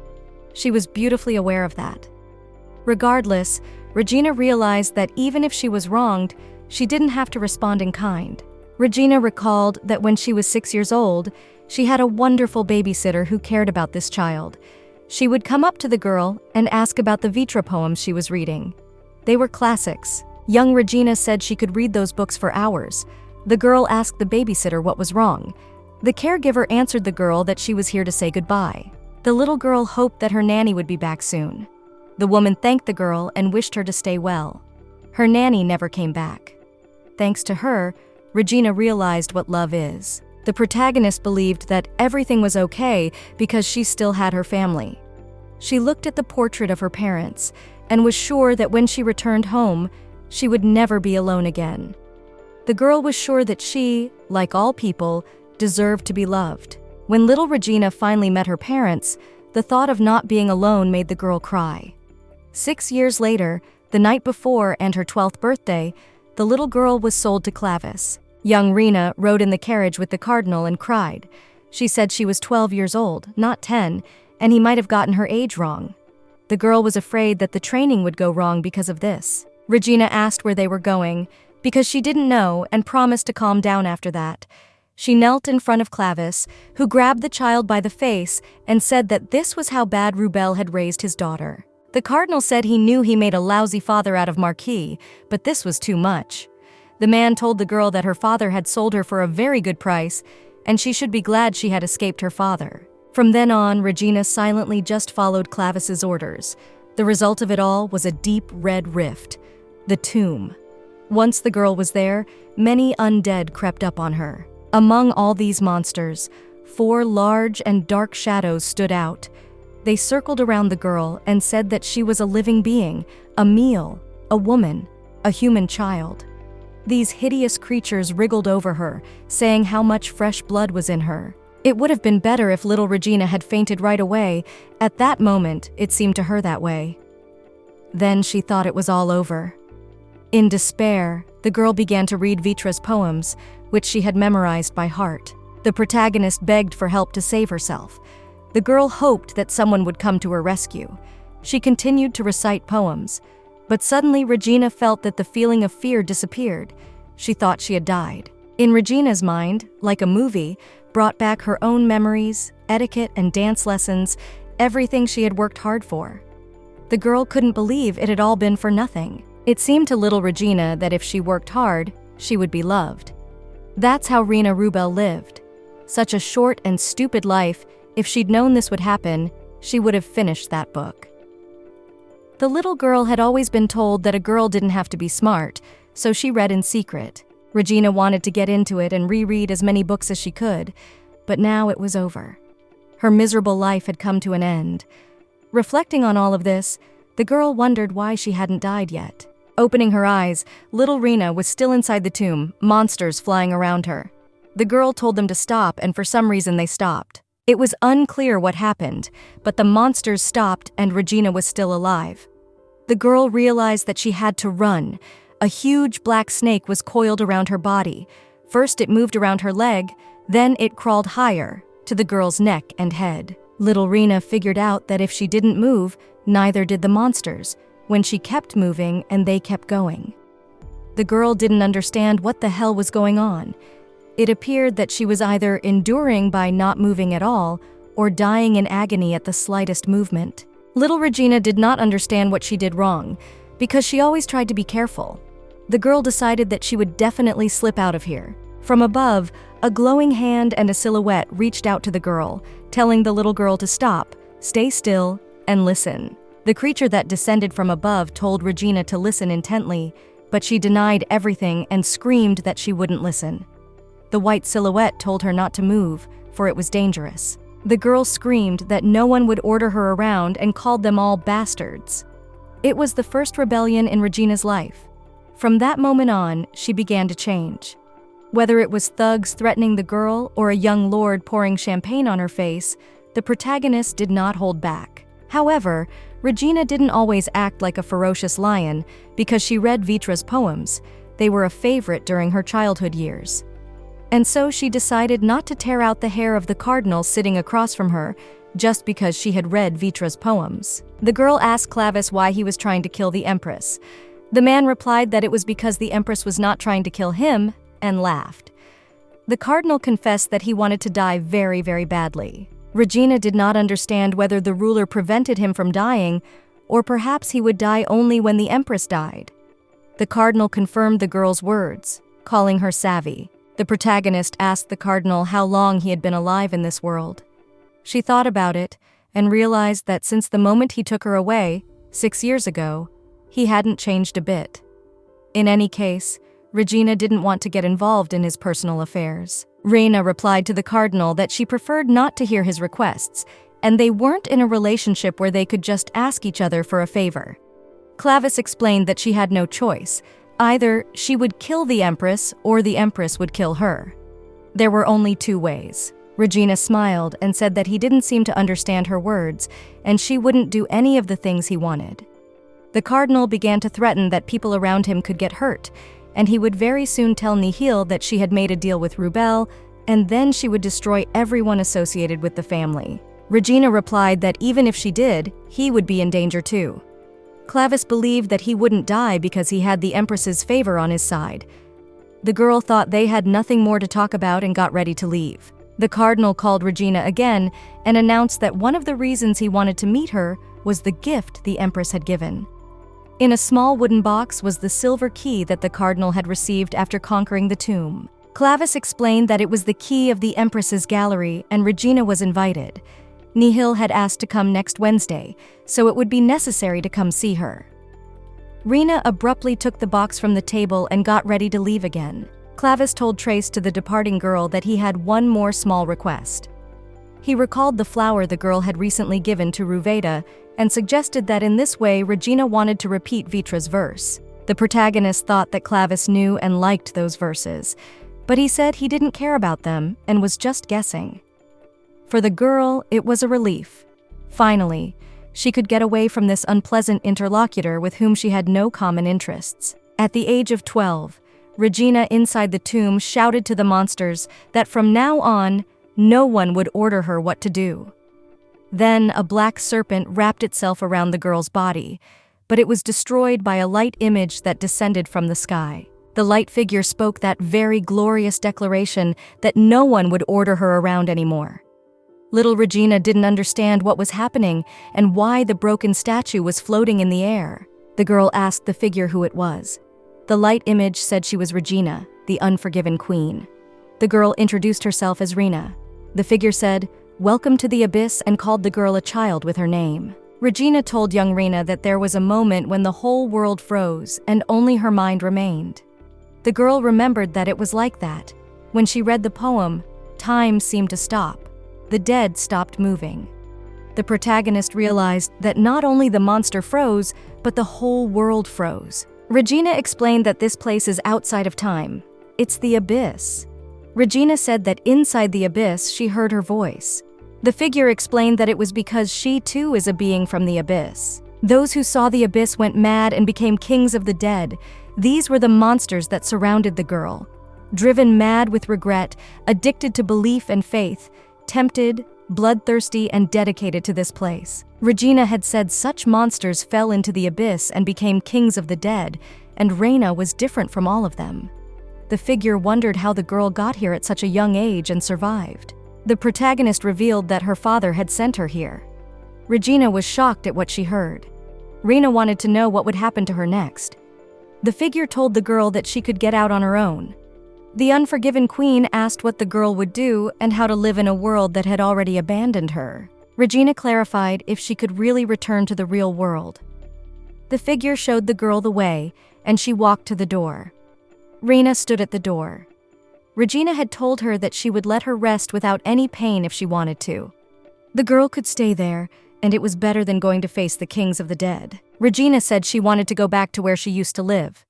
She was beautifully aware of that. Regardless, Regina realized that even if she was wronged, she didn't have to respond in kind. Regina recalled that when she was 6 years old, she had a wonderful babysitter who cared about this child. She would come up to the girl and ask about the Vitra poems she was reading. They were classics. Young Regina said she could read those books for hours. The girl asked the babysitter what was wrong. The caregiver answered the girl that she was here to say goodbye. The little girl hoped that her nanny would be back soon. The woman thanked the girl and wished her to stay well. Her nanny never came back. Thanks to her, Regina realized what love is. The protagonist believed that everything was okay because she still had her family. She looked at the portrait of her parents and was sure that when she returned home, she would never be alone again. The girl was sure that she, like all people, deserved to be loved. When little Regina finally met her parents, the thought of not being alone made the girl cry. 6 years later, the night before and her 12th birthday, the little girl was sold to Clavis. Young Regina rode in the carriage with the Cardinal and cried. She said she was 12 years old, not 10, and he might have gotten her age wrong. The girl was afraid that the training would go wrong because of this. Regina asked where they were going, because she didn't know and promised to calm down after that. She knelt in front of Clavis, who grabbed the child by the face and said that this was how bad Rubel had raised his daughter. The cardinal said he knew he made a lousy father out of Marquis, but this was too much. The man told the girl that her father had sold her for a very good price, and she should be glad she had escaped her father. From then on, Regina silently just followed Clavis's orders. The result of it all was a deep red rift, the tomb. Once the girl was there, many undead crept up on her. Among all these monsters, 4 large and dark shadows stood out. They circled around the girl and said that she was a living being, a meal, a woman, a human child. These hideous creatures wriggled over her, saying how much fresh blood was in her. It would have been better if little Regina had fainted right away. At that moment, it seemed to her that way. Then she thought it was all over. In despair, the girl began to read Vitra's poems, which she had memorized by heart. The protagonist begged for help to save herself. The girl hoped that someone would come to her rescue. She continued to recite poems, but suddenly Regina felt that the feeling of fear disappeared. She thought she had died. In Regina's mind, like a movie, brought back her own memories, etiquette and dance lessons, everything she had worked hard for. The girl couldn't believe it had all been for nothing. It seemed to little Regina that if she worked hard, she would be loved. That's how Rena Rubel lived. Such a short and stupid life. If she'd known this would happen, she would have finished that book. The little girl had always been told that a girl didn't have to be smart, so she read in secret. Regina wanted to get into it and reread as many books as she could, but now it was over. Her miserable life had come to an end. Reflecting on all of this, the girl wondered why she hadn't died yet. Opening her eyes, little Rena was still inside the tomb, monsters flying around her. The girl told them to stop, and for some reason they stopped. It was unclear what happened, but the monsters stopped and Regina was still alive. The girl realized that she had to run. A huge black snake was coiled around her body. First it moved around her leg, then it crawled higher, to the girl's neck and head. Little Rena figured out that if she didn't move, neither did the monsters, when she kept moving and they kept going. The girl didn't understand what the hell was going on. It appeared that she was either enduring by not moving at all or dying in agony at the slightest movement. Little Regina did not understand what she did wrong, because she always tried to be careful. The girl decided that she would definitely slip out of here. From above, a glowing hand and a silhouette reached out to the girl, telling the little girl to stop, stay still, and listen. The creature that descended from above told Regina to listen intently, but she denied everything and screamed that she wouldn't listen. The white silhouette told her not to move, for it was dangerous. The girl screamed that no one would order her around and called them all bastards. It was the first rebellion in Regina's life. From that moment on, she began to change. Whether it was thugs threatening the girl or a young lord pouring champagne on her face, the protagonist did not hold back. However, Regina didn't always act like a ferocious lion because she read Vitra's poems. They were a favorite during her childhood years. And so she decided not to tear out the hair of the cardinal sitting across from her just because she had read Vitra's poems. The girl asked Clavis why he was trying to kill the empress. The man replied that it was because the empress was not trying to kill him, and laughed. The cardinal confessed that he wanted to die very, very badly. Regina did not understand whether the ruler prevented him from dying, or perhaps he would die only when the empress died. The cardinal confirmed the girl's words, calling her savvy. The protagonist asked the cardinal how long he had been alive in this world. She thought about it and realized that since the moment he took her away, 6 years ago, he hadn't changed a bit. In any case, Regina didn't want to get involved in his personal affairs. Reina replied to the cardinal that she preferred not to hear his requests, and they weren't in a relationship where they could just ask each other for a favor. Clavis explained that she had no choice. Either she would kill the empress or the empress would kill her. There were only 2 ways. Regina smiled and said that he didn't seem to understand her words, and she wouldn't do any of the things he wanted. The cardinal began to threaten that people around him could get hurt, and he would very soon tell Nihil that she had made a deal with Rubel, and then she would destroy everyone associated with the family. Regina replied that even if she did, he would be in danger too. Clavis believed that he wouldn't die because he had the empress's favor on his side. The girl thought they had nothing more to talk about and got ready to leave. The cardinal called Regina again and announced that one of the reasons he wanted to meet her was the gift the empress had given. In a small wooden box was the silver key that the cardinal had received after conquering the tomb. Clavis explained that it was the key of the empress's gallery and Regina was invited. Nihil had asked to come next Wednesday, so it would be necessary to come see her. Rena abruptly took the box from the table and got ready to leave again. Clavis told Trace to the departing girl that he had one more small request. He recalled the flower the girl had recently given to Ruveda and suggested that in this way Regina wanted to repeat Vitra's verse. The protagonist thought that Clavis knew and liked those verses, but he said he didn't care about them and was just guessing. For the girl, it was a relief. Finally, she could get away from this unpleasant interlocutor with whom she had no common interests. At the age of 12, Regina inside the tomb shouted to the monsters that from now on, no one would order her what to do. Then a black serpent wrapped itself around the girl's body, but it was destroyed by a light image that descended from the sky. The light figure spoke that very glorious declaration that no one would order her around anymore. Little Regina didn't understand what was happening and why the broken statue was floating in the air. The girl asked the figure who it was. The light image said she was Regina, the unforgiven queen. The girl introduced herself as Rena. The figure said, "Welcome to the abyss," and called the girl a child with her name. Regina told young Rena that there was a moment when the whole world froze and only her mind remained. The girl remembered that it was like that. When she read the poem, time seemed to stop. The dead stopped moving. The protagonist realized that not only the monster froze, but the whole world froze. Regina explained that this place is outside of time. It's the abyss. Regina said that inside the abyss she heard her voice. The figure explained that it was because she too is a being from the abyss. Those who saw the abyss went mad and became kings of the dead. These were the monsters that surrounded the girl. Driven mad with regret, addicted to belief and faith, tempted, bloodthirsty, and dedicated to this place. Regina had said such monsters fell into the abyss and became kings of the dead, and Rena was different from all of them. The figure wondered how the girl got here at such a young age and survived. The protagonist revealed that her father had sent her here. Regina was shocked at what she heard. Rena wanted to know what would happen to her next. The figure told the girl that she could get out on her own. The unforgiven queen asked what the girl would do and how to live in a world that had already abandoned her. Regina clarified if she could really return to the real world. The figure showed the girl the way, and she walked to the door. Rena stood at the door. Regina had told her that she would let her rest without any pain if she wanted to. The girl could stay there, and it was better than going to face the kings of the dead. Regina said she wanted to go back to where she used to live.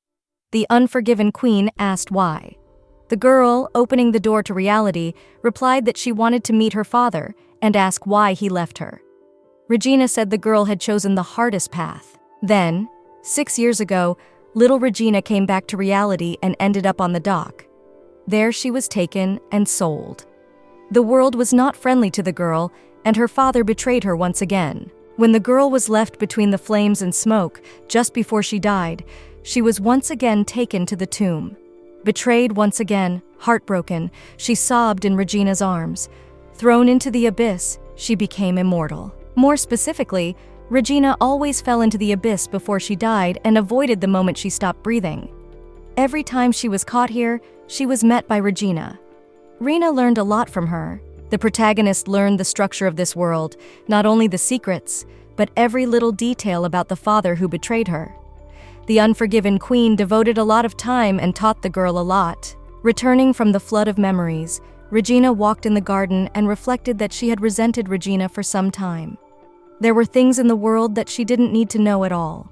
The unforgiven queen asked why. The girl, opening the door to reality, replied that she wanted to meet her father and ask why he left her. Regina said the girl had chosen the hardest path. Then, 6 years ago, little Regina came back to reality and ended up on the dock. There she was taken and sold. The world was not friendly to the girl, and her father betrayed her once again. When the girl was left between the flames and smoke, just before she died, she was once again taken to the tomb. Betrayed once again, heartbroken, she sobbed in Regina's arms. Thrown into the abyss, she became immortal. More specifically, Regina always fell into the abyss before she died and avoided the moment she stopped breathing. Every time she was caught here, she was met by Regina. Rena learned a lot from her. The protagonist learned the structure of this world, not only the secrets, but every little detail about the father who betrayed her. The unforgiven queen devoted a lot of time and taught the girl a lot. Returning from the flood of memories, Regina walked in the garden and reflected that she had resented Regina for some time. There were things in the world that she didn't need to know at all.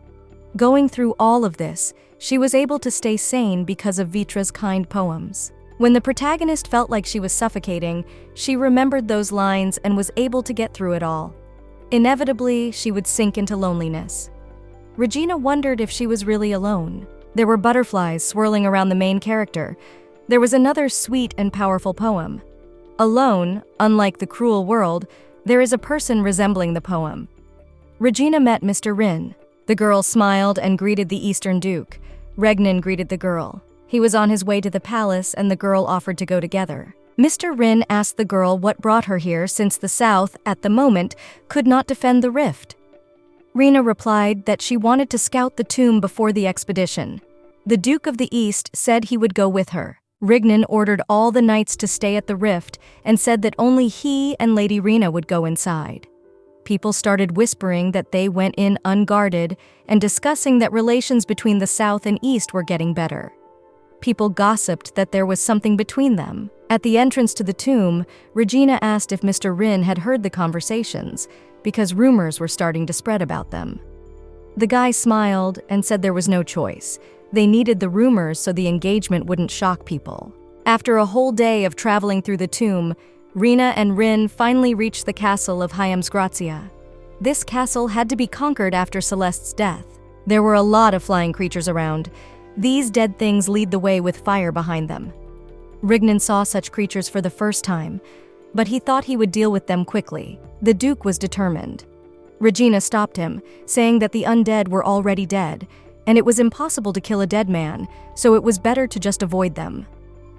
Going through all of this, she was able to stay sane because of Vitra's kind poems. When the protagonist felt like she was suffocating, she remembered those lines and was able to get through it all. Inevitably, she would sink into loneliness. Regina wondered if she was really alone. There were butterflies swirling around the main character. There was another sweet and powerful poem. Alone, unlike the cruel world, there is a person resembling the poem. Regina met Mr. Rin. The girl smiled and greeted the Eastern Duke. Regnin greeted the girl. He was on his way to the palace and the girl offered to go together. Mr. Rin asked the girl what brought her here since the South, at the moment, could not defend the rift. Rena replied that she wanted to scout the tomb before the expedition. The Duke of the East said he would go with her. Rignan ordered all the knights to stay at the rift and said that only he and Lady Rena would go inside. People started whispering that they went in unguarded and discussing that relations between the South and East were getting better. People gossiped that there was something between them. At the entrance to the tomb, Regina asked if Mr. Rin had heard the conversations, because rumors were starting to spread about them. The guy smiled and said there was no choice. They needed the rumors so the engagement wouldn't shock people. After a whole day of traveling through the tomb, Rena and Rin finally reached the castle of Hyamsgrazia. This castle had to be conquered after Celeste's death. There were a lot of flying creatures around. These dead things lead the way with fire behind them. Rignan saw such creatures for the first time, but he thought he would deal with them quickly. The Duke was determined. Regina stopped him, saying that the undead were already dead, and it was impossible to kill a dead man, so it was better to just avoid them.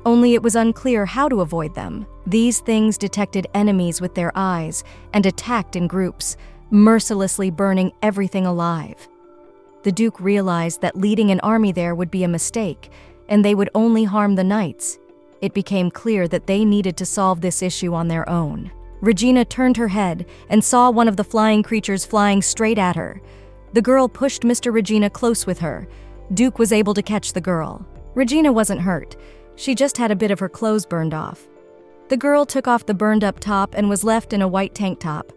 Only it was unclear how to avoid them. These things detected enemies with their eyes and attacked in groups, mercilessly burning everything alive. The Duke realized that leading an army there would be a mistake, and they would only harm the knights. It became clear that they needed to solve this issue on their own. Regina turned her head and saw one of the flying creatures flying straight at her. The girl pushed Mr. Regina close with her. Duke was able to catch the girl. Regina wasn't hurt. She just had a bit of her clothes burned off. The girl took off the burned-up top and was left in a white tank top.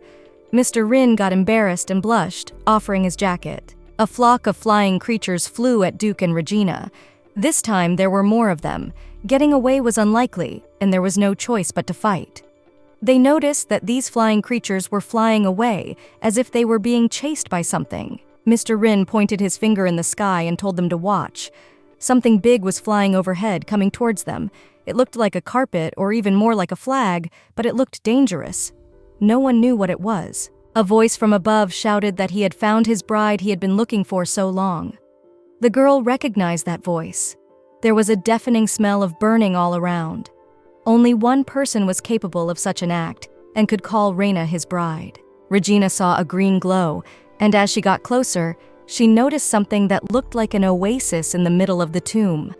Mr. Rin got embarrassed and blushed, offering his jacket. A flock of flying creatures flew at Duke and Regina. This time there were more of them. Getting away was unlikely, and there was no choice but to fight. They noticed that these flying creatures were flying away, as if they were being chased by something. Mr. Rin pointed his finger in the sky and told them to watch. Something big was flying overhead, coming towards them. It looked like a carpet, or even more like a flag, but it looked dangerous. No one knew what it was. A voice from above shouted that he had found his bride he had been looking for so long. The girl recognized that voice. There was a deafening smell of burning all around. Only one person was capable of such an act and could call Rena his bride. Regina saw a green glow, and as she got closer, she noticed something that looked like an oasis in the middle of the tomb.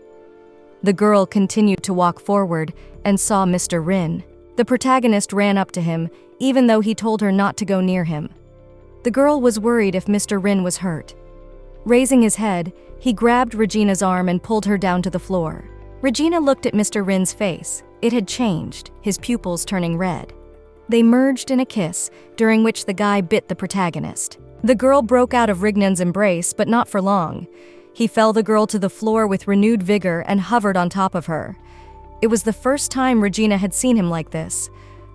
The girl continued to walk forward and saw Mr. Rin. The protagonist ran up to him, even though he told her not to go near him. The girl was worried if Mr. Rin was hurt. Raising his head, he grabbed Regina's arm and pulled her down to the floor. Regina looked at Mr. Rin's face. It had changed, his pupils turning red. They merged in a kiss, during which the guy bit the protagonist. The girl broke out of Rignan's embrace, but not for long. He fell the girl to the floor with renewed vigor and hovered on top of her. It was the first time Regina had seen him like this.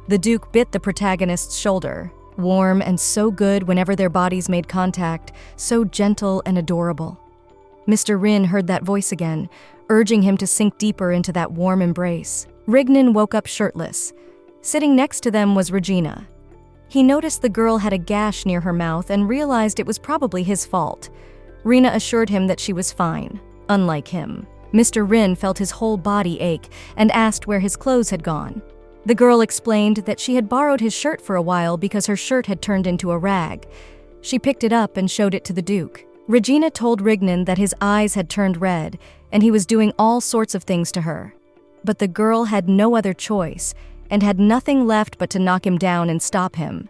The Duke bit the protagonist's shoulder, warm and so good whenever their bodies made contact, so gentle and adorable. Mr. Rin heard that voice again, urging him to sink deeper into that warm embrace. Rignan woke up shirtless. Sitting next to them was Regina. He noticed the girl had a gash near her mouth and realized it was probably his fault. Rena assured him that she was fine, unlike him. Mr. Rin felt his whole body ache and asked where his clothes had gone. The girl explained that she had borrowed his shirt for a while because her shirt had turned into a rag. She picked it up and showed it to the Duke. Regina told Rignan that his eyes had turned red and he was doing all sorts of things to her. But the girl had no other choice and had nothing left but to knock him down and stop him.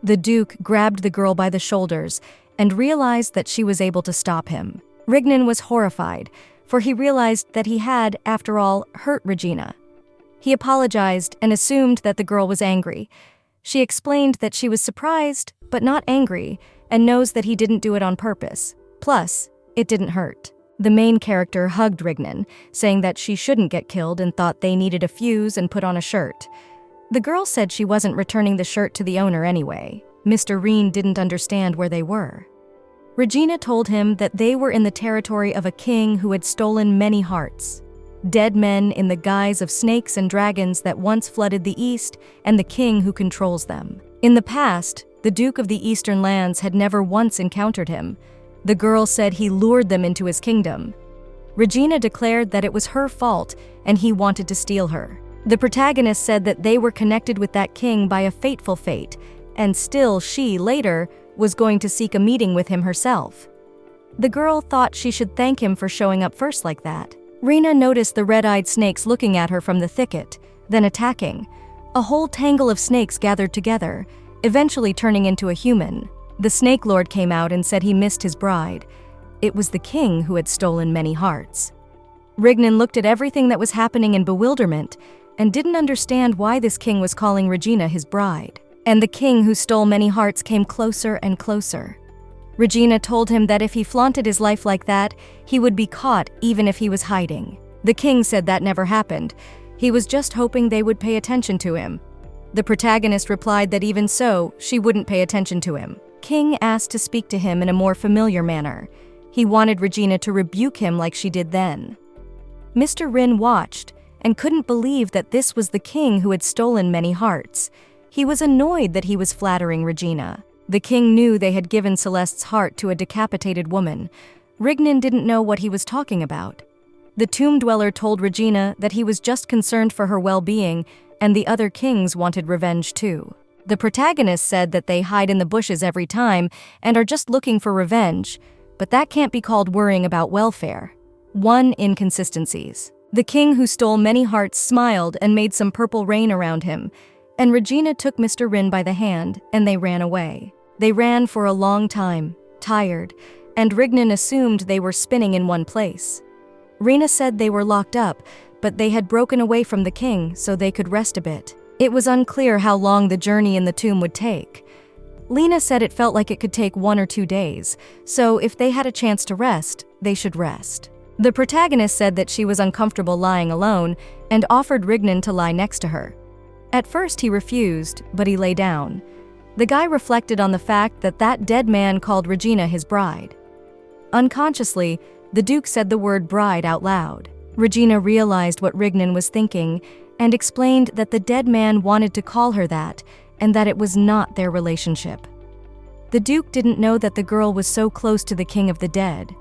The Duke grabbed the girl by the shoulders and realized that she was able to stop him. Rignan was horrified, for he realized that he had, after all, hurt Regina. He apologized and assumed that the girl was angry. She explained that she was surprised, but not angry, and knows that he didn't do it on purpose. Plus, it didn't hurt. The main character hugged Rignan, saying that she shouldn't get killed and thought they needed a fuse and put on a shirt. The girl said she wasn't returning the shirt to the owner anyway. Mr. Rin didn't understand where they were. Regina told him that they were in the territory of a king who had stolen many hearts. Dead men in the guise of snakes and dragons that once flooded the east, and the king who controls them. In the past, the Duke of the Eastern Lands had never once encountered him. The girl said he lured them into his kingdom. Regina declared that it was her fault and he wanted to steal her. The protagonist said that they were connected with that king by a fateful fate, and still she, later, was going to seek a meeting with him herself. The girl thought she should thank him for showing up first like that. Regina noticed the red-eyed snakes looking at her from the thicket, then attacking. A whole tangle of snakes gathered together, eventually turning into a human. The Snake Lord came out and said he missed his bride. It was the king who had stolen many hearts. Regina looked at everything that was happening in bewilderment and didn't understand why this king was calling Regina his bride. And the king who stole many hearts came closer and closer. Regina told him that if he flaunted his life like that, he would be caught even if he was hiding. The king said that never happened. He was just hoping they would pay attention to him. The protagonist replied that even so, she wouldn't pay attention to him. King asked to speak to him in a more familiar manner. He wanted Regina to rebuke him like she did then. Mr. Rin watched and couldn't believe that this was the king who had stolen many hearts. He was annoyed that he was flattering Regina. The king knew they had given Celeste's heart to a decapitated woman. Regina didn't know what he was talking about. The tomb dweller told Regina that he was just concerned for her well-being, and the other kings wanted revenge too. The protagonist said that they hide in the bushes every time and are just looking for revenge, but that can't be called worrying about welfare. 1. Inconsistencies. The king who stole many hearts smiled and made some purple rain around him, and Regina took Mr. Rin by the hand and they ran away. They ran for a long time, tired, and Regina assumed they were spinning in one place. Regina said they were locked up, but they had broken away from the king so they could rest a bit. It was unclear how long the journey in the tomb would take. Lena said it felt like it could take 1 or 2 days, so if they had a chance to rest, they should rest. The protagonist said that she was uncomfortable lying alone and offered Regina to lie next to her. At first he refused, but he lay down. The guy reflected on the fact that that dead man called Regina his bride. Unconsciously, the Duke said the word bride out loud. Regina realized what Regina was thinking and explained that the dead man wanted to call her that and that it was not their relationship. The Duke didn't know that the girl was so close to the king of the dead.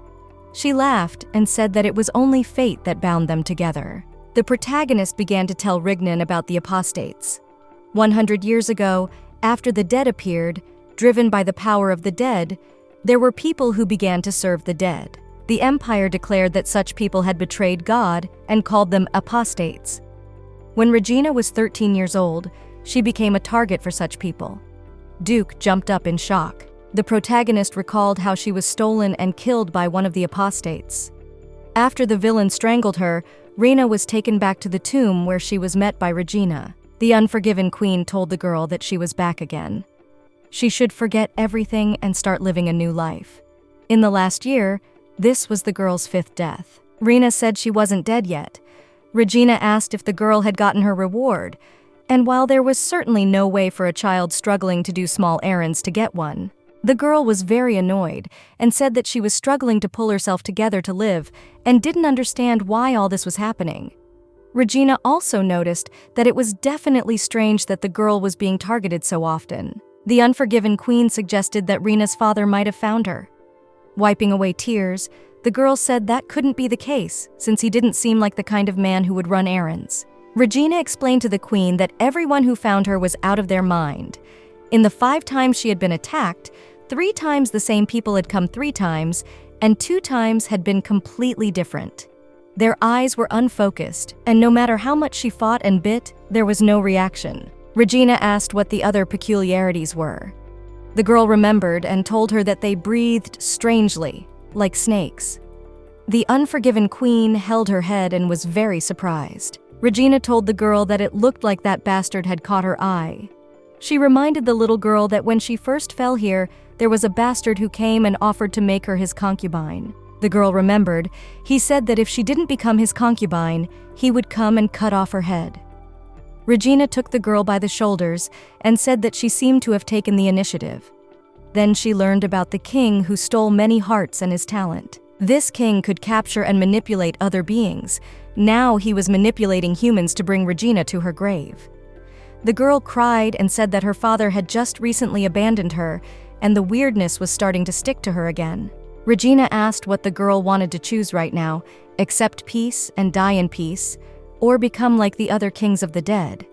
She laughed and said that it was only fate that bound them together. The protagonist began to tell Regina about the apostates. 100 years ago, after the dead appeared, driven by the power of the dead, there were people who began to serve the dead. The empire declared that such people had betrayed God and called them apostates. When Regina was 13 years old, she became a target for such people. Duke jumped up in shock. The protagonist recalled how she was stolen and killed by one of the apostates. After the villain strangled her, Regina was taken back to the tomb where she was met by Regina. The unforgiven queen told the girl that she was back again. She should forget everything and start living a new life. In the last year, this was the girl's 5th death. Regina said she wasn't dead yet. Regina asked if the girl had gotten her reward, and while there was certainly no way for a child struggling to do small errands to get one, the girl was very annoyed and said that she was struggling to pull herself together to live and didn't understand why all this was happening. Regina also noticed that it was definitely strange that the girl was being targeted so often. The unforgiven queen suggested that Regina's father might have found her. Wiping away tears, the girl said that couldn't be the case since he didn't seem like the kind of man who would run errands. Regina explained to the queen that everyone who found her was out of their mind. In the 5 times she had been attacked, 3 times the same people had come 3 times, and 2 times had been completely different. Their eyes were unfocused, and no matter how much she fought and bit, there was no reaction. Regina asked what the other peculiarities were. The girl remembered and told her that they breathed strangely, like snakes. The unforgiven queen held her head and was very surprised. Regina told the girl that it looked like that bastard had caught her eye. She reminded the little girl that when she first fell here, there was a bastard who came and offered to make her his concubine. The girl remembered. He said that if she didn't become his concubine, he would come and cut off her head. Regina took the girl by the shoulders and said that she seemed to have taken the initiative. Then she learned about the king who stole many hearts and his talent. This king could capture and manipulate other beings. Now he was manipulating humans to bring Regina to her grave. The girl cried and said that her father had just recently abandoned her, and the weirdness was starting to stick to her again. Regina asked what the girl wanted to choose right now: accept peace and die in peace, or become like the other kings of the dead.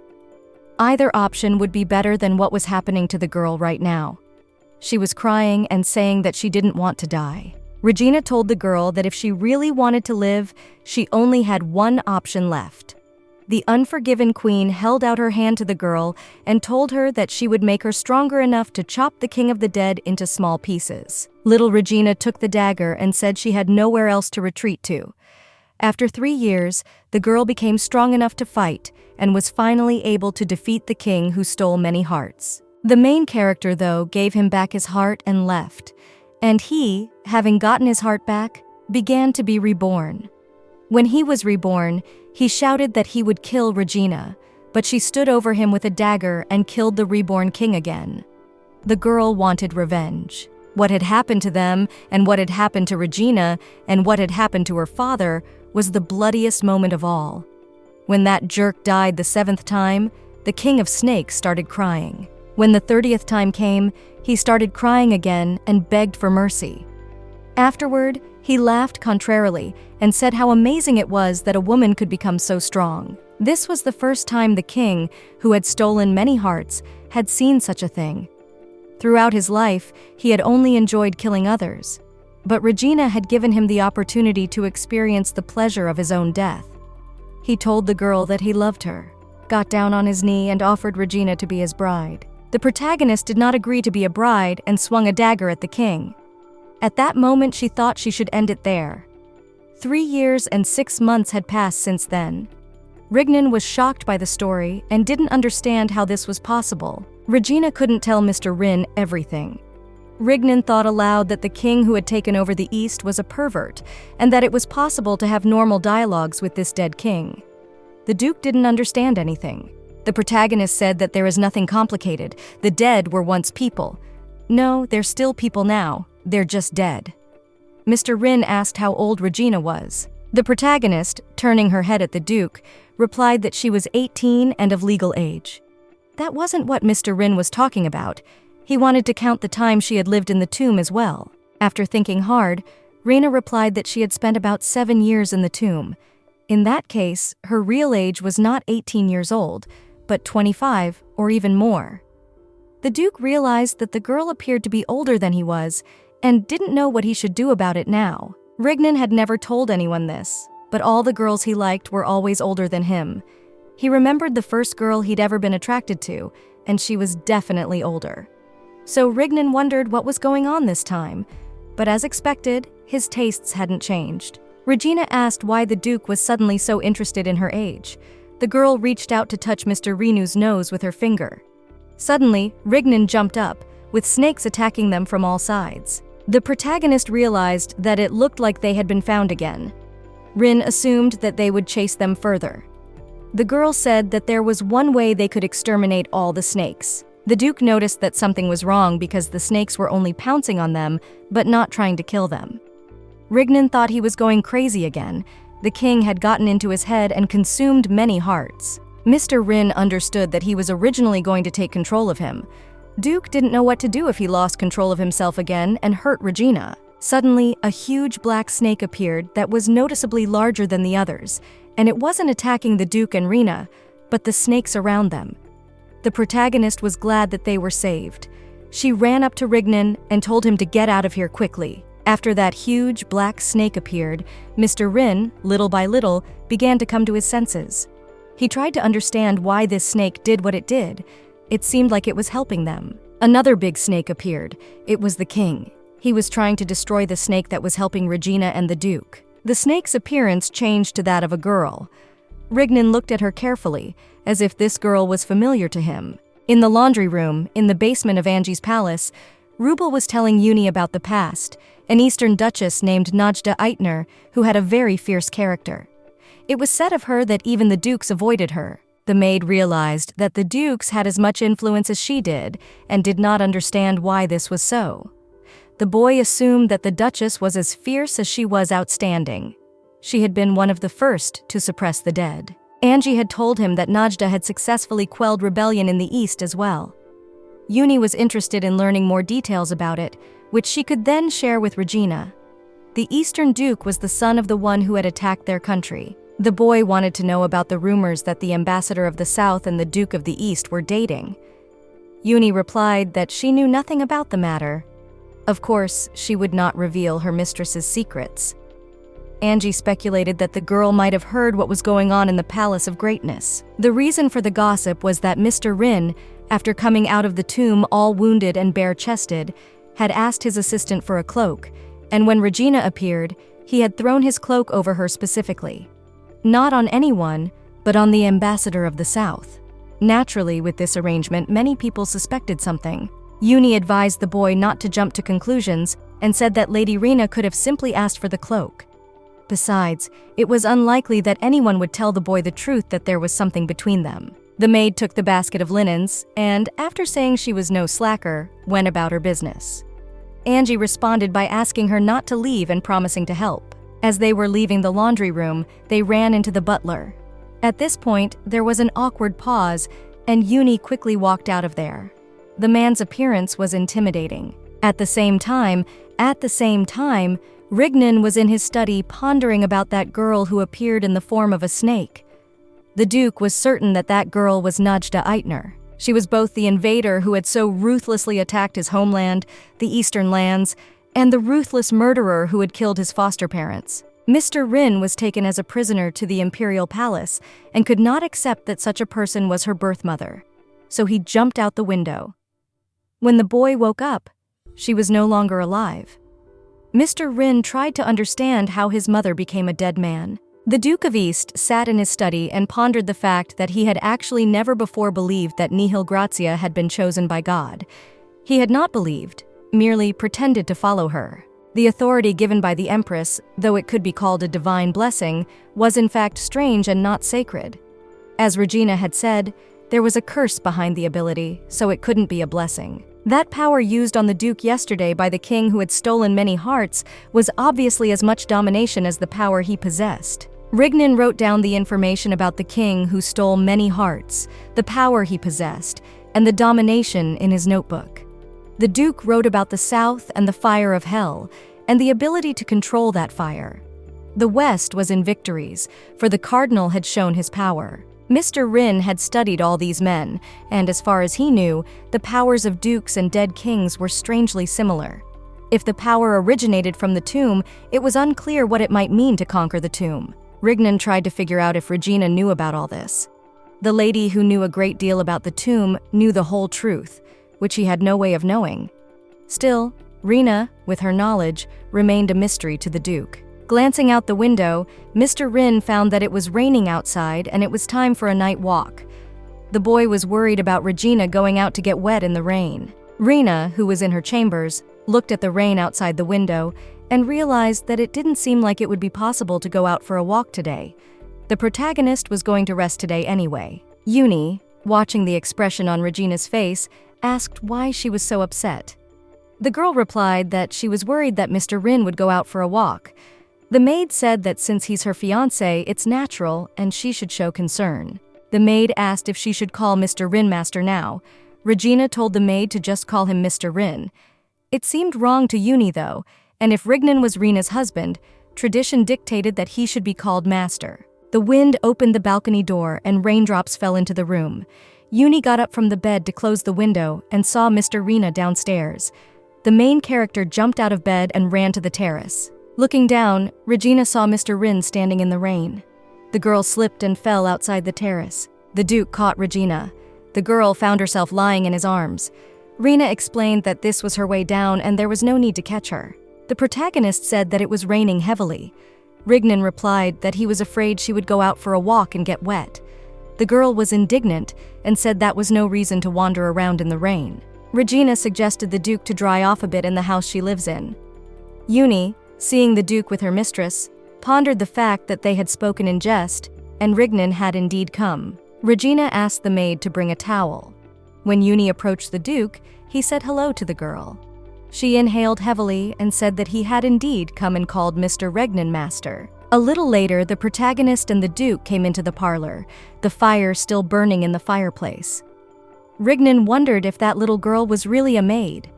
Either option would be better than what was happening to the girl right now. She was crying and saying that she didn't want to die. Regina told the girl that if she really wanted to live, she only had one option left. The unforgiven queen held out her hand to the girl and told her that she would make her stronger enough to chop the king of the dead into small pieces. Little Regina took the dagger and said she had nowhere else to retreat to. After 3 years, the girl became strong enough to fight and was finally able to defeat the king who stole many hearts. The main character, though, gave him back his heart and left, and he, having gotten his heart back, began to be reborn. When he was reborn, he shouted that he would kill Regina, but she stood over him with a dagger and killed the reborn king again. The girl wanted revenge. What had happened to them, and what had happened to Regina, and what had happened to her father was the bloodiest moment of all. When that jerk died the 7th time, the king of snakes started crying. When the 30th time came, he started crying again and begged for mercy. Afterward, he laughed contrarily and said how amazing it was that a woman could become so strong. This was the first time the king, who had stolen many hearts, had seen such a thing. Throughout his life, he had only enjoyed killing others, but Regina had given him the opportunity to experience the pleasure of his own death. He told the girl that he loved her, got down on his knee and offered Regina to be his bride. The protagonist did not agree to be a bride and swung a dagger at the king. At that moment, she thought she should end it there. 3 years and 6 months had passed since then. Rignan was shocked by the story and didn't understand how this was possible. Regina couldn't tell Mr. Rin everything. Rignan thought aloud that the king who had taken over the East was a pervert, and that it was possible to have normal dialogues with this dead king. The Duke didn't understand anything. The protagonist said that there is nothing complicated. The dead were once people. No, they're still people now. They're just dead. Mr. Rin asked how old Regina was. The protagonist, turning her head at the Duke, replied that she was 18 and of legal age. That wasn't what Mr. Rin was talking about. He wanted to count the time she had lived in the tomb as well. After thinking hard, Rena replied that she had spent about 7 years in the tomb. In that case, her real age was not 18 years old, but 25 or even more. The Duke realized that the girl appeared to be older than he was and didn't know what he should do about it now. Rignan had never told anyone this, but all the girls he liked were always older than him. He remembered the first girl he'd ever been attracted to, and she was definitely older. So Rignan wondered what was going on this time, but as expected, his tastes hadn't changed. Regina asked why the Duke was suddenly so interested in her age. The girl reached out to touch Mr. Rinu's nose with her finger. Suddenly, Rignan jumped up, with snakes attacking them from all sides. The protagonist realized that it looked like they had been found again. Rin assumed that they would chase them further. The girl said that there was one way they could exterminate all the snakes. The Duke noticed that something was wrong because the snakes were only pouncing on them, but not trying to kill them. Rignan thought he was going crazy again. The king had gotten into his head and consumed many hearts. Mr. Rin understood that he was originally going to take control of him. Duke didn't know what to do if he lost control of himself again and hurt Regina. Suddenly, a huge black snake appeared that was noticeably larger than the others, and it wasn't attacking the Duke and Rena, but the snakes around them. The protagonist was glad that they were saved. She ran up to Rignan and told him to get out of here quickly. After that huge black snake appeared, Mr. Rin, little by little, began to come to his senses. He tried to understand why this snake did what it did. It seemed like it was helping them. Another big snake appeared. It was the king. He was trying to destroy the snake that was helping Regina and the Duke. The snake's appearance changed to that of a girl. Rignan looked at her carefully, as if this girl was familiar to him. In the laundry room, in the basement of Angie's palace, Rubel was telling Uni about the past, an Eastern duchess named Najda Eitner, who had a very fierce character. It was said of her that even the dukes avoided her. The maid realized that the dukes had as much influence as she did, and did not understand why this was so. The boy assumed that the duchess was as fierce as she was outstanding. She had been one of the first to suppress the dead. Angie had told him that Najda had successfully quelled rebellion in the East as well. Uni was interested in learning more details about it, which she could then share with Regina. The Eastern Duke was the son of the one who had attacked their country. The boy wanted to know about the rumors that the ambassador of the South and the Duke of the East were dating. Uni replied that she knew nothing about the matter. Of course, she would not reveal her mistress's secrets. Angie speculated that the girl might have heard what was going on in the Palace of Greatness. The reason for the gossip was that Mr. Rin, after coming out of the tomb all wounded and bare-chested, had asked his assistant for a cloak, and when Regina appeared, he had thrown his cloak over her specifically. Not on anyone, but on the ambassador of the South. Naturally, with this arrangement, many people suspected something. Uni advised the boy not to jump to conclusions and said that Lady Rena could have simply asked for the cloak. Besides, it was unlikely that anyone would tell the boy the truth that there was something between them. The maid took the basket of linens and, after saying she was no slacker, went about her business. Angie responded by asking her not to leave and promising to help. As they were leaving the laundry room, they ran into the butler. At this point, there was an awkward pause, and Uni quickly walked out of there. The man's appearance was intimidating. At the same time, Rignan was in his study pondering about that girl who appeared in the form of a snake. The Duke was certain that that girl was Najda Eitner. She was both the invader who had so ruthlessly attacked his homeland, the Eastern lands, and the ruthless murderer who had killed his foster parents. Mr. Rin was taken as a prisoner to the Imperial Palace and could not accept that such a person was her birth mother. So he jumped out the window. When the boy woke up, she was no longer alive. Mr. Rin tried to understand how his mother became a dead man. The Duke of East sat in his study and pondered the fact that he had actually never before believed that Nihil Grazia had been chosen by God. He had not believed, merely pretended to follow her. The authority given by the empress, though it could be called a divine blessing, was in fact strange and not sacred. As Regina had said, there was a curse behind the ability, so it couldn't be a blessing. That power used on the Duke yesterday by the king who had stolen many hearts was obviously as much domination as the power he possessed. Rignan wrote down the information about the king who stole many hearts, the power he possessed, and the domination in his notebook. The Duke wrote about the South and the fire of hell, and the ability to control that fire. The West was in victories, for the Cardinal had shown his power. Mr. Rin had studied all these men, and as far as he knew, the powers of dukes and dead kings were strangely similar. If the power originated from the tomb, it was unclear what it might mean to conquer the tomb. Rignan tried to figure out if Regina knew about all this. The lady who knew a great deal about the tomb knew the whole truth, which he had no way of knowing. Still, Rena, with her knowledge, remained a mystery to the Duke. Glancing out the window, Mr. Rin found that it was raining outside and it was time for a night walk. The boy was worried about Regina going out to get wet in the rain. Rena, who was in her chambers, looked at the rain outside the window and realized that it didn't seem like it would be possible to go out for a walk today. The protagonist was going to rest today anyway. Uni, watching the expression on Regina's face, asked why she was so upset. The girl replied that she was worried that Mr. Rin would go out for a walk. The maid said that since he's her fiancé, it's natural and she should show concern. The maid asked if she should call Mr. Rin Master now. Regina told the maid to just call him Mr. Rin. It seemed wrong to Uni though, and if Rignan was Rena's husband, tradition dictated that he should be called Master. The wind opened the balcony door and raindrops fell into the room. Uni got up from the bed to close the window and saw Mr. Rena downstairs. The main character jumped out of bed and ran to the terrace. Looking down, Regina saw Mr. Rin standing in the rain. The girl slipped and fell outside the terrace. The Duke caught Regina. The girl found herself lying in his arms. Rena explained that this was her way down and there was no need to catch her. The protagonist said that it was raining heavily. Rignan replied that he was afraid she would go out for a walk and get wet. The girl was indignant and said that was no reason to wander around in the rain. Regina suggested the Duke to dry off a bit in the house she lives in. Uni, seeing the Duke with her mistress, pondered the fact that they had spoken in jest, and Rignan had indeed come. Regina asked the maid to bring a towel. When Uni approached the Duke, he said hello to the girl. She inhaled heavily and said that he had indeed come and called Mr. Regnan Master. A little later, the protagonist and the Duke came into the parlor, the fire still burning in the fireplace. Rignan wondered if that little girl was really a maid.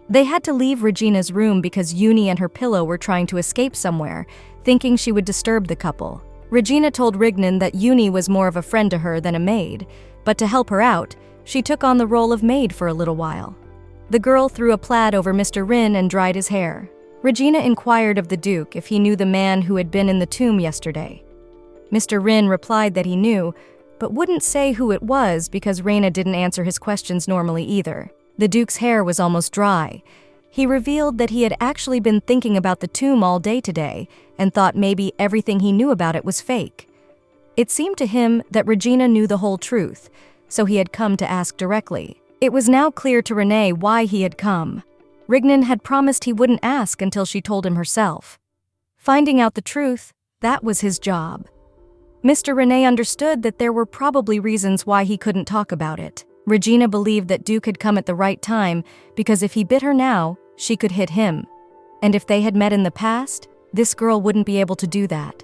They had to leave Regina's room because Uni and her pillow were trying to escape somewhere, thinking she would disturb the couple. Regina told Rignan that Uni was more of a friend to her than a maid, but to help her out, She took on the role of maid for a little while. The girl threw a plaid over Mr. Rin and dried his hair. Regina inquired of the Duke if he knew the man who had been in the tomb yesterday. Mr. Rin replied that he knew, but wouldn't say who it was because Reina didn't answer his questions normally either. The Duke's hair was almost dry. He revealed that he had actually been thinking about the tomb all day today and thought maybe everything he knew about it was fake. It seemed to him that Regina knew the whole truth, so he had come to ask directly. It was now clear to Renee why he had come. Rignan had promised he wouldn't ask until she told him herself. Finding out the truth, that was his job. Mr. Renee understood that there were probably reasons why he couldn't talk about it. Regina believed that Duke had come at the right time because if he bit her now, she could hit him. And if they had met in the past, this girl wouldn't be able to do that.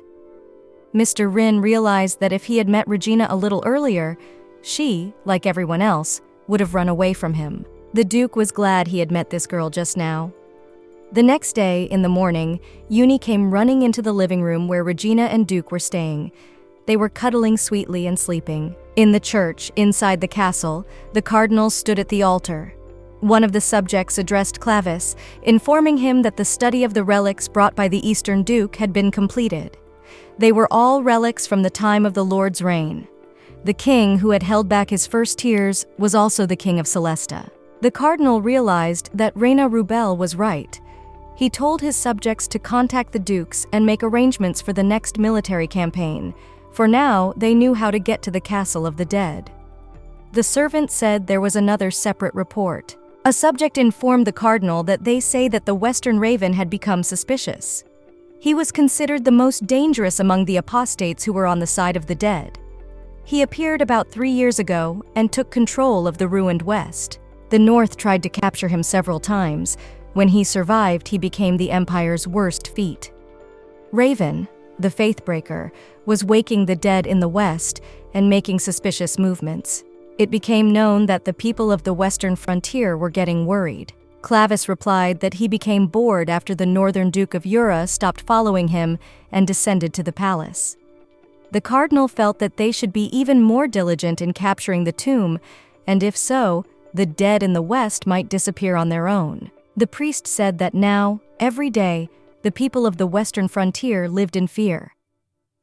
Mr. Rin realized that if he had met Regina a little earlier, she, like everyone else, would have run away from him. The Duke was glad he had met this girl just now. The next day, in the morning, Uni came running into the living room where Regina and Duke were staying. They were cuddling sweetly and sleeping. In the church, inside the castle, the cardinals stood at the altar. One of the subjects addressed Clavis, informing him that the study of the relics brought by the Eastern Duke had been completed. They were all relics from the time of the Lord's reign. The king, who had held back his first tears, was also the king of Celesta. The cardinal realized that Reina Rubel was right. He told his subjects to contact the dukes and make arrangements for the next military campaign. For now, they knew how to get to the castle of the dead. The servant said there was another separate report. A subject informed the cardinal that they say that the Western Raven had become suspicious. He was considered the most dangerous among the apostates who were on the side of the dead. He appeared about 3 years ago and took control of the ruined West. The North tried to capture him several times. When he survived, he became the Empire's worst feat. Raven, the Faithbreaker, was waking the dead in the West and making suspicious movements. It became known that the people of the Western frontier were getting worried. Clavis replied that he became bored after the Northern Duke of Ura stopped following him and descended to the palace. The cardinal felt that they should be even more diligent in capturing the tomb, and if so, the dead in the West might disappear on their own. The priest said that now, every day, the people of the Western frontier lived in fear.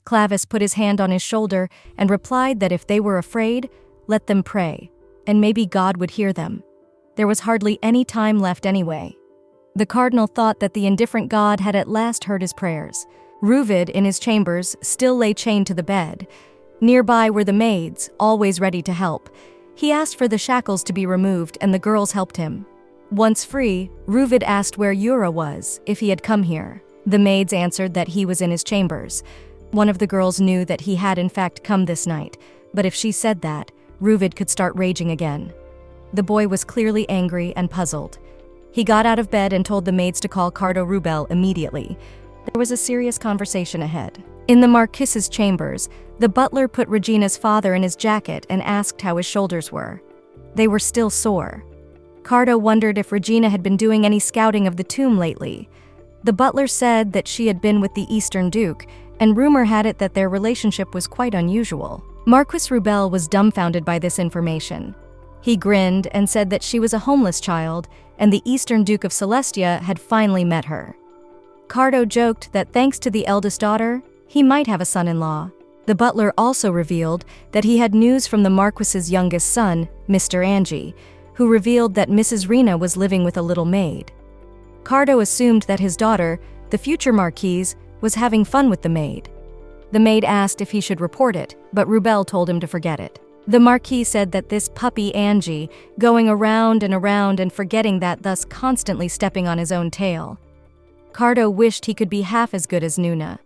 Clavis put his hand on his shoulder and replied that if they were afraid, let them pray, and maybe God would hear them. There was hardly any time left anyway. The cardinal thought that the indifferent God had at last heard his prayers. Ruvid, in his chambers, still lay chained to the bed. Nearby were the maids, always ready to help. He asked for the shackles to be removed, and the girls helped him. Once free, Ruvid asked where Yura was, if he had come here. The maids answered that he was in his chambers. One of the girls knew that he had in fact come this night, but if she said that, Ruvid could start raging again. The boy was clearly angry and puzzled. He got out of bed and told the maids to call Cardo Rubel immediately. There was a serious conversation ahead. In the Marquis's chambers, the butler put Regina's father in his jacket and asked how his shoulders were. They were still sore. Cardo wondered if Regina had been doing any scouting of the tomb lately. The butler said that she had been with the Eastern Duke, and rumor had it that their relationship was quite unusual. Marquis Rubel was dumbfounded by this information. He grinned and said that she was a homeless child, and the Eastern Duke of Celestia had finally met her. Cardo joked that thanks to the eldest daughter, he might have a son-in-law. The butler also revealed that he had news from the Marquis's youngest son, Mr. Angie, who revealed that Mrs. Rena was living with a little maid. Cardo assumed that his daughter, the future Marquise, was having fun with the maid. The maid asked if he should report it, but Rubel told him to forget it. The Marquis said that this puppy Angie, going around and forgetting that, thus constantly stepping on his own tail. Cardo wished he could be half as good as Nuna.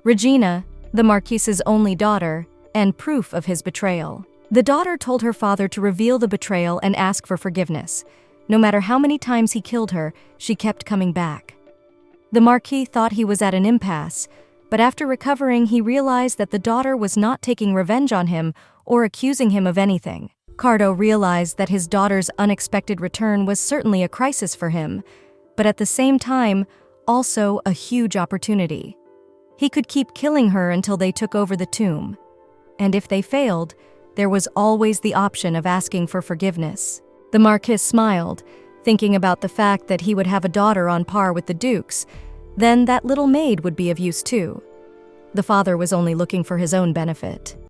Regina, the Marquis's only daughter, and proof of his betrayal. The daughter told her father to reveal the betrayal and ask for forgiveness. No matter how many times he killed her, she kept coming back. The Marquis thought he was at an impasse, but after recovering he realized that the daughter was not taking revenge on him or accusing him of anything. Cardo realized that his daughter's unexpected return was certainly a crisis for him, but at the same time, also a huge opportunity. He could keep killing her until they took over the tomb. And if they failed, there was always the option of asking for forgiveness. The Marquis smiled, thinking about the fact that he would have a daughter on par with the Duke's. Then that little maid would be of use too. The father was only looking for his own benefit.